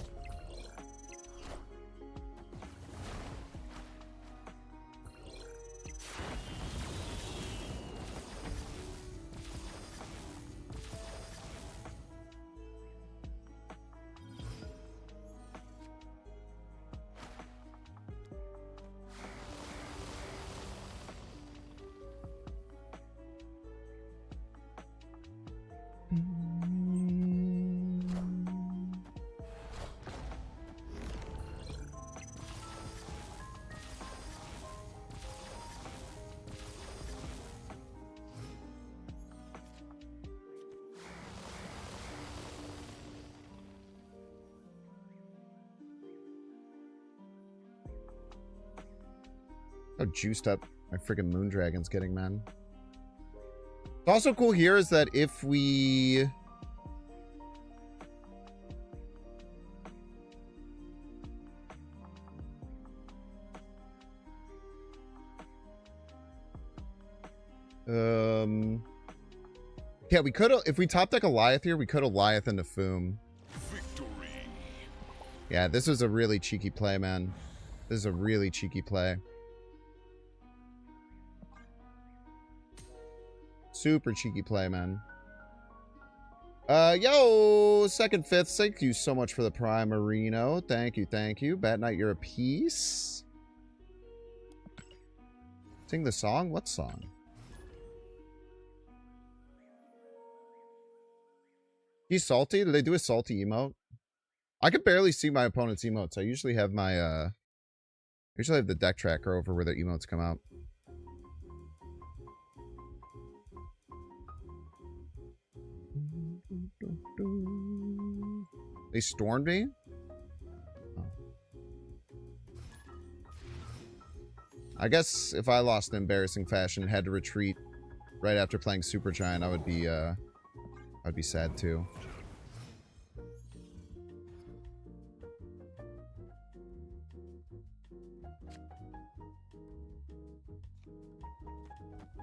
How juiced up my freaking Moondragon's getting, man. What's also cool here is that if we... Yeah, we could have... If we top deck Eliath here, we could have Eliath into Foom. Victory. Yeah, this was a really cheeky play, man. This is a really cheeky play. Super cheeky play, man. Yo, second, fifth. Thank you so much for the Primarino. Thank you, thank you. Bat Knight, you're a piece. Sing the song? What song? He's salty? Did they do a salty emote? I can barely see my opponent's emotes. I usually have my, usually have the deck tracker over where the emotes come out. They stormed me? Oh. I guess if I lost in embarrassing fashion and had to retreat right after playing Super Giant, I'd be sad too.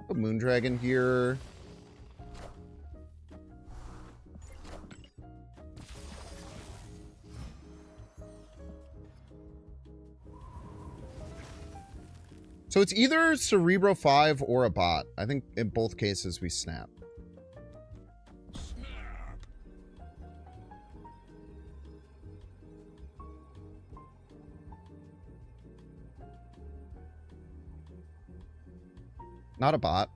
Put Moondragon here. So it's either Cerebro 5 or a bot. I think in both cases we snap. Not a bot.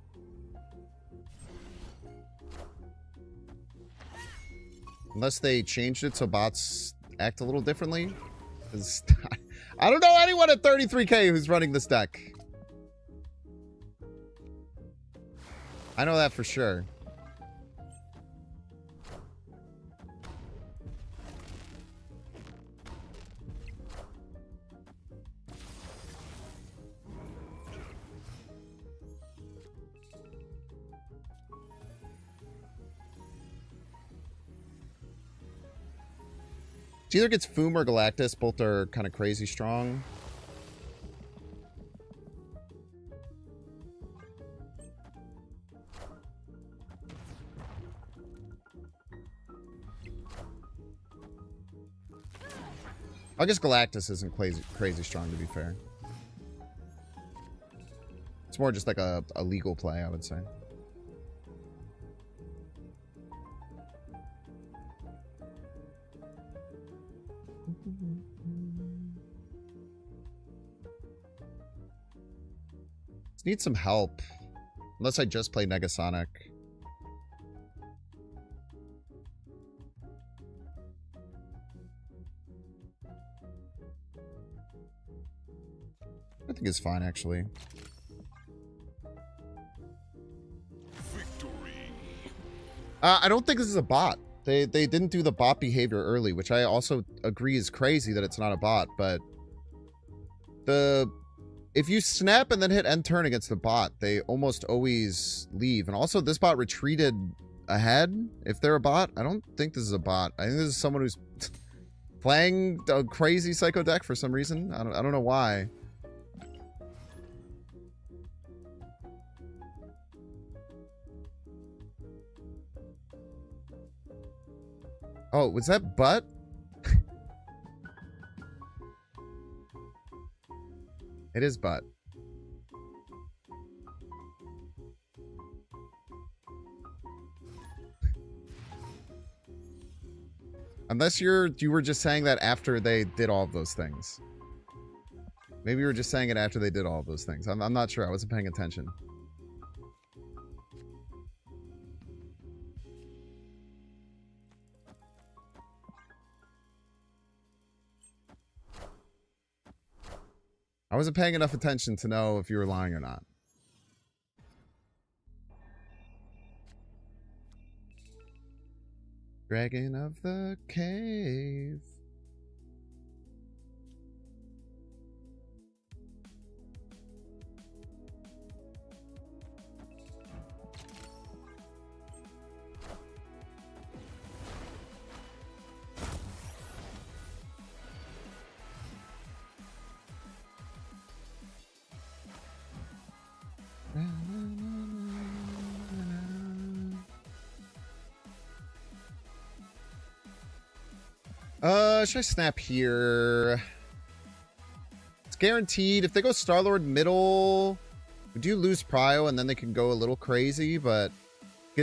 Unless they changed it so bots act a little differently. 'Cause I don't know anyone at 33k who's running this deck. I know that for sure. It either gets Foom or Galactus. Both are kind of crazy strong. I guess Galactus isn't crazy strong, to be fair. It's more just like a legal play, I would say. Just need some help. Unless I just play Negasonic. I think it's fine, actually. Victory. I don't think this is a bot. They didn't do the bot behavior early, which I also agree is crazy that it's not a bot, but if you snap and then hit end turn against the bot, they almost always leave. And also this bot retreated ahead. If they're a bot, I don't think this is a bot. I think this is someone who's playing a crazy psycho deck for some reason. I don't know why. Oh, was that butt? It is butt. Unless you were just saying that after they did all of those things. Maybe you were just saying it after they did all of those things. I'm not sure. I wasn't paying attention. I wasn't paying enough attention to know if you were lying or not. Dragon of the Cave. Should I snap here? It's guaranteed. If they go Star-Lord middle, we do lose Prio, and then they can go a little crazy, but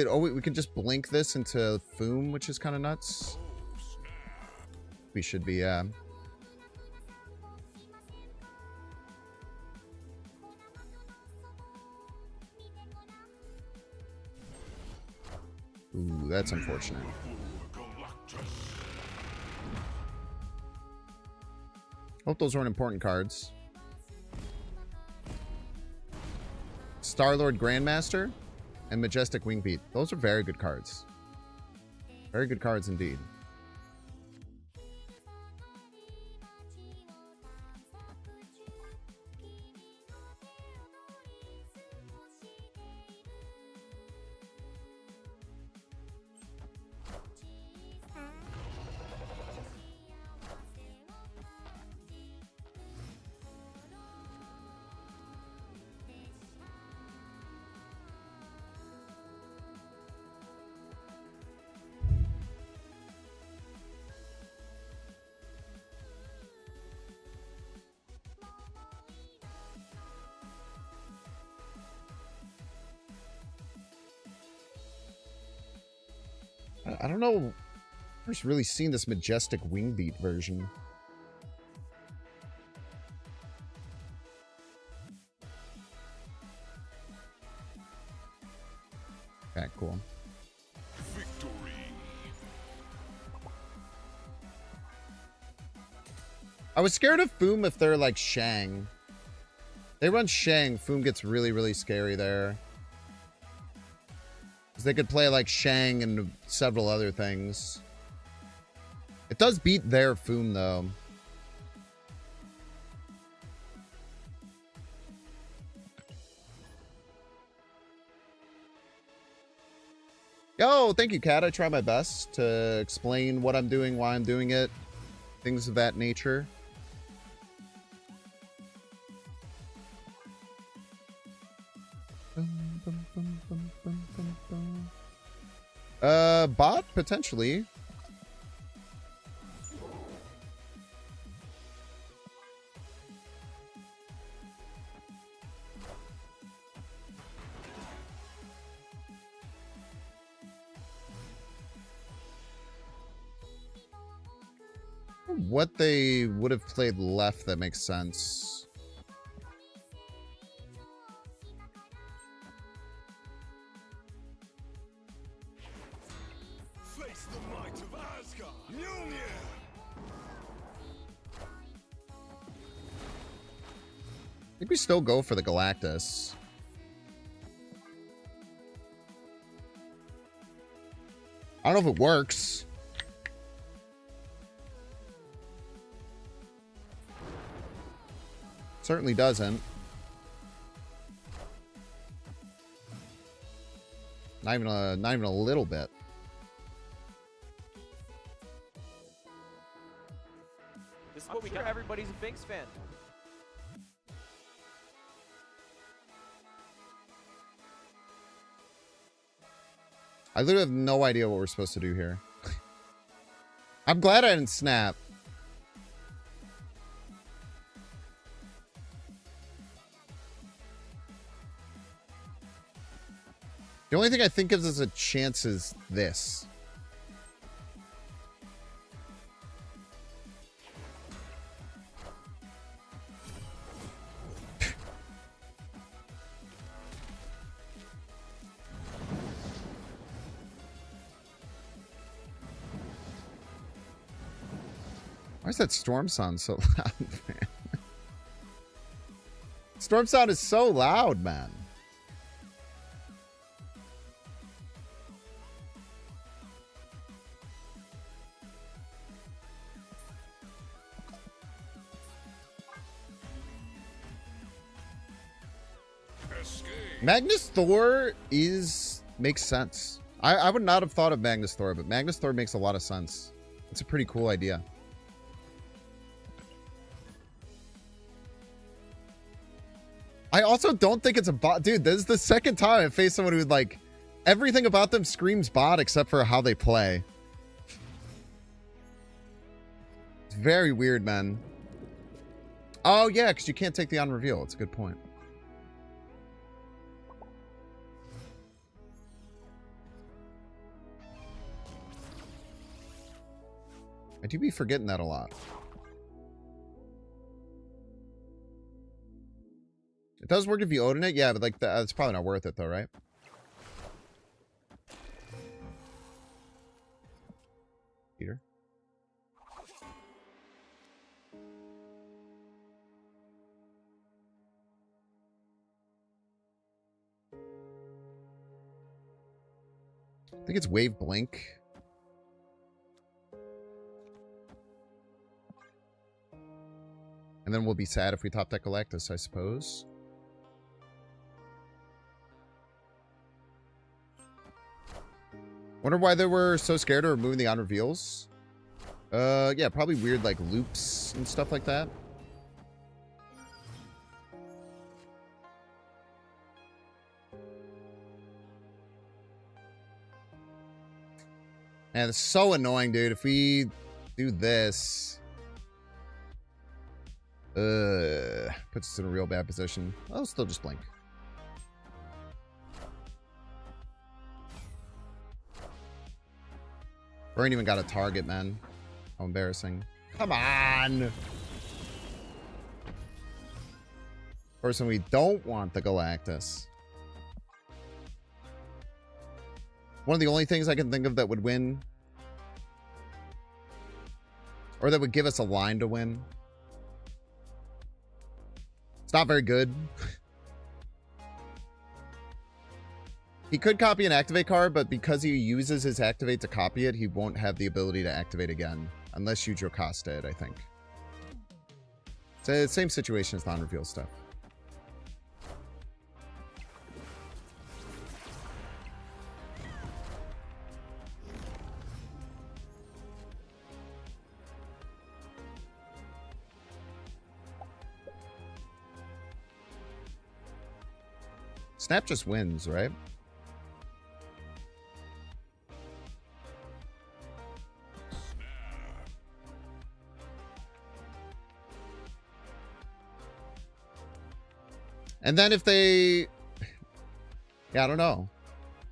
Oh, we can just blink this into Foom, which is kind of nuts. We should be, Ooh, that's unfortunate. Hope those weren't important cards. Star-Lord Grandmaster and Majestic Wingbeat. Those are very good cards. Very good cards indeed. I don't know. I've just really seen this Majestic Wingbeat version. Okay, cool. Victory. I was scared of Foom if they're like Shang. They run Shang. Foom gets really, really scary there. Because they could play like Shang and several other things. It does beat their Foom though. Yo, thank you, Kat. I try my best to explain what I'm doing, why I'm doing it, things of that nature. Bot potentially. What they would have played left that makes sense. Face the might of Asgard. Mjolnir. I think we still go for the Galactus. I don't know if it works. Certainly doesn't. Not even a little bit. This is what we got. Everybody's a Binks fan. I literally have no idea what we're supposed to do here. I'm glad I didn't snap. The only thing I think gives us a chance is this. Why is that storm sound so loud, man? Storm sound is so loud, man. Magnus Thor makes sense. I would not have thought of Magnus Thor, but Magnus Thor makes a lot of sense. It's a pretty cool idea. I also don't think it's a bot. Dude, this is the second time I faced someone who like everything about them screams bot except for how they play. It's very weird, man. Oh yeah, because you can't take the on reveal. It's a good point. I do be forgetting that a lot. It does work if you Odin it, yeah, but like it's probably not worth it though, right? Peter. I think it's Wave Blink. And then we'll be sad if we top deck Galactus, I suppose. Wonder why they were so scared of removing the on reveals. Yeah, probably weird like loops and stuff like that. Man, it's so annoying, dude. If we do this, puts us in a real bad position. I'll still just blink. We ain't even got a target, man. How embarrassing. Come on! Person, we don't want the Galactus. One of the only things I can think of that would win, or that would give us a line to win. It's not very good. He could copy an activate card, but because he uses his activate to copy it, he won't have the ability to activate again. Unless you Jocasta it, I think. It's the same situation as non-reveal stuff. Snap just wins, right? And then if they... Yeah, I don't know.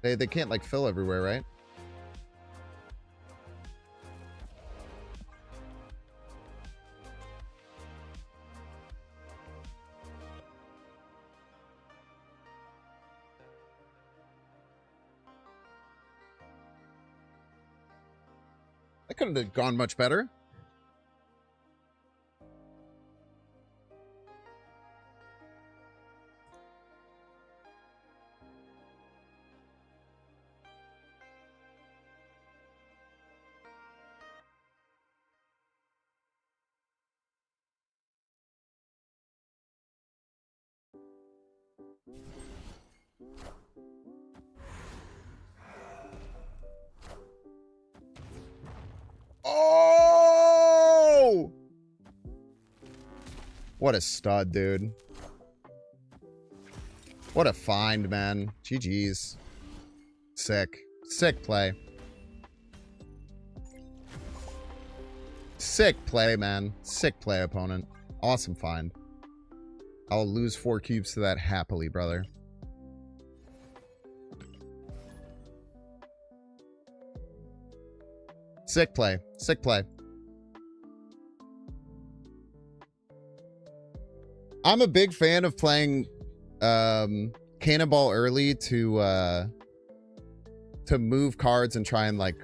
They can't, like, fill everywhere, right? That couldn't have gone much better. Oh! What a stud, dude. What a find, man. GG's. Sick. Sick play. Sick play, man. Sick play, opponent. Awesome find. I'll lose 4 cubes to that happily, brother. Sick play. Sick play. I'm a big fan of playing Cannonball early to move cards and try and like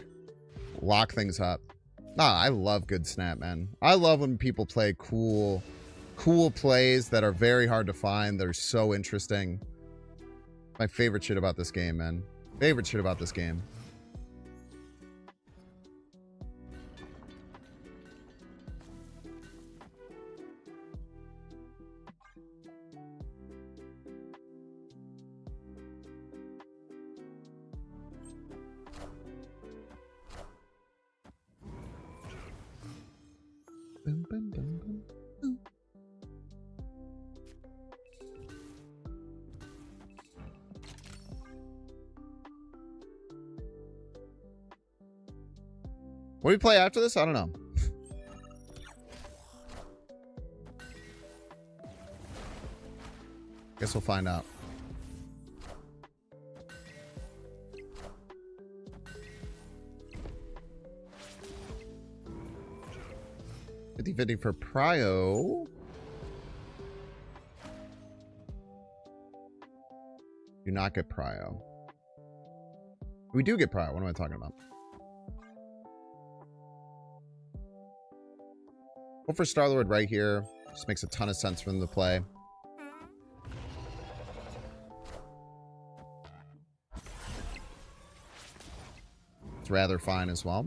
lock things up. Nah, I love good snap, man. I love when people play cool plays that are very hard to find. They're so interesting. My favorite shit about this game, man. Favorite shit about this game. Boom, boom, boom, boom, boom. What do we play after this? I don't know. Guess we'll find out. 50-50 for Prio. Do not get Prio. We do get Prio. What am I talking about? Go for Star-Lord right here. Just makes a ton of sense for them to play. It's rather fine as well.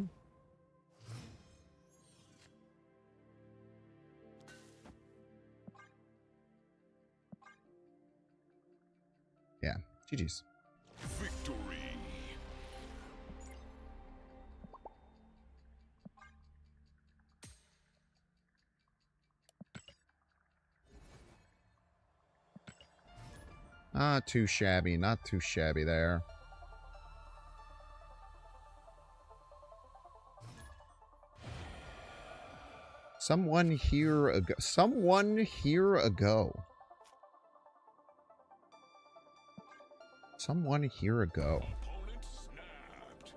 Yeah, GG's. Victory. Not too shabby, not too shabby there. Someone here ago. Someone here ago. Someone here ago. Opponent snapped.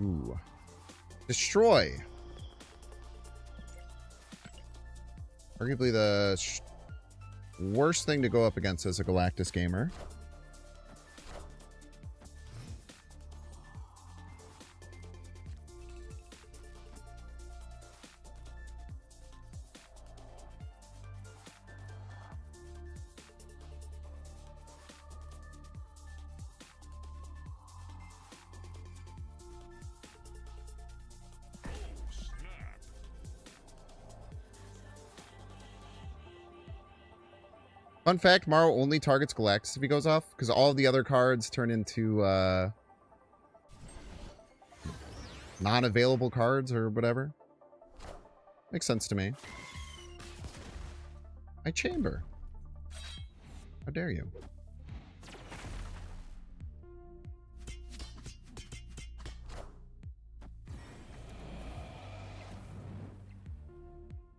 Ooh. Destroy. Arguably the worst thing to go up against as a Galactus gamer. Fun fact, Morrow only targets Galactus if he goes off, because all the other cards turn into non-available cards or whatever. Makes sense to me. My chamber. How dare you?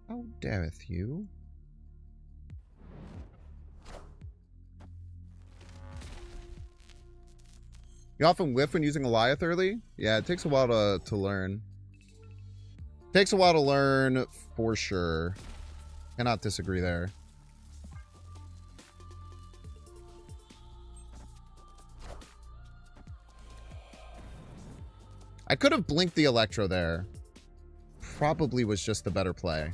How dareth you? You often whiff when using Goliath early? Yeah, it takes a while to learn. Takes a while to learn, for sure. Cannot disagree there. I could have blinked the Electro there. Probably was just the better play.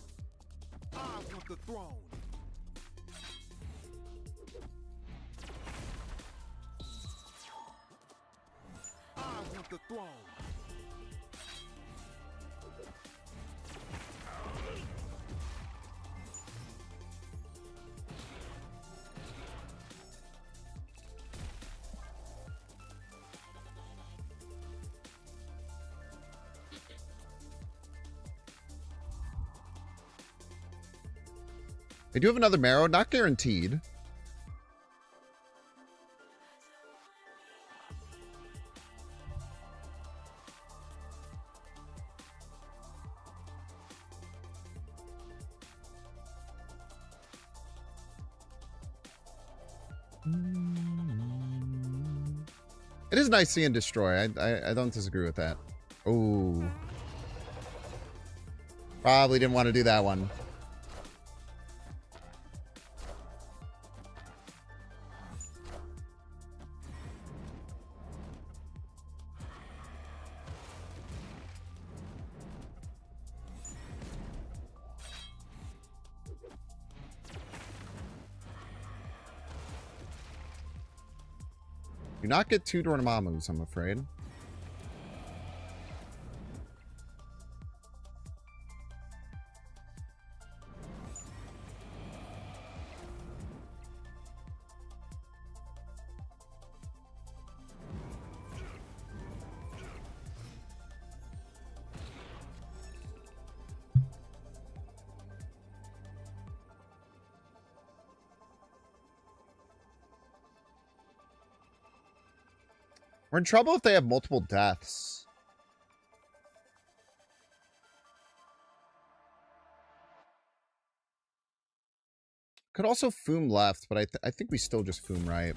I want the throne. I want the throne. I do have another Marrow, not guaranteed. It is nice seeing Destroy. I don't disagree with that. Oh. Probably didn't want to do that one. Do not get two Dormammus, I'm afraid. We're in trouble if they have multiple deaths. Could also Foom left, but I think we still just Foom right.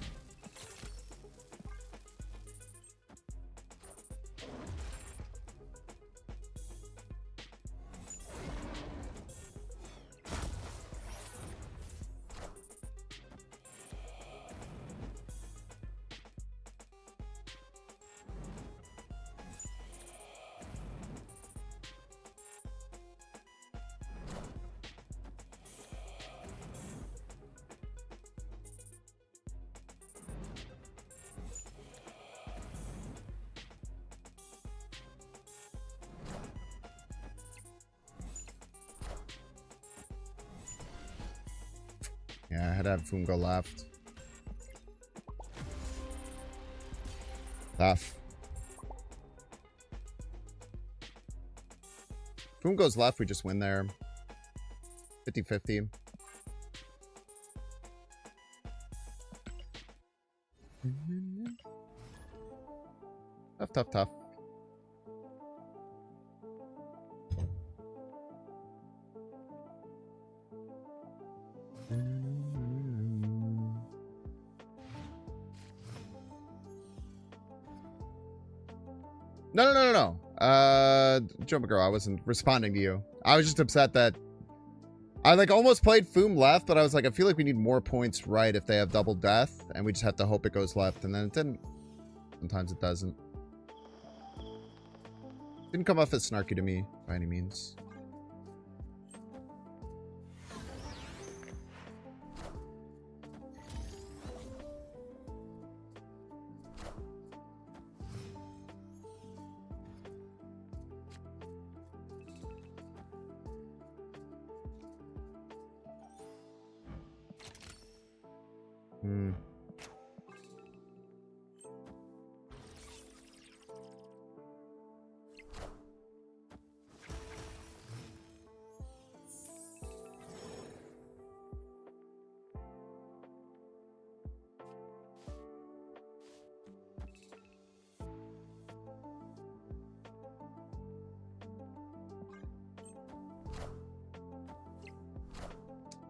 Yeah, I had to have Foom go left. Tough. Foom goes left, we just win there. 50-50. Tough, tough, tough. No. Joe McGraw, I wasn't responding to you. I was just upset that I like almost played Foom left, but I was like, I feel like we need more points right if they have double death, and we just have to hope it goes left, and then it didn't. Sometimes it doesn't. Didn't come off as snarky to me by any means.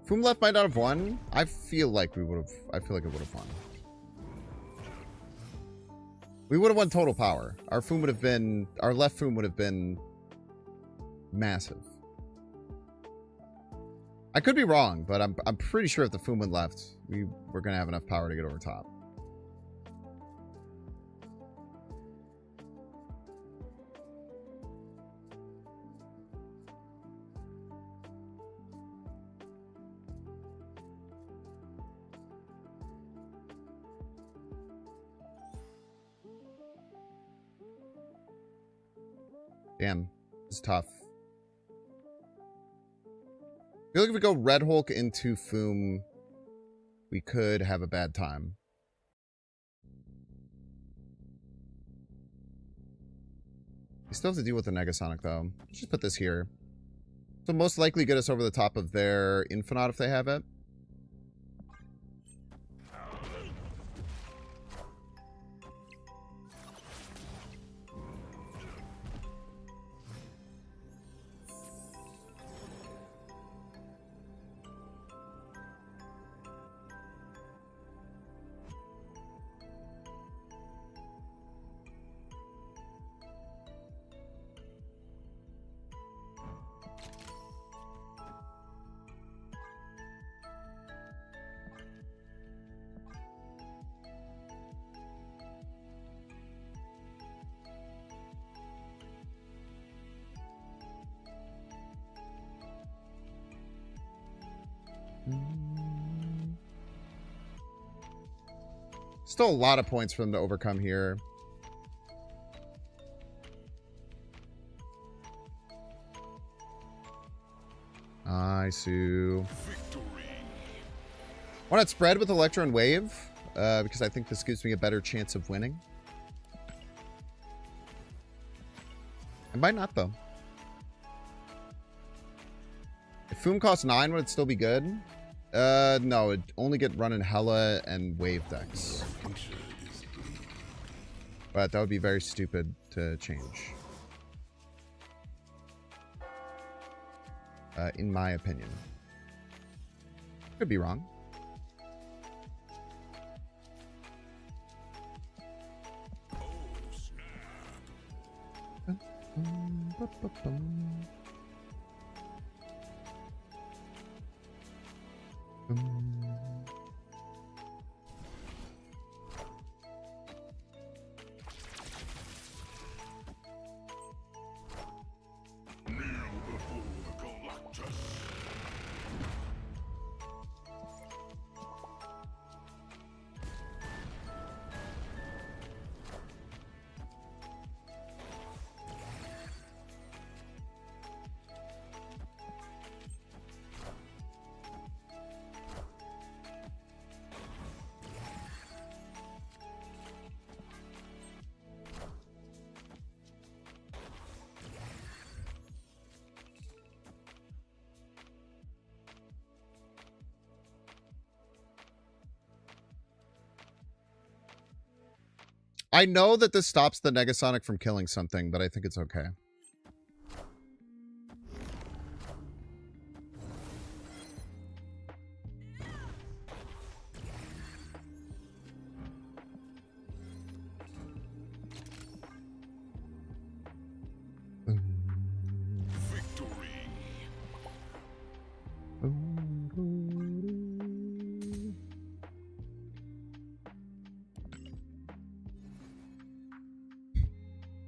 Foom left might not have won. I feel like we would have. I feel like it would have won. We would have won total power. Our Foom would have been. Our left Foom would have been massive. I could be wrong, but I'm pretty sure if the Foom went left, we were gonna have enough power to get over top. Damn, it's tough. I feel like if we go Red Hulk into Foom, we could have a bad time. We still have to deal with the Negasonic, though. Let's just put this here. So most likely get us over the top of their Infinite if they have it. Still a lot of points for them to overcome here. I see. Why not spread with Electro and Wave? Because I think this gives me a better chance of winning. I might not, though. If Foom costs 9, would it still be good? No, it'd only get run in Hella and Wave decks. But that would be very stupid to change. In my opinion. Could be wrong. Galactus. I know that this stops the Negasonic from killing something, but I think it's okay. Victory.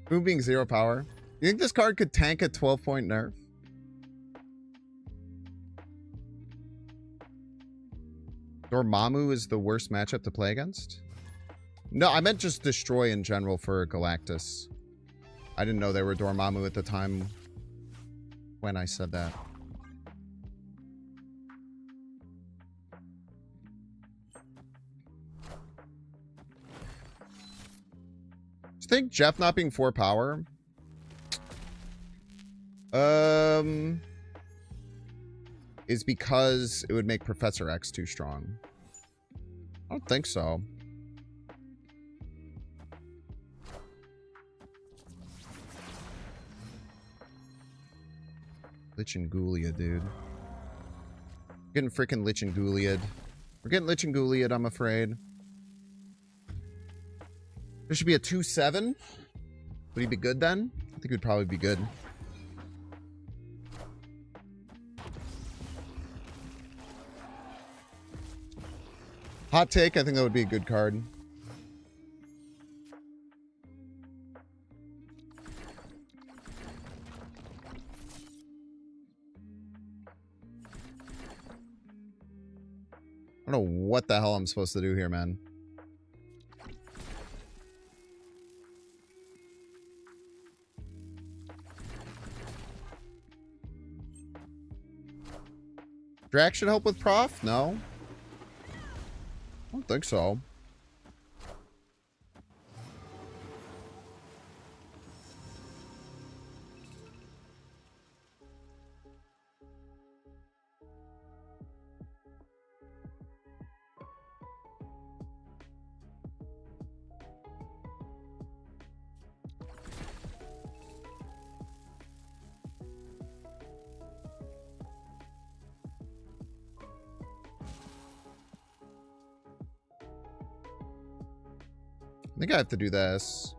Boom being 0 power. You think this card could tank a 12-point nerf? Dormammu is the worst matchup to play against? No, I meant just destroy in general for Galactus. I didn't know they were Dormammu at the time when I said that. Do you think Jeff not being 4 power? Is because it would make Professor X too strong. I don't think so. Lich and Gouliad, dude. We're getting freaking Lich and Gouliad. We're getting Lich and Gouliad, I'm afraid. There should be a 2/7. Would he be good then? I think he'd probably be good. Hot take, I think that would be a good card. I don't know what the hell I'm supposed to do here, man. Drax should help with Prof? No. I don't think so. I think I have to do this.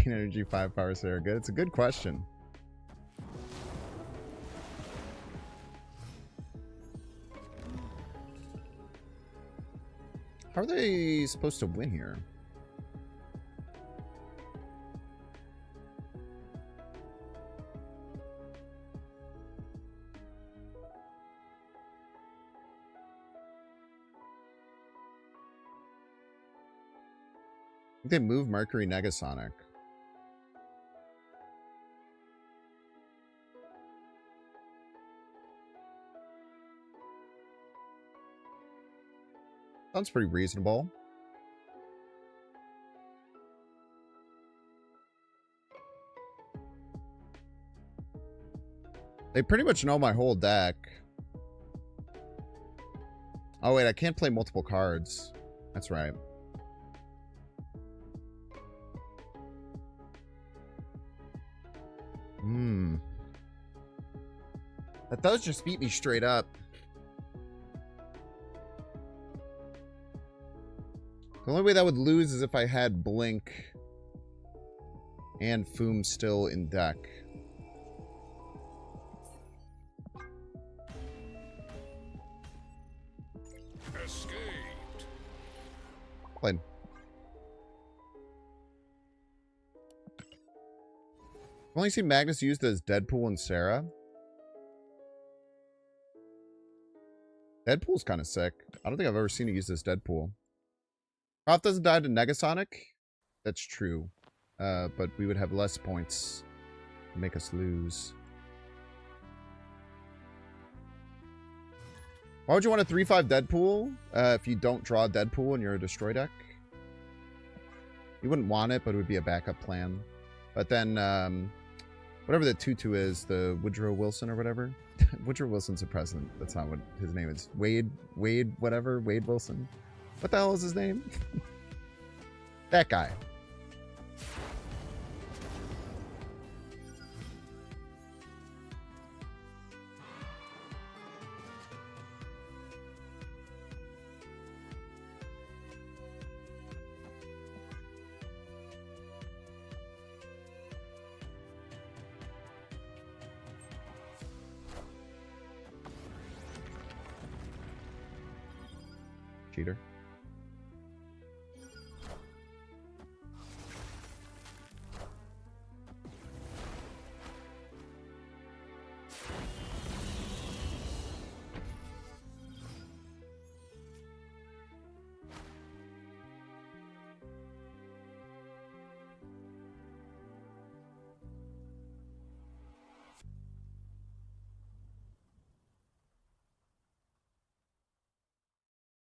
Energy 5 power Sarah good. It's a good question. How are they supposed to win here? I think they move Mercury Negasonic. Sounds pretty reasonable. They pretty much know my whole deck. Oh, wait, I can't play multiple cards. That's right. That does just beat me straight up. The only way that would lose is if I had Blink and Foom still in deck. Escaped. Played. I've only seen Magnus used as Deadpool and Sarah. Deadpool's kind of sick. I don't think I've ever seen it used as Deadpool. Prof doesn't die to Negasonic. That's true. But we would have less points to make us lose. Why would you want a 3/5 Deadpool if you don't draw Deadpool and you're a destroy deck? You wouldn't want it, but it would be a backup plan. But then, whatever the 2/2 is, the Woodrow Wilson or whatever. Woodrow Wilson's the president. That's not what his name is. Wade whatever. Wade Wilson. What the hell is his name? That guy. Cheater.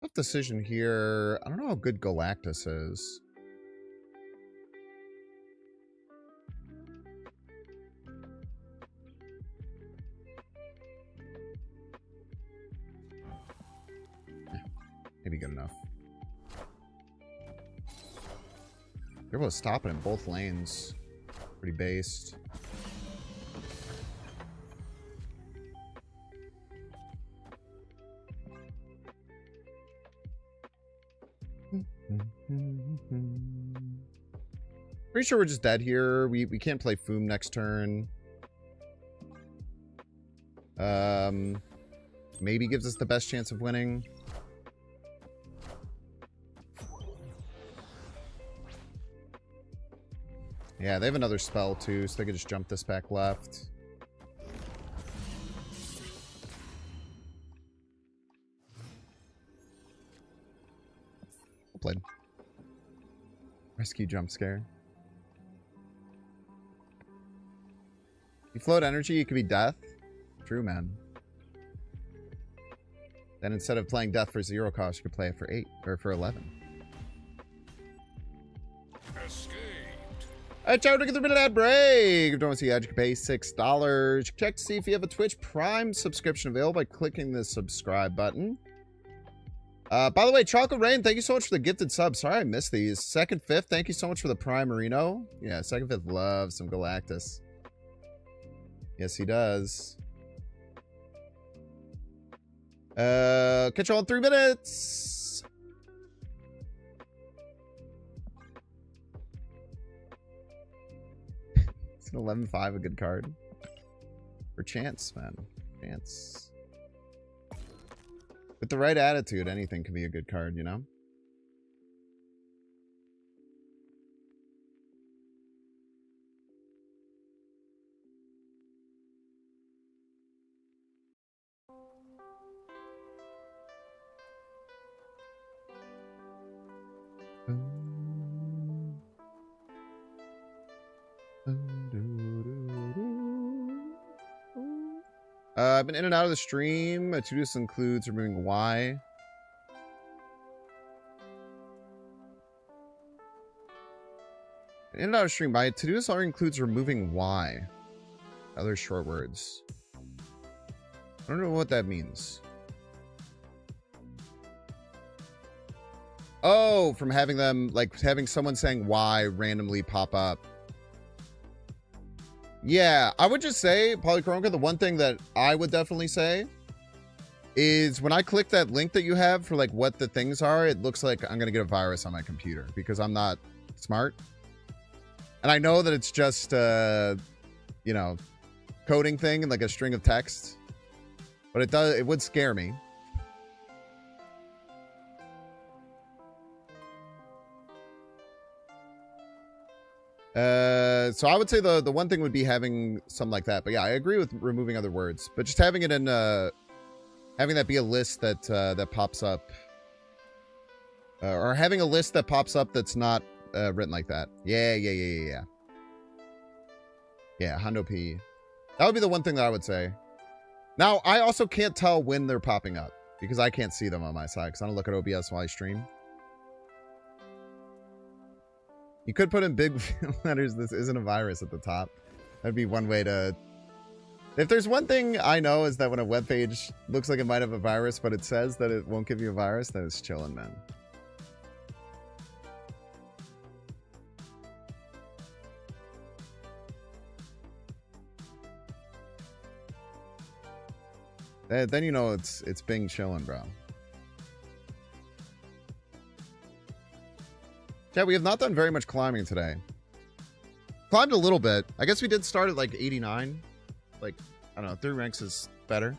Tough decision here. I don't know how good Galactus is. Maybe good enough. They're able to stop it in both lanes. Pretty based. Pretty sure we're just dead here. We can't play Foom next turn. Maybe gives us the best chance of winning. Yeah, they have another spell too, so they could just jump this back left. Well played. Rescue jump scare. You float energy, it could be death. True, man. Then instead of playing death for 0 cost, you could play it for 8 or for 11. Escaped. Alright, Chow, to get the minute ad break. If you don't want to see ads, you can pay $6. Check to see if you have a Twitch Prime subscription available by clicking the subscribe button. By the way, Chocolate Rain, thank you so much for the gifted sub. Sorry I missed these. Second Fifth, thank you so much for the Prime Marino. Yeah, Second Fifth loves some Galactus. Yes, he does. Catch you all in 3 minutes. It's an 11-5, a good card. For chance, man. Chance. With the right attitude, anything can be a good card, you know? I've been in and out of the stream. To-dos includes removing Y. In and out of stream. My to-dos includes removing Y. Other short words. I don't know what that means. Oh, from having them, like, having someone saying why randomly pop up. Yeah, I would just say, Polychronica, the one thing that I would definitely say is when I click that link that you have for, like, what the things are, it looks like I'm going to get a virus on my computer because I'm not smart. And I know that it's just, you know, coding thing and, like, a string of text. But it would scare me. So I would say the one thing would be having something like that. But yeah, I agree with removing other words. But just having it in having that be a list that that pops up, or having a list that pops up that's not written like that. Yeah. Yeah, Hondo P. That would be the one thing that I would say. Now, I also can't tell when they're popping up because I can't see them on my side because I don't look at OBS while I stream. You could put in big letters, "This isn't a virus" at the top. That'd be one way to... If there's one thing I know is that when a web page looks like it might have a virus, but it says that it won't give you a virus, then it's chilling, man. Then you know it's Bing chilling, bro. Yeah, we have not done very much climbing today. Climbed a little bit. I guess we did start at like 89. Like, I don't know, 3 ranks is better.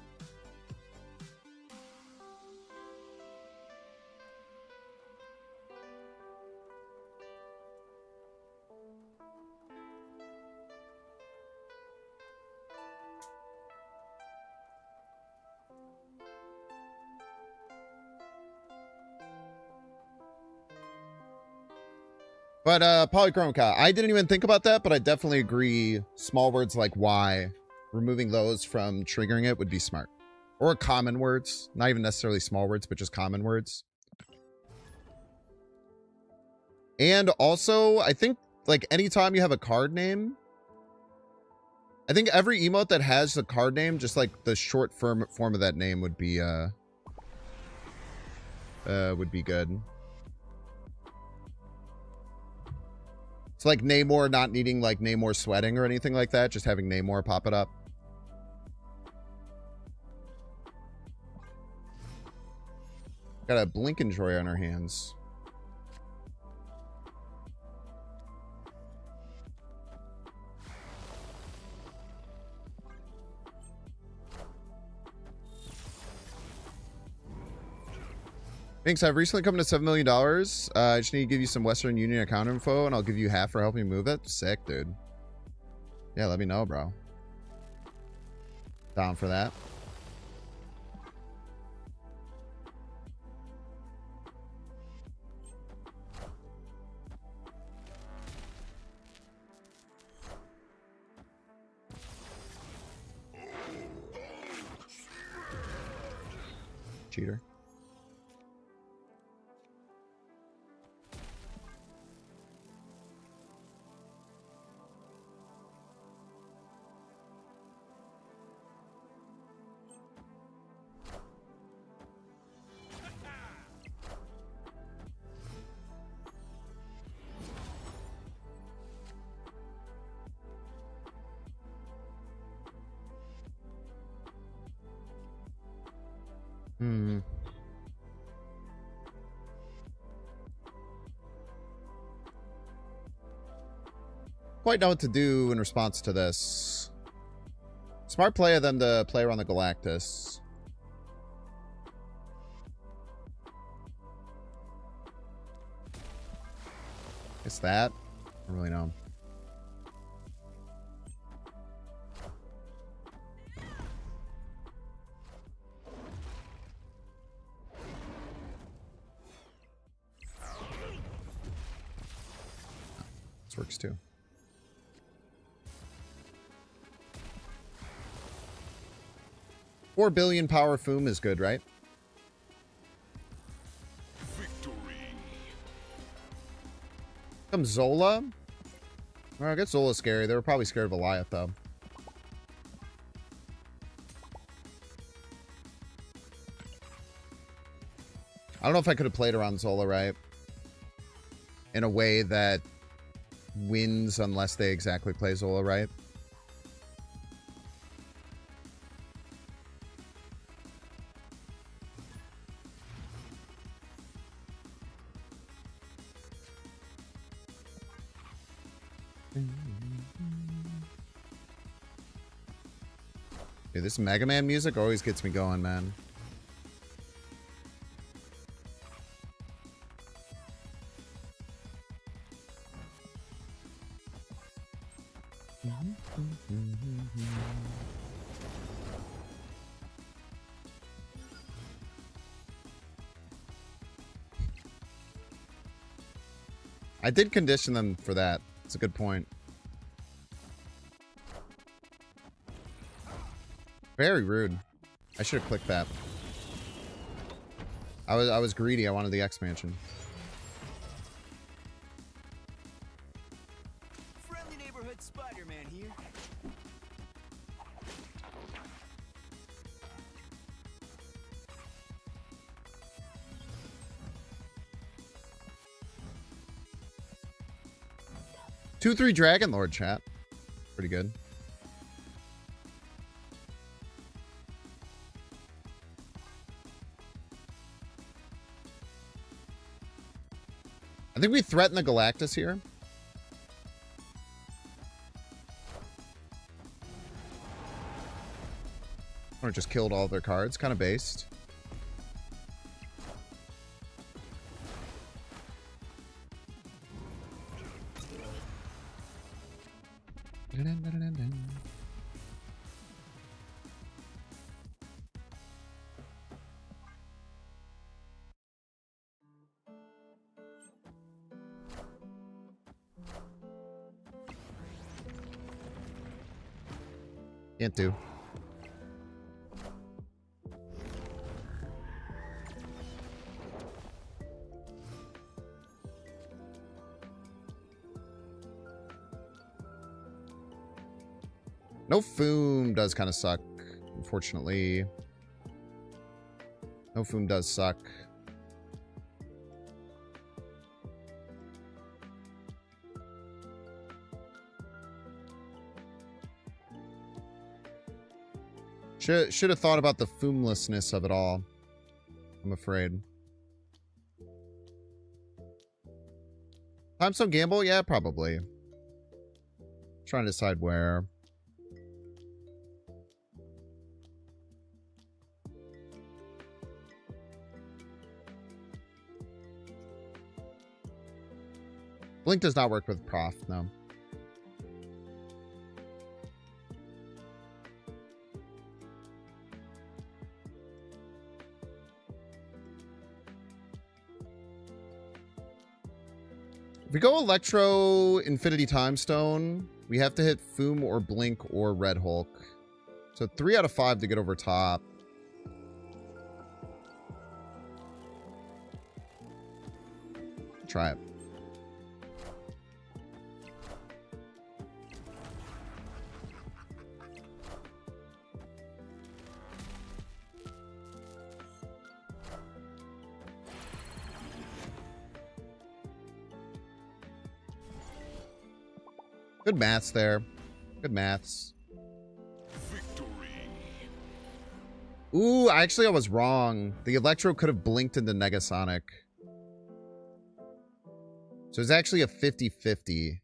But Polychronica, I didn't even think about that, but I definitely agree. Small words like "why," removing those from triggering it would be smart. Or common words, not even necessarily small words, but just common words. And also, I think like anytime you have a card name, I think every emote that has the card name, just like the short form of that name would be good. It's like Namor not needing like Namor sweating or anything like that, just having Namor pop it up. Got a Blinkenjoy on our hands. Thanks. I've recently come to $7 million. I just need to give you some Western Union account info, and I'll give you half for helping me move it. Sick, dude. Yeah, let me know, bro. Down for that. Cheater. Quite know what to do in response to this. Smart play of them to play around the Galactus. It's that? I don't really know. This works too. $4 billion power Foom is good, right? Victory. Come Zola. Well, I guess Zola's scary. They were probably scared of Goliath, though. I don't know if I could have played around Zola right in a way that wins unless they exactly play Zola right. Dude, this Mega Man music always gets me going, man. I did condition them for that. It's a good point. Very rude. I should have clicked that. I was greedy. I wanted the expansion. Friendly neighborhood Spider-Man here. Two, 3 Dragon Lord chat. Pretty good. I think we threaten the Galactus here. Or just killed all of their cards. Kind of based. Can't do. No Foom does kind of suck, unfortunately. No Foom does suck. Should have thought about the Foomlessness of it all, I'm afraid. Timestone Gamble? Yeah, probably. Trying to decide where. Blink does not work with Prof, no. If we go Electro Infinity Time Stone, we have to hit Foom or Blink or Red Hulk. So 3 out of 5 to get over top. Try it. Good maths there. Good maths. Victory. Ooh, actually I was wrong. The Electro could have blinked into Negasonic. So it's actually a 50-50. It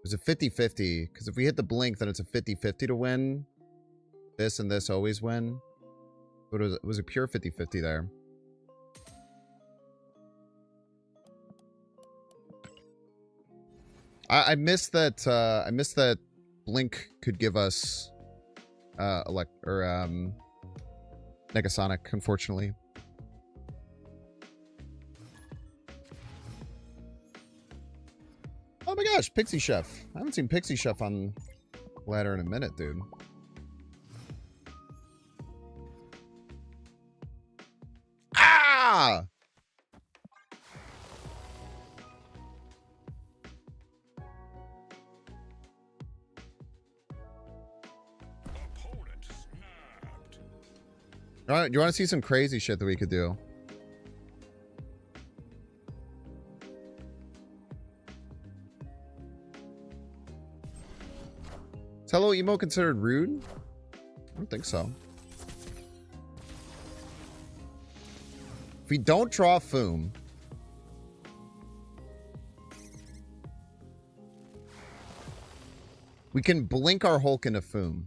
was a 50-50. Because if we hit the blink, then it's a 50-50 to win. This and this always win. But it was a pure 50-50 there. I missed that. I missed that Blink could give us Negasonic, unfortunately. Oh my gosh, Pixie Chef. I haven't seen Pixie Chef on ladder in a minute, dude. Ah! Opponent snapped. All right, do you want to see some crazy shit that we could do? Is Hello Emo considered rude? I don't think so. If we don't draw Foom, we can blink our Hulk into Foom.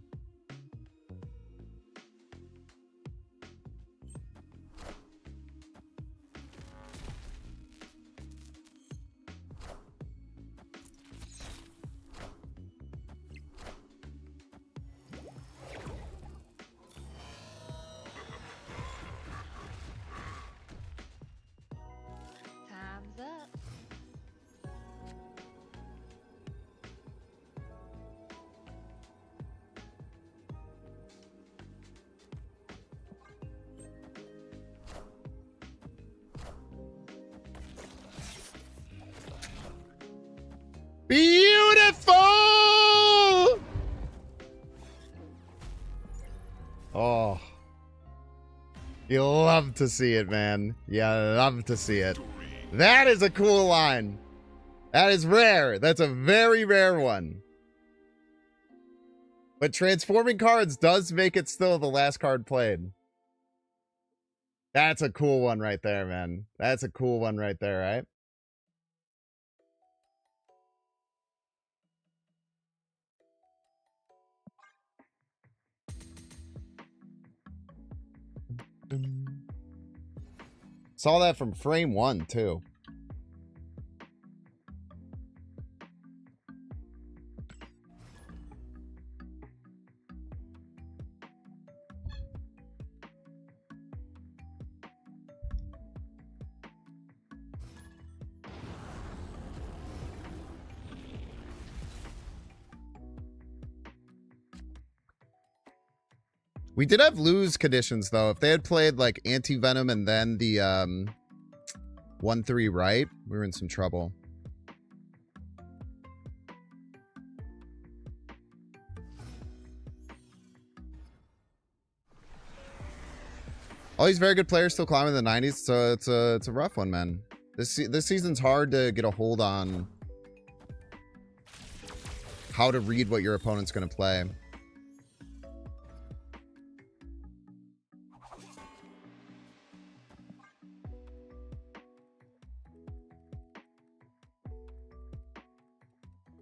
Time's up. Beautiful! Oh. You love to see it, man. You love to see it. That is a cool line. That is rare. That's a very rare one. But transforming cards does make it still the last card played. That's a cool one right there, man. That's a cool one right there, right? Saw that from frame 1 too. We did have lose conditions though. If they had played like anti-venom and then the 1-3 right, we were in some trouble. All these very good players still climbing the 90s, so it's a rough one, man. This season's hard to get a hold on how to read what your opponent's going to play.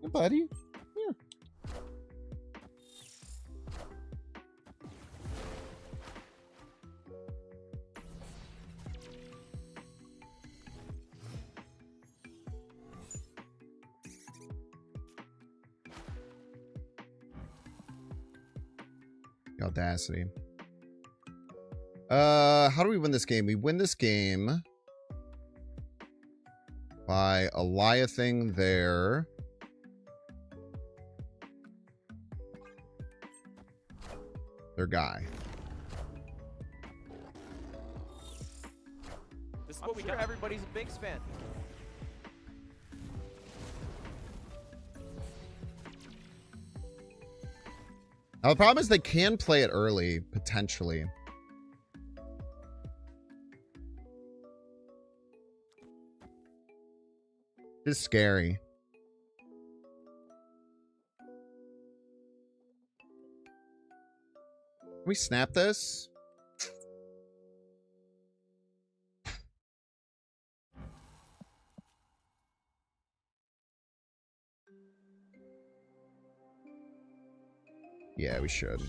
Hey, buddy. Here. The audacity. How do we win this game? We win this game by Eliathing their guy. This is what we got. Everybody's a Binks fan. Now the problem is they can play it early, potentially. It's scary. Can we snap this? Yeah, we should.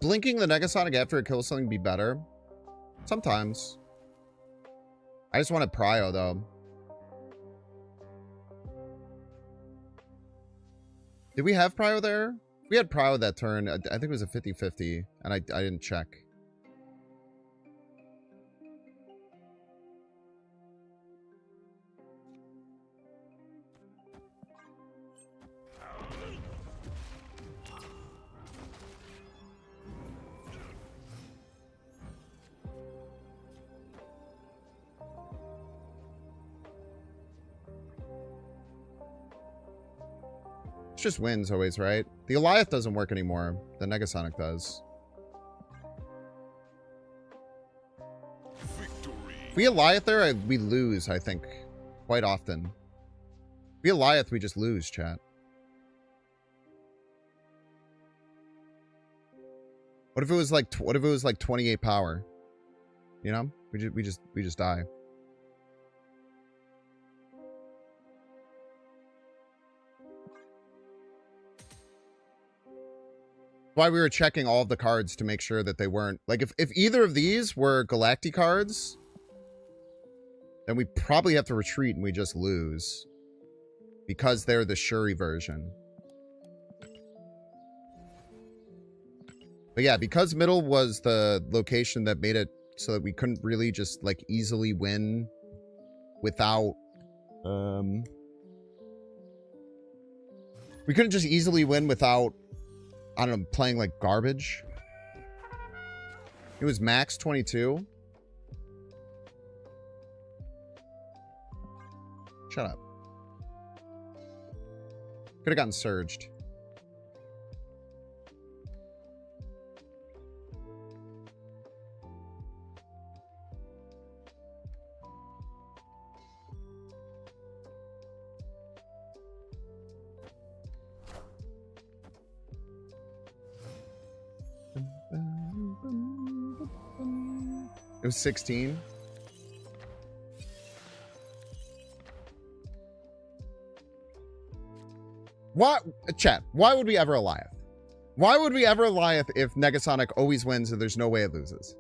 blinking the Negasonic after it kills something be better? Sometimes. I just wanted Prio, though. Did we have Prio there? We had Prio that turn. I think it was a 50-50, and I didn't check. It's just wins always, right? The Goliath doesn't work anymore. The Negasonic does. Victory. If we Goliath there, we lose, I think. Quite often. If we Goliath, we just lose, chat. What if it was like 28 power? You know? We just die. Why we were checking all of the cards to make sure that they weren't like if either of these were Galacti cards, then we probably have to retreat and we just lose because they're the Shuri version. But yeah, because middle was the location that made it so that we couldn't really just like easily win without we couldn't just easily win without, I don't know, playing like garbage. It was max 22. Shut up. Could have gotten surged. It was 16. What? Chat, why would we ever Goliath? Why would we ever Goliath if Negasonic always wins and there's no way it loses?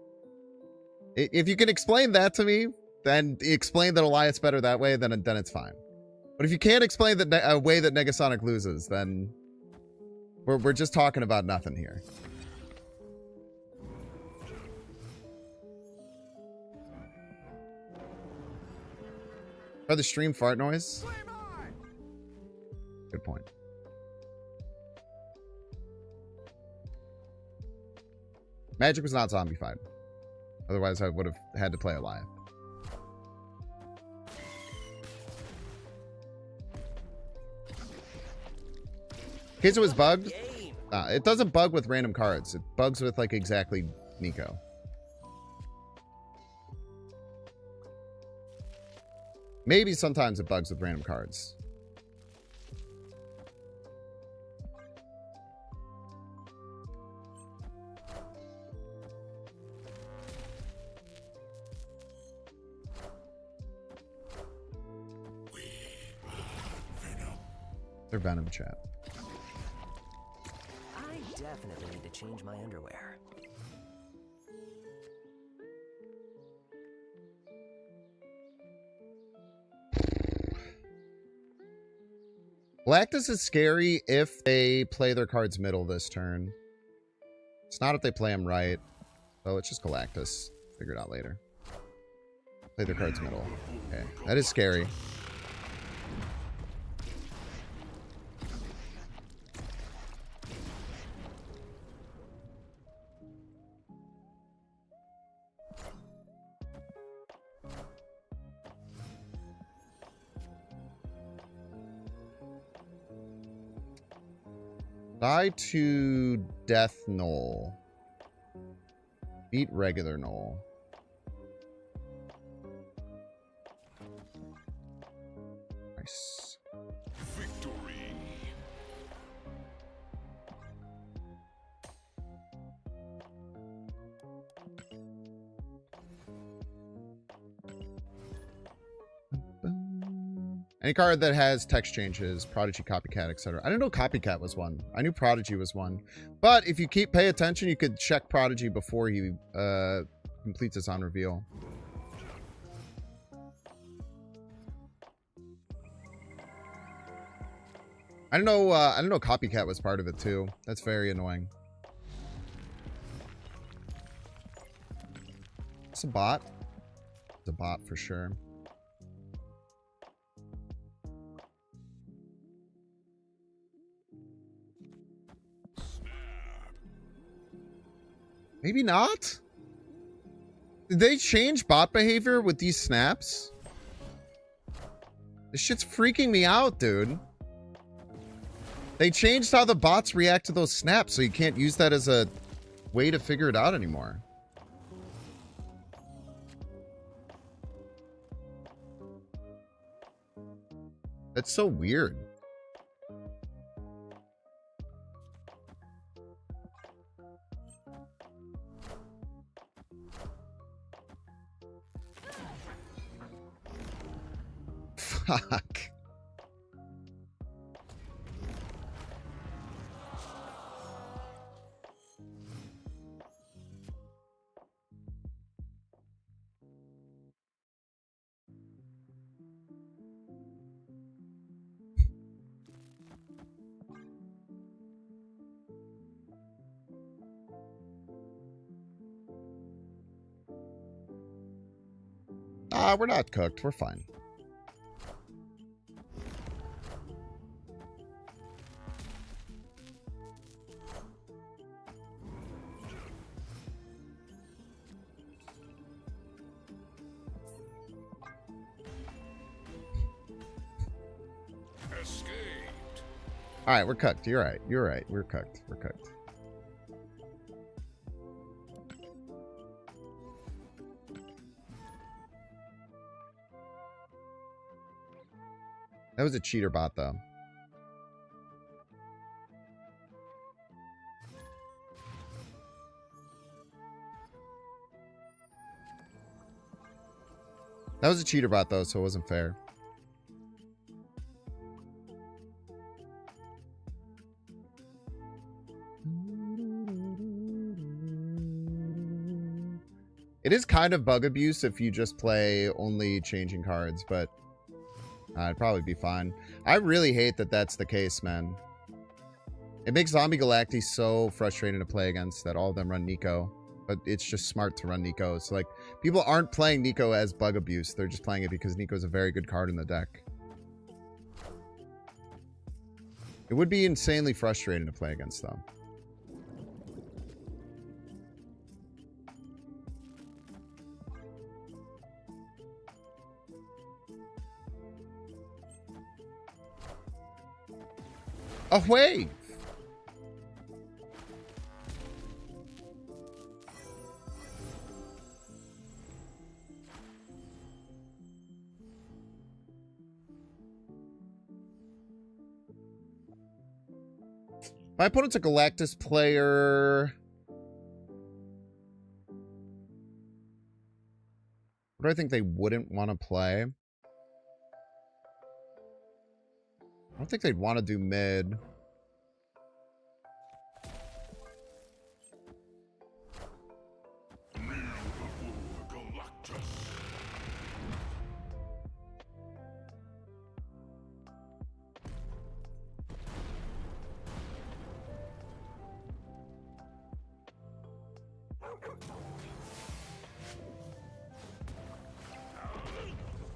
If you can explain that to me, then explain that Goliath's better that way, then it's fine. But if you can't explain a way that Negasonic loses, then we're just talking about nothing here. Try the stream fart noise. Good point. Magic was not zombified. Otherwise, I would have had to play Goliath. In case it was bugged, it doesn't bug with random cards. It bugs with like exactly Nico. Maybe sometimes it bugs with random cards. They're Venom, chat. I definitely need to change my underwear. Galactus is scary if they play their cards middle this turn. It's not if they play them right. So it's just Galactus. Figure it out later. Play their cards middle. Okay, that is scary. Die to Death Knoll. Beat regular Knoll. Nice. Victory. Any card that has text changes, Prodigy, Copycat, etc. I didn't know Copycat was one. I knew Prodigy was one. But if you pay attention, you could check Prodigy before he completes his on reveal. I don't know Copycat was part of it too. That's very annoying. It's a bot. It's a bot for sure. Maybe not? Did they change bot behavior with these snaps? This shit's freaking me out, dude. They changed how the bots react to those snaps, so you can't use that as a way to figure it out anymore. That's so weird. Fuck. We're not cooked. We're fine. Escaped. All right, we're cooked. You're right. You're right. We're cooked. We're cooked. That was a cheater bot, though. That was a cheater bot, though, so it wasn't fair. It is kind of bug abuse if you just play only changing cards, but it'd probably be fine. I really hate that that's the case, man. It makes Zombie Galactus so frustrating to play against that all of them run Nico. But it's just smart to run Nico. So, like, people aren't playing Nico as bug abuse. They're just playing it because Nico's a very good card in the deck. It would be insanely frustrating to play against, though. A wave! My opponent's a Galactus player. What do I think they wouldn't want to play? I don't think they'd want to do mid. Galactus.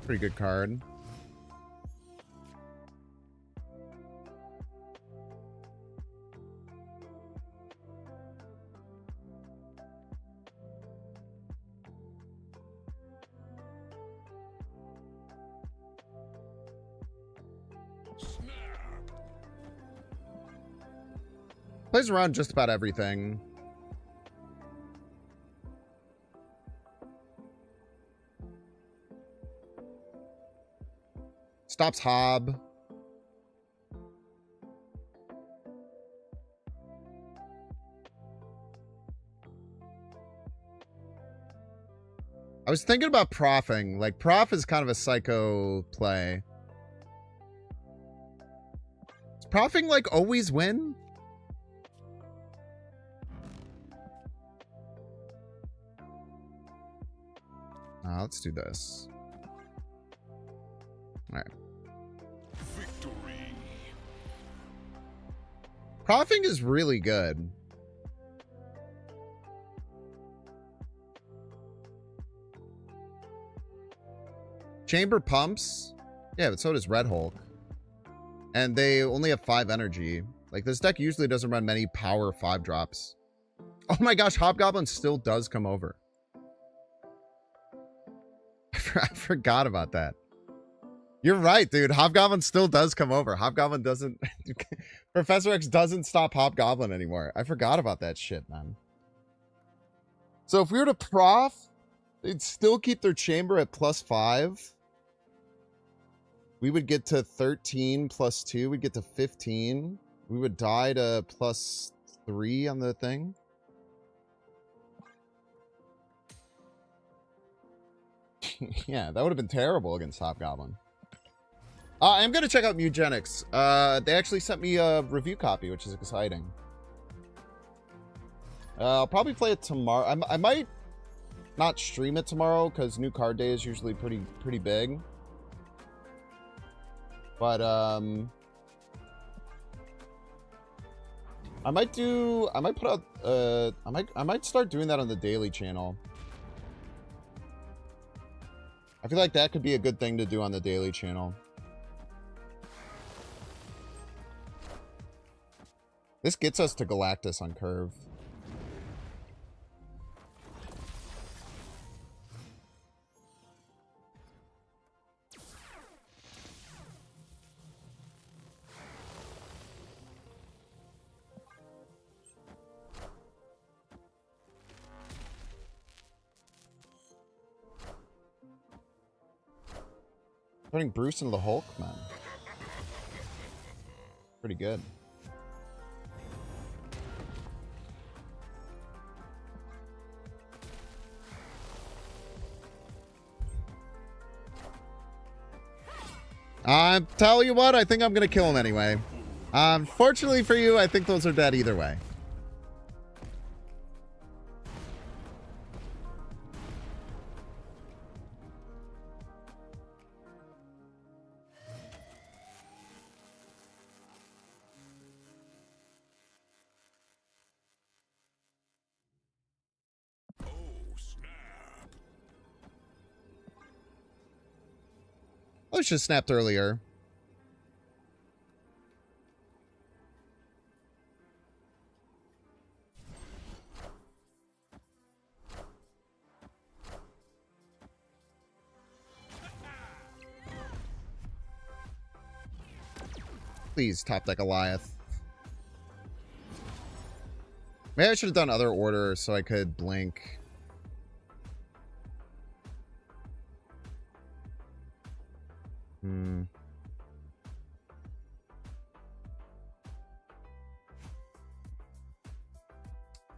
Pretty good card. Plays around just about everything. Stops Hob. I was thinking about proffing. Like, prof is kind of a psycho play. Proffing like always win? Let's do this. All right. Victory. Proffing is really good. Chamber pumps. Yeah, but so does Red Hulk. And they only have 5 energy. Like, this deck usually doesn't run many power 5 drops. Oh my gosh, Hobgoblin still does come over. I forgot about that. You're right, dude. Hobgoblin still does come over. Hobgoblin doesn't... Professor X doesn't stop Hobgoblin anymore. I forgot about that shit, man. So if we were to prof, they'd still keep their chamber at +5. We would get to 13 plus 2. We'd get to 15. We would die to +3 on the thing. Yeah, that would have been terrible against Hobgoblin. I'm going to check out Mugenics. They actually sent me a review copy, which is exciting. I'll probably play it tomorrow. I might not stream it tomorrow because new card day is usually pretty big. But I might start doing that on the daily channel. I feel like that could be a good thing to do on the daily channel. This gets us to Galactus on curve. Putting Bruce into the Hulk, man. Pretty good. I tell you what, I think I'm gonna kill him anyway. Fortunately for you, I think those are dead either way. I should have snapped earlier. Please top deck Goliath. Maybe I should have done other order so I could blink.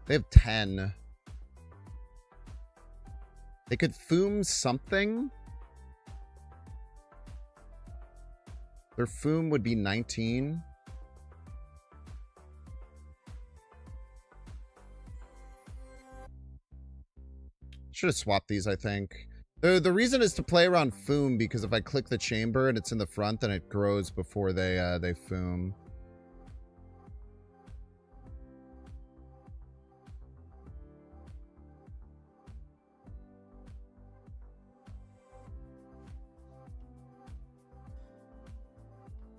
They have 10. They could Foom something. Their Foom would be 19. Should have swapped these, I think. The reason is to play around Foom, because if I click the chamber and it's in the front, then it grows before they Foom.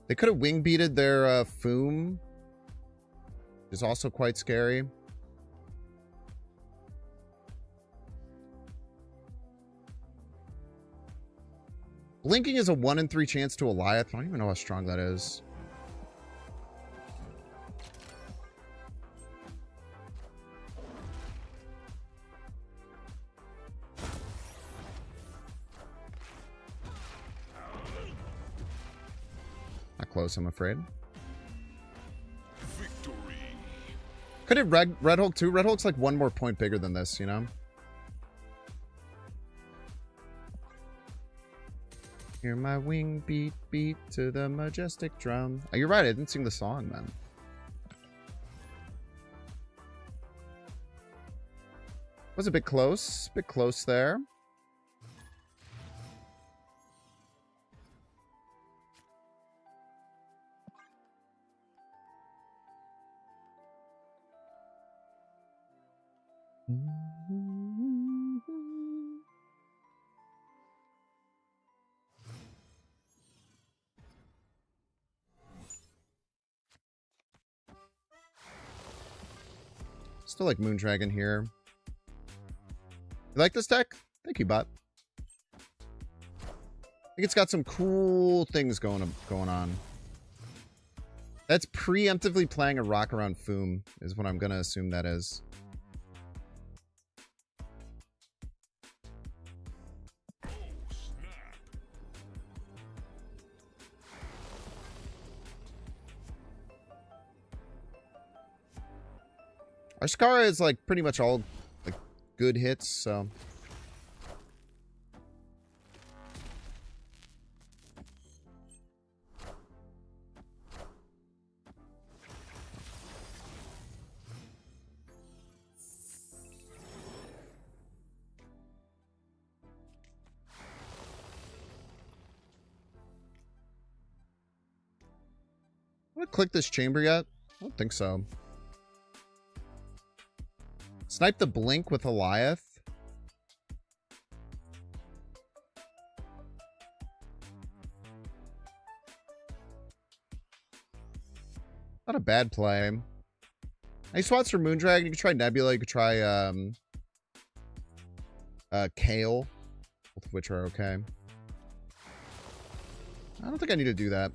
They could have wing beated their Foom. Is also quite scary. Blinking is a 1 in 3 chance to Goliath. I don't even know how strong that is. Not close, I'm afraid. Victory. Could it Red Hulk too? Red Hulk's like 1 more point bigger than this, you know? Hear my wing beat, beat to the majestic drum. Oh, you're right, I didn't sing the song, man. Was a bit close there. Still like Moondragon here. You like this deck? Thank you, bot. I think it's got some cool things going on. That's preemptively playing a rock around Foom, is what I'm gonna assume that is. Our Scara is like pretty much all like good hits, so. Want to click this chamber yet? I don't think so. Snipe the blink with Eliath. Not a bad play. Nice spots for Moondragon. You could try Nebula. You could try Kale, both of which are okay. I don't think I need to do that.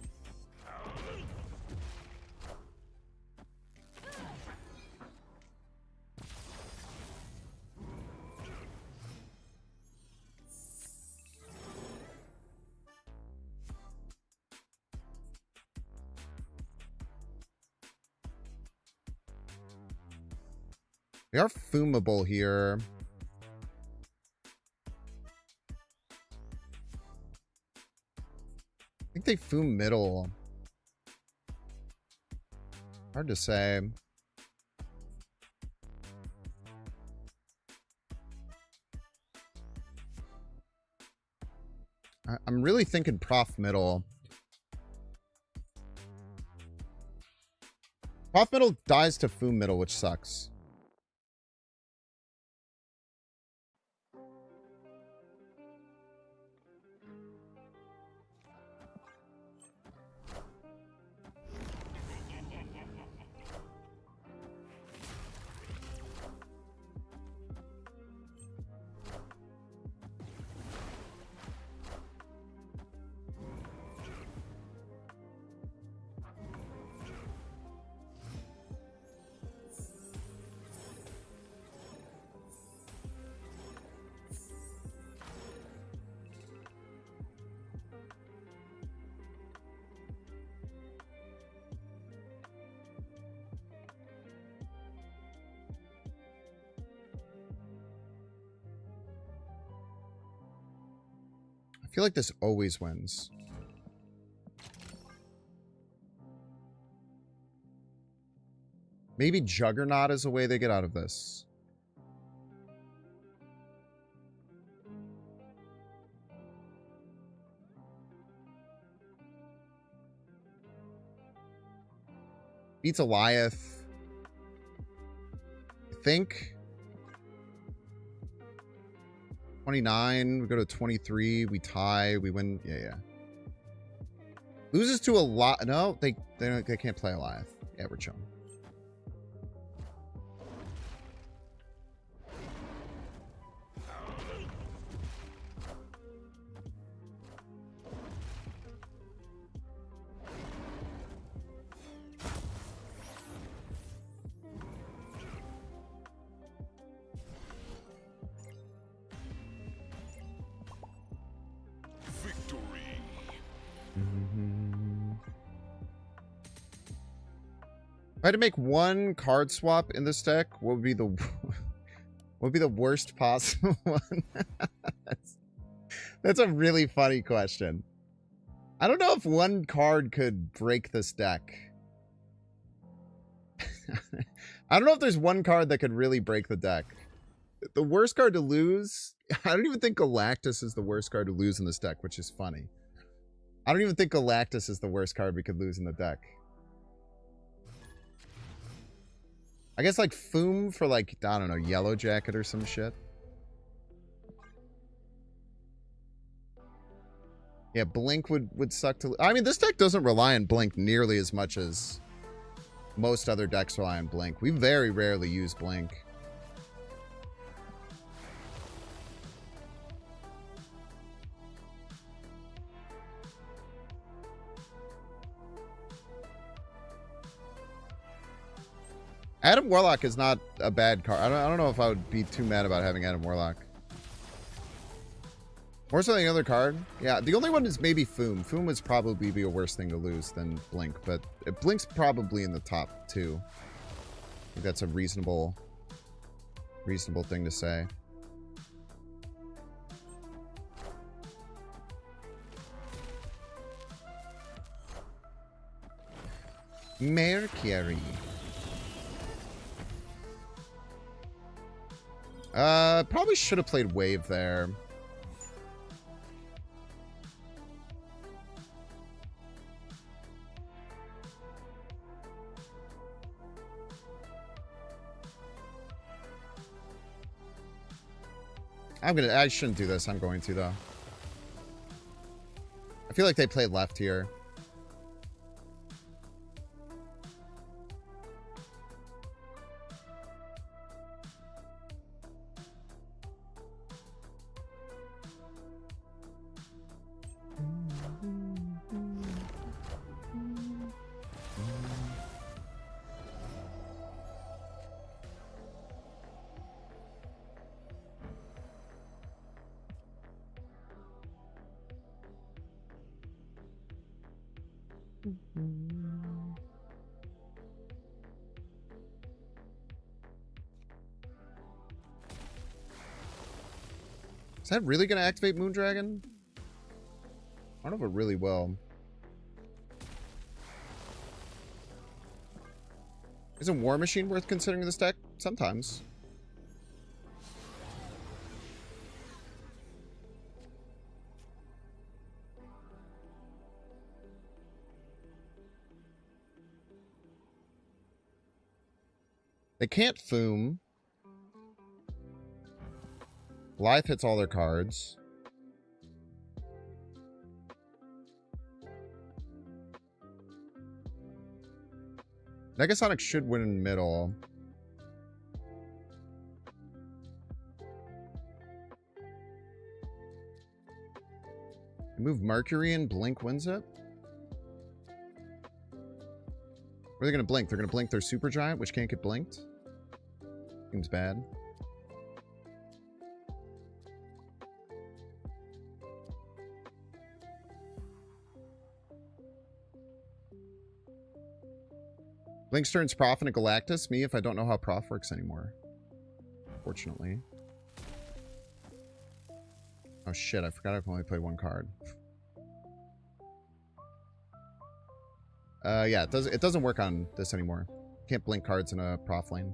We are foomable here. I think they foom middle. Hard to say. I'm really thinking prof middle. Prof middle dies to foom middle, which sucks. I feel like this always wins. Maybe Juggernaut is a way they get out of this. Beats Eliath. I think. 29, we go to 23, we tie, we win. Yeah. Loses to a lot. No, they can't play Eliath. Yeah, we're chilling. If I had to make one card swap in this deck, what would be the worst possible one? That's a really funny question. I don't know if one card could break this deck. I don't know if there's one card that could really break the deck. The worst card to lose, I don't even think Galactus is the worst card to lose in this deck, which is funny. I don't even think Galactus is the worst card we could lose in the deck. I guess like Foom for like, I don't know, Yellow Jacket or some shit. Yeah, Blink would suck to... I mean, this deck doesn't rely on Blink nearly as much as most other decks rely on Blink. We very rarely use Blink. Adam Warlock is not a bad card. I don't know if I would be too mad about having Adam Warlock. More so than the other card? Yeah, the only one is maybe Foom. Foom would probably be a worse thing to lose than Blink, but Blink's probably in the top 2. I think that's a reasonable thing to say. Mercury. Probably should have played Wave there. I shouldn't do this. I'm going to, though. I feel like they played left here. Is that really going to activate Moondragon? I don't know if it really will. Isn't War Machine worth considering this deck? Sometimes. They can't Foom. Blythe hits all their cards. Negasonic should win in middle. Move Mercury and Blink wins it. Or are they going to blink? They're going to blink their Super Giant, which can't get blinked. Seems bad. Blink's turns Prof and a Galactus. Me if I don't know how Prof works anymore. Fortunately. Oh shit, I forgot I can only play one card. Yeah, it doesn't work on this anymore. Can't blink cards in a Prof lane.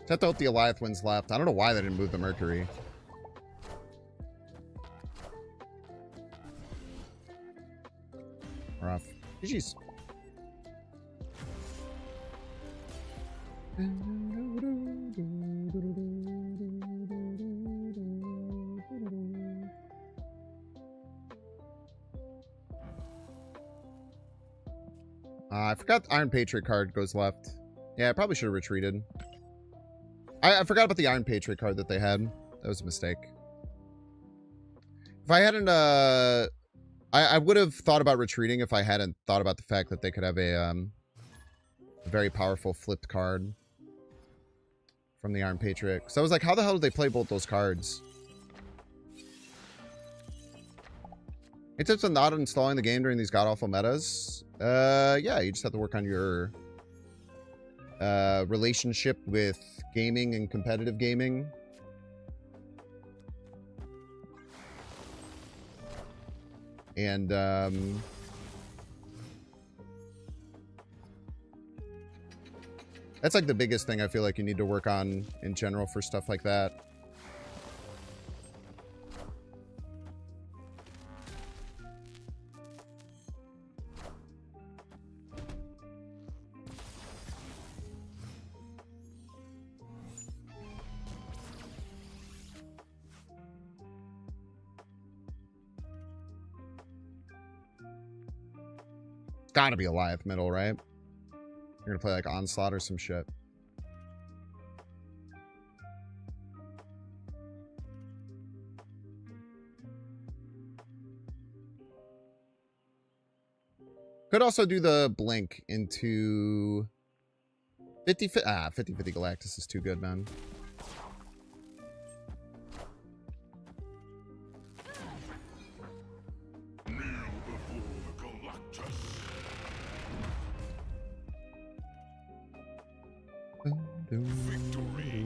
I thought the Alliath wins left. I don't know why they didn't move the Mercury. Rough. GG's. I forgot the Iron Patriot card goes left. Yeah, I probably should have retreated. I forgot about the Iron Patriot card that they had. That was a mistake. If I hadn't I would have thought about retreating if I hadn't thought about the fact that they could have a very powerful flipped card from the Iron Patriot. So I was like, how the hell did they play both those cards? Any tips on not installing the game during these god-awful metas? Yeah, you just have to work on your relationship with gaming and competitive gaming. And that's like the biggest thing I feel like you need to work on in general for stuff like that. Gotta be Goliath middle, right? You're gonna play like Onslaught or some shit. Could also do the blink into 50-50 Galactus is too good, man. Kneel before the Galactus. Victory.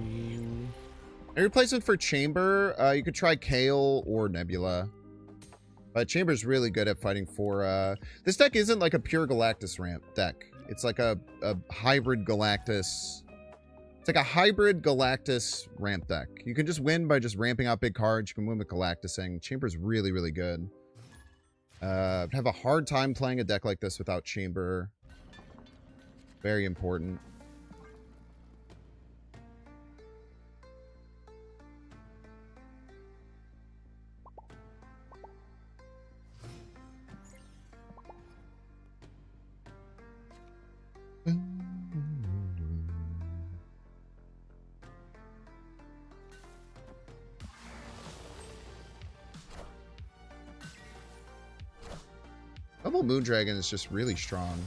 A replacement for Chamber, you could try Kale or Nebula. But Chamber's really good at fighting for... This deck isn't like a pure Galactus ramp deck. It's like a hybrid Galactus... It's like a hybrid Galactus ramp deck. You can just win by just ramping out big cards. You can win with Galactusing. Chamber's really, really good. Have a hard time playing a deck like this without Chamber. Very important. Double Moondragon is just really strong.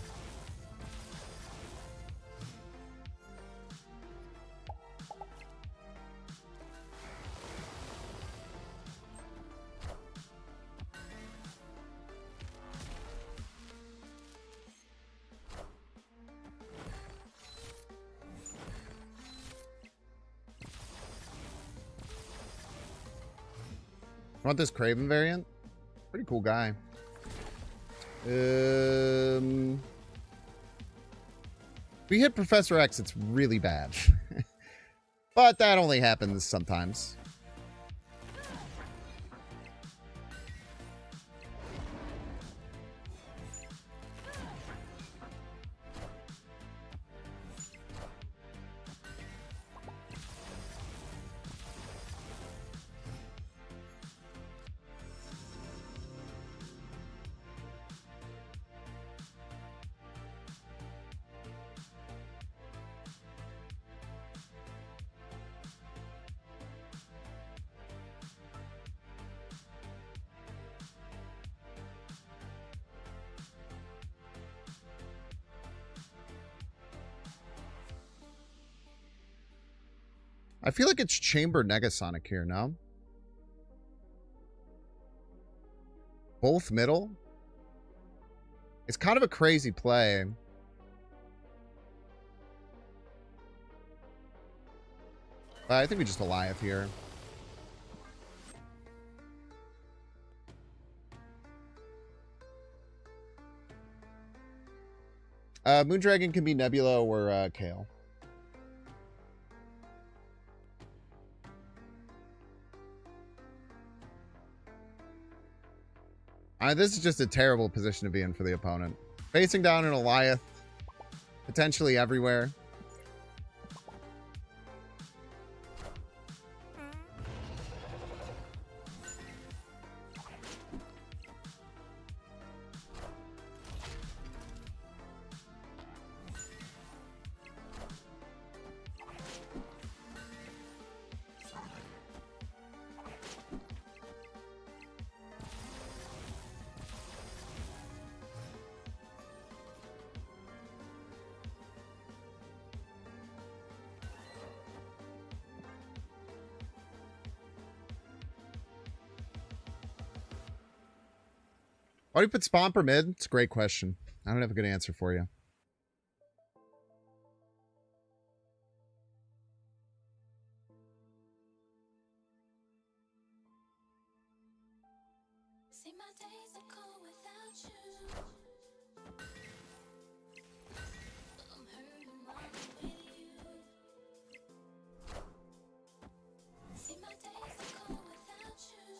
Want this Craven variant? Pretty cool guy. We hit Professor X, it's really bad. But that only happens sometimes. I feel like it's Chamber Negasonic here, no? Both middle? It's kind of a crazy play. I think we just Goliath here. Moondragon can be Nebula or Kale. This is just a terrible position to be in for the opponent. Facing down an Goliath, potentially everywhere. Why do you put Spawn per mid? It's a great question. I don't have a good answer for you. See, my days are cold without you. I'm hurting while I'm with you. See, my days are cold without you.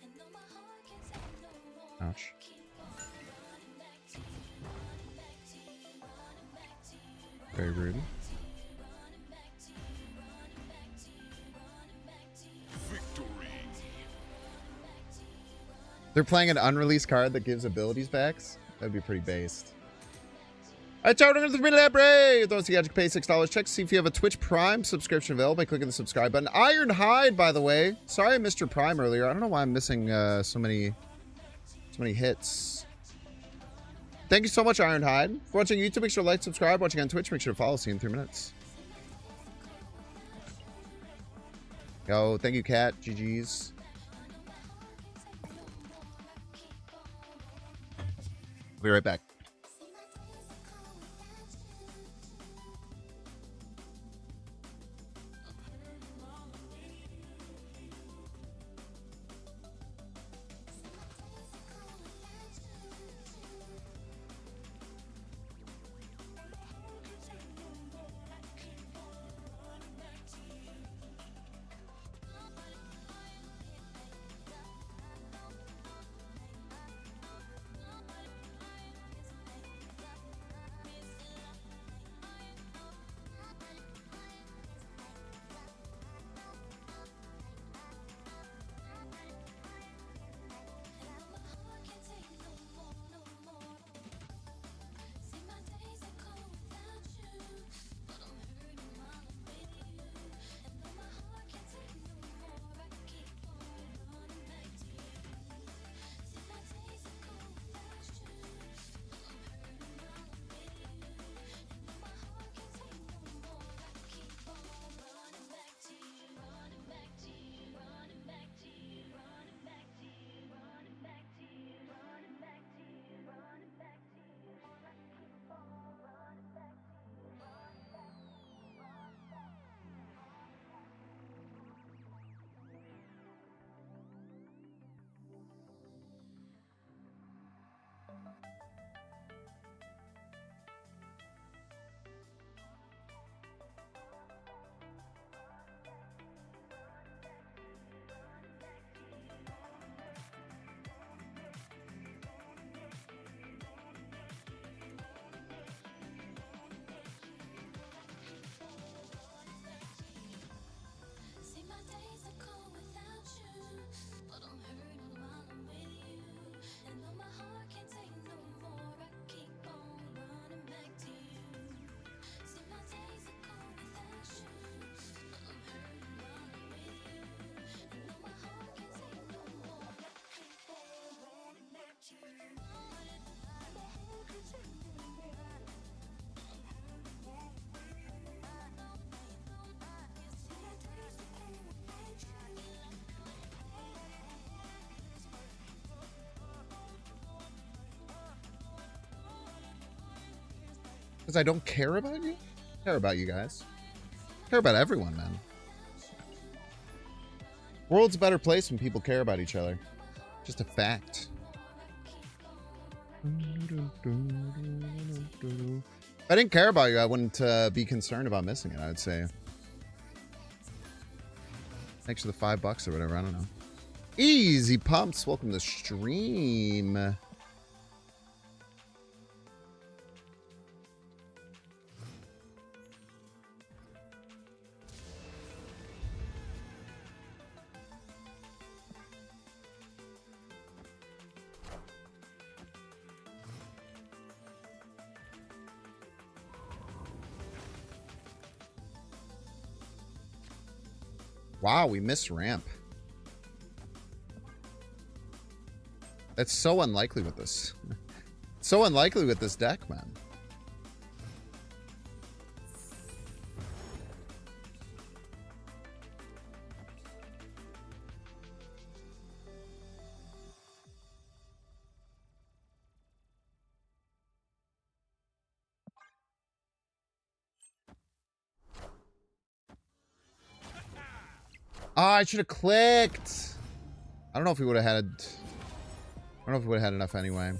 And though my heart can't take no more, Ouch. keep on running back to you, running back to you, running back to you, Very rude. running back to you, running back to you, running back to you. Victory. They're playing an unreleased card that gives abilities backs. That'd be pretty based. Alright, ciao, we're going to the library. Those of you can pay $6. Check to see if you have a Twitch Prime subscription available by clicking the subscribe button. Iron Hide, by the way. Sorry I missed your Prime earlier. I don't know why I'm missing so many hits. Thank you so much, Iron Hide. For watching YouTube, make sure to like, subscribe. Watching on Twitch, make sure to follow. See you in 3 minutes. Yo, thank you, Kat. GG's. I'll be right back. See, my days are cold without you, but I'm hurting while I'm with you. And though my heart can't take no more, I keep on running back to you. See, my days are cold without you, but I'm hurting while I'm with you. And though my heart can't take no more, I keep on running back to you. My heart can't take no more. I'm hurting while I'm with you. See, my days are cold without you. Because I don't care about you? I care about you guys. I care about everyone, man. World's a better place when people care about each other. Just a fact. If I didn't care about you, I wouldn't be concerned about missing it, I would say. Thanks for the $5 or whatever, I don't know. Easy Pumps, welcome to the stream. Wow, we missed ramp. That's so unlikely with this. So unlikely with this deck, man. Ah, I should have clicked. I don't know if we would have had. I don't know if we would have had enough anyway.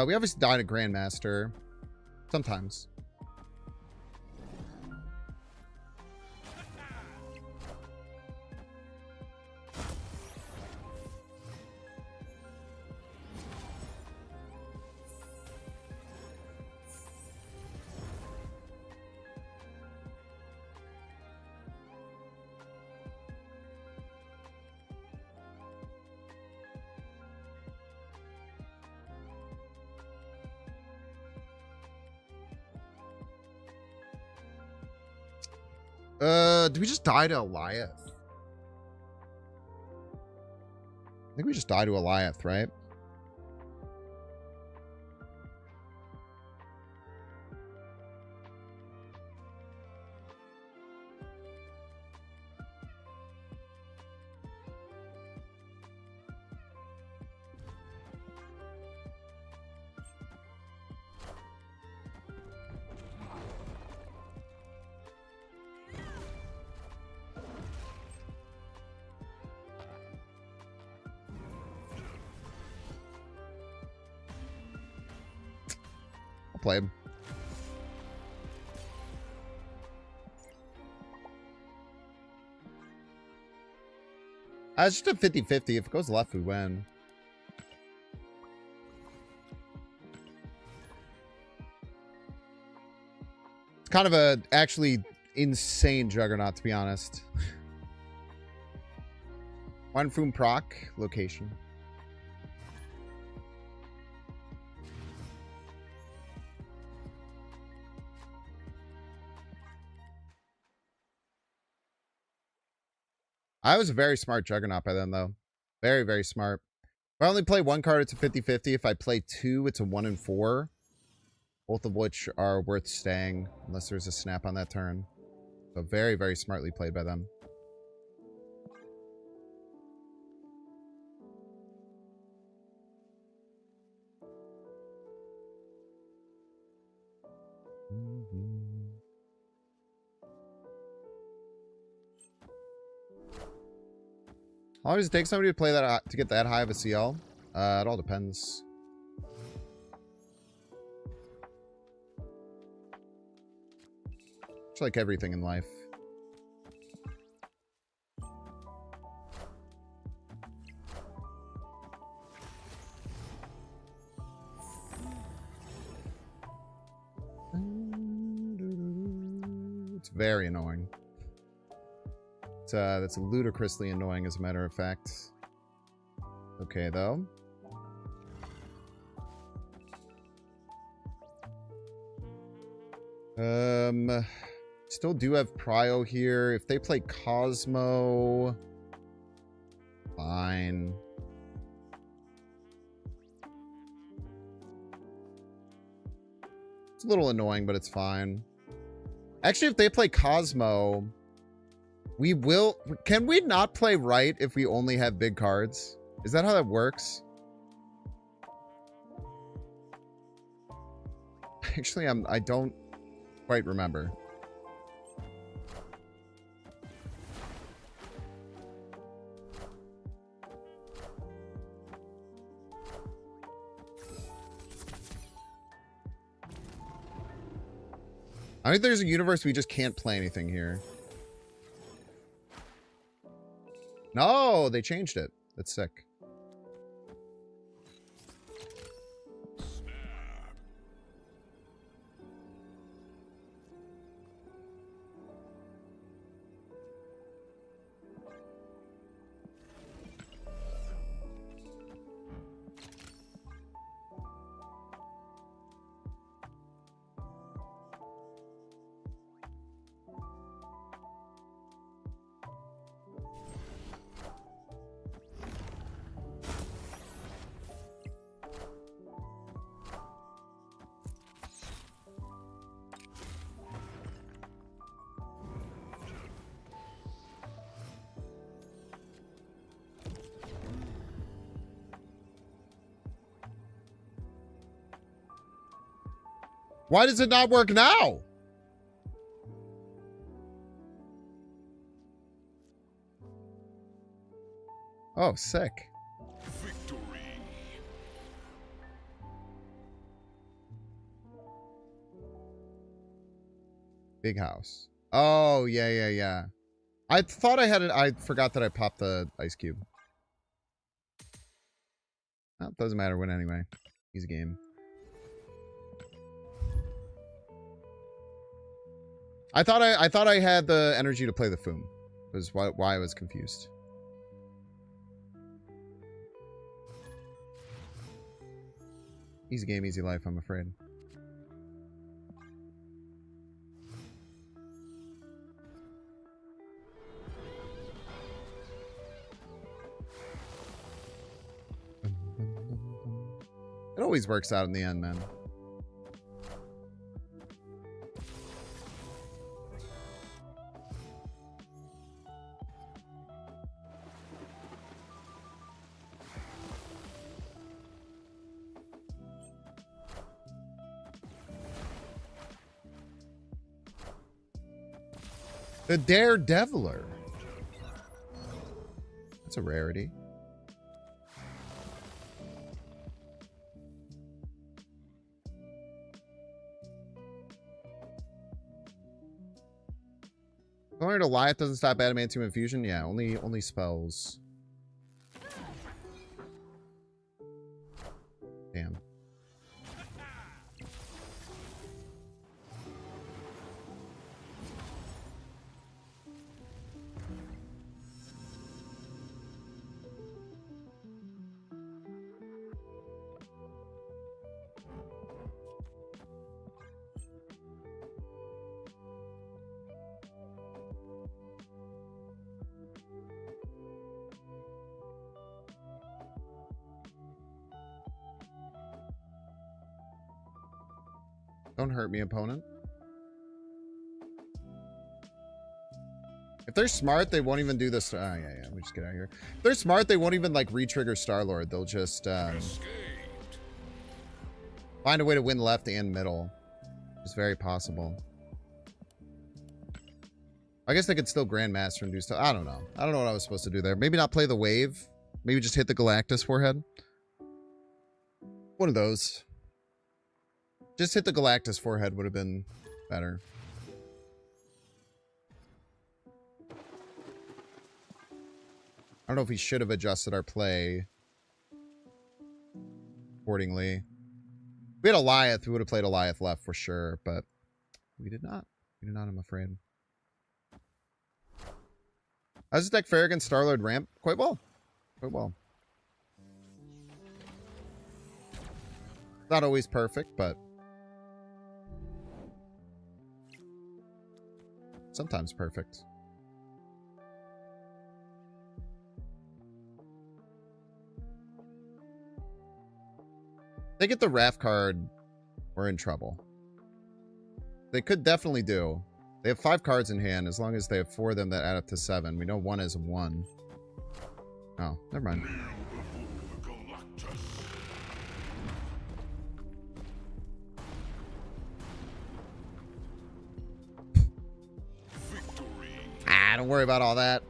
We obviously died at Grandmaster. Sometimes. Did we just die to Eliath? I think we just died to Eliath, right? Play him. It's just a 50-50. If it goes left, we win. It's kind of a actually insane juggernaut, to be honest. One Foom proc location. I was a very smart juggernaut by then, though. Very, very smart. If I only play one card, it's a 50-50. If I play two, it's a 1 and 4. Both of which are worth staying, unless there's a snap on that turn. So very, very smartly played by them. How long does it take somebody to play that to get that high of a CL? It all depends. It's like everything in life. It's very annoying. That's ludicrously annoying, as a matter of fact. Okay, though. Still do have Prio here. If they play Cosmo, fine. It's a little annoying, but it's fine. Actually, if they play Cosmo, we will... Can we not play right if we only have big cards? Is that how that works? Actually, I don't quite remember. I think there's a universe we just can't play anything here. No, they changed it. That's sick. Why does it not work now? Oh, sick. Victory. Big house. Oh, yeah. I thought I had it. I forgot that I popped the ice cube. Oh, doesn't matter when anyway. Easy game. I thought I had the energy to play the Foom. Was why I was confused. Easy game, easy life, I'm afraid. It always works out in the end, man. The Daredeviler. That's a rarity. Going to Goliath doesn't stop adamantium infusion. Yeah, only spells. Damn. Don't hurt me, opponent. If they're smart, they won't even do this. Oh, yeah. We just get out of here. If they're smart, they won't even, like, re-trigger Star-Lord. They'll just, find a way to win left and middle. It's very possible. I guess they could still Grandmaster and do stuff. I don't know. I don't know what I was supposed to do there. Maybe not play the wave. Maybe just hit the Galactus forehead. One of those. Just hit the Galactus forehead would have been better. I don't know if we should have adjusted our play accordingly. If we had Goliath, we would have played Goliath left for sure, but we did not. We did not, I'm afraid. How's this deck fare against Star-Lord ramp? Quite well. Quite well. Not always perfect, but sometimes perfect. They get the Wrath card, we're in trouble. They could definitely do. They have 5 cards in hand, as long as they have 4 of them that add up to 7. We know 1 is 1. Oh, never mind. Ah, don't worry about all that.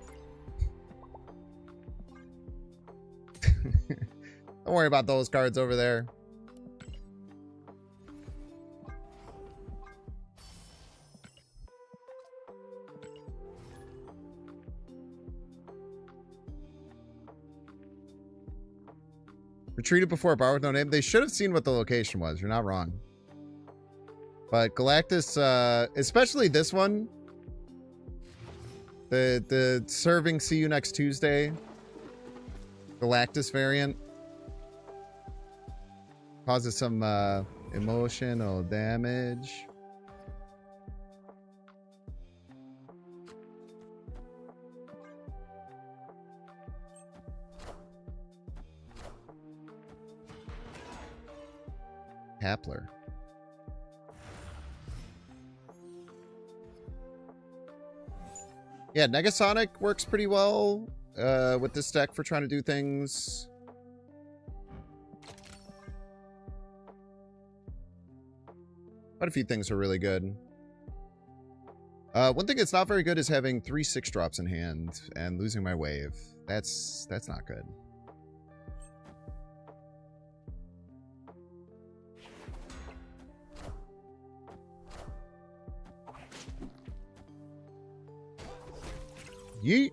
Don't worry about those cards over there. Retreated before a bar with no name. They should have seen what the location was. You're not wrong. But Galactus, especially this one, the serving see you next Tuesday Galactus variant causes some emotional damage. Hapler. Yeah, Negasonic works pretty well with this deck for trying to do things. Quite a few things are really good. One thing that's not very good is having 3 6-drops in hand and losing my wave. That's not good. Yeet.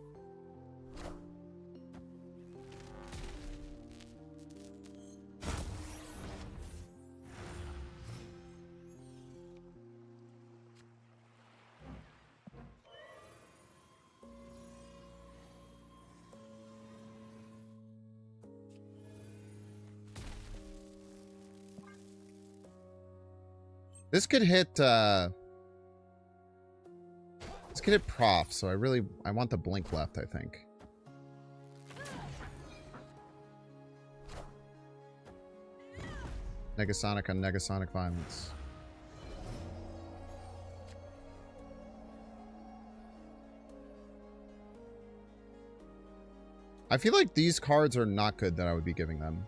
This could hit prof, so I want the blink left, I think. Negasonic on Negasonic violence. I feel like these cards are not good that I would be giving them.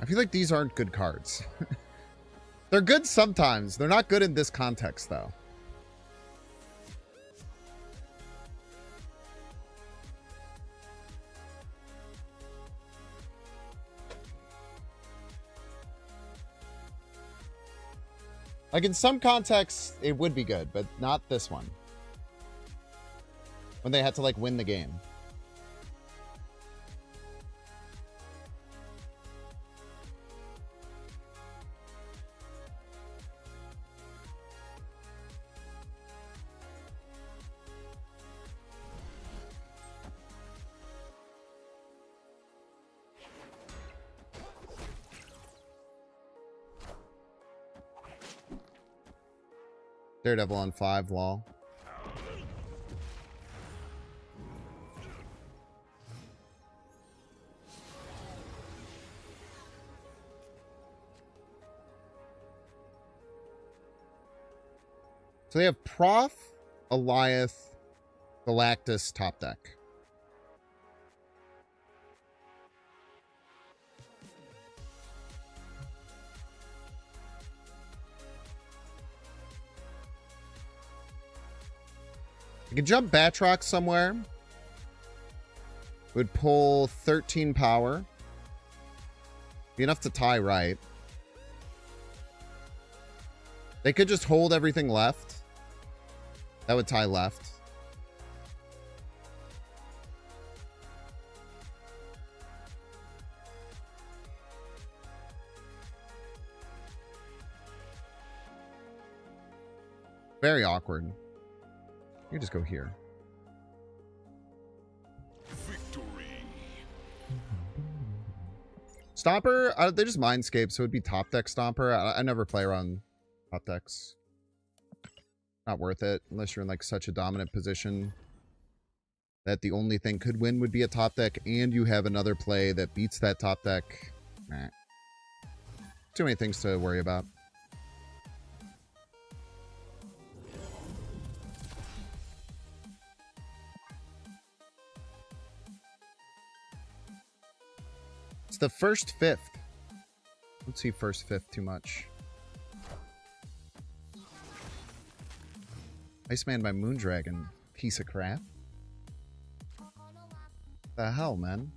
I feel like these aren't good cards. They're good sometimes. They're not good in this context, though. Like, in some contexts, it would be good, but not this one. When they had to, like, win the game. Daredevil on 5, lol. So they have Prof, Eliath, Galactus, top deck. I could jump Batroc somewhere. Would pull 13 power. Be enough to tie right. They could just hold everything left. That would tie left. Very awkward. You just go here. Victory. Stomper, they just Mindscape, so it'd be top deck Stomper. I never play around top decks. Not worth it, unless you're in like such a dominant position that the only thing could win would be a top deck, and you have another play that beats that top deck. Nah. Too many things to worry about. It's the first fifth. Don't see first fifth too much. Iceman by Moondragon. Piece of crap. The hell, man?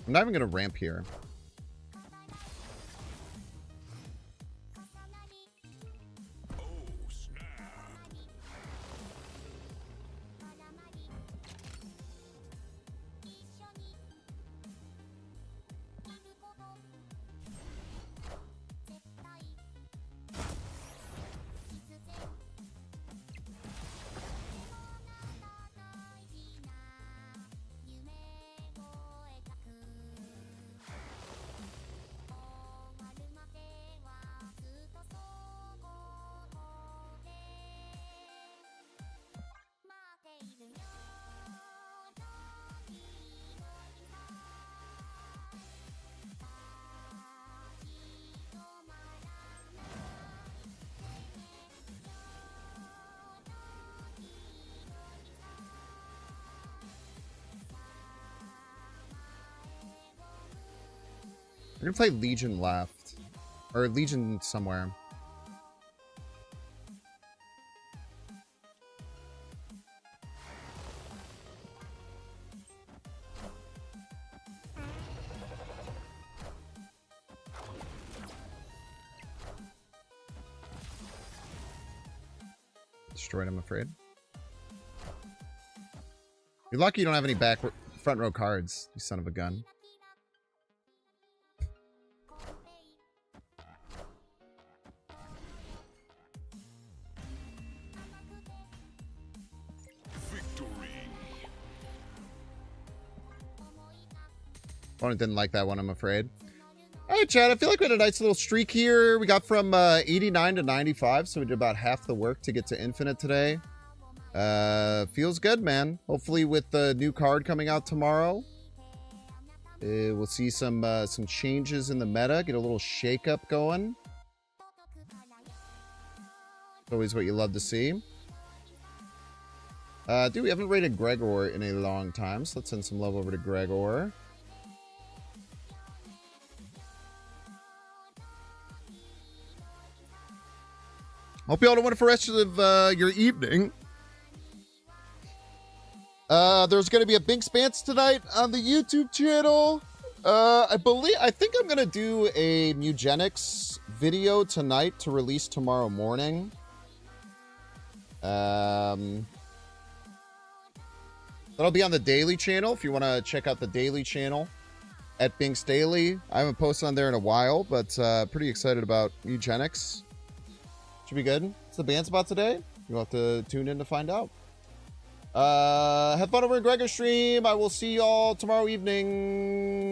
I'm not even gonna ramp here. We're gonna play Legion left. Or Legion somewhere. Destroyed, I'm afraid. You're lucky you don't have any front row cards, you son of a gun. Opponent didn't like that one, I'm afraid. All right, Chad, I feel like we had a nice little streak here. We got from 89 to 95, so we did about half the work to get to Infinite today. Feels good, man. Hopefully with the new card coming out tomorrow, we'll see some changes in the meta, get a little shake-up going. Always what you love to see. Dude, we haven't rated Gregor in a long time, so let's send some love over to Gregor. Hope you all don't want it for the rest of your evening. There's going to be a Binks Bants tonight on the YouTube channel. I think I'm going to do a Mugenics video tonight to release tomorrow morning. That'll be on the Daily channel if you want to check out the Daily channel at Binks Daily. I haven't posted on there in a while, but pretty excited about Mugenics. Should be good. What's the band spot today? You'll have to tune in to find out. Have fun over in Gregor's stream. I will see y'all tomorrow evening.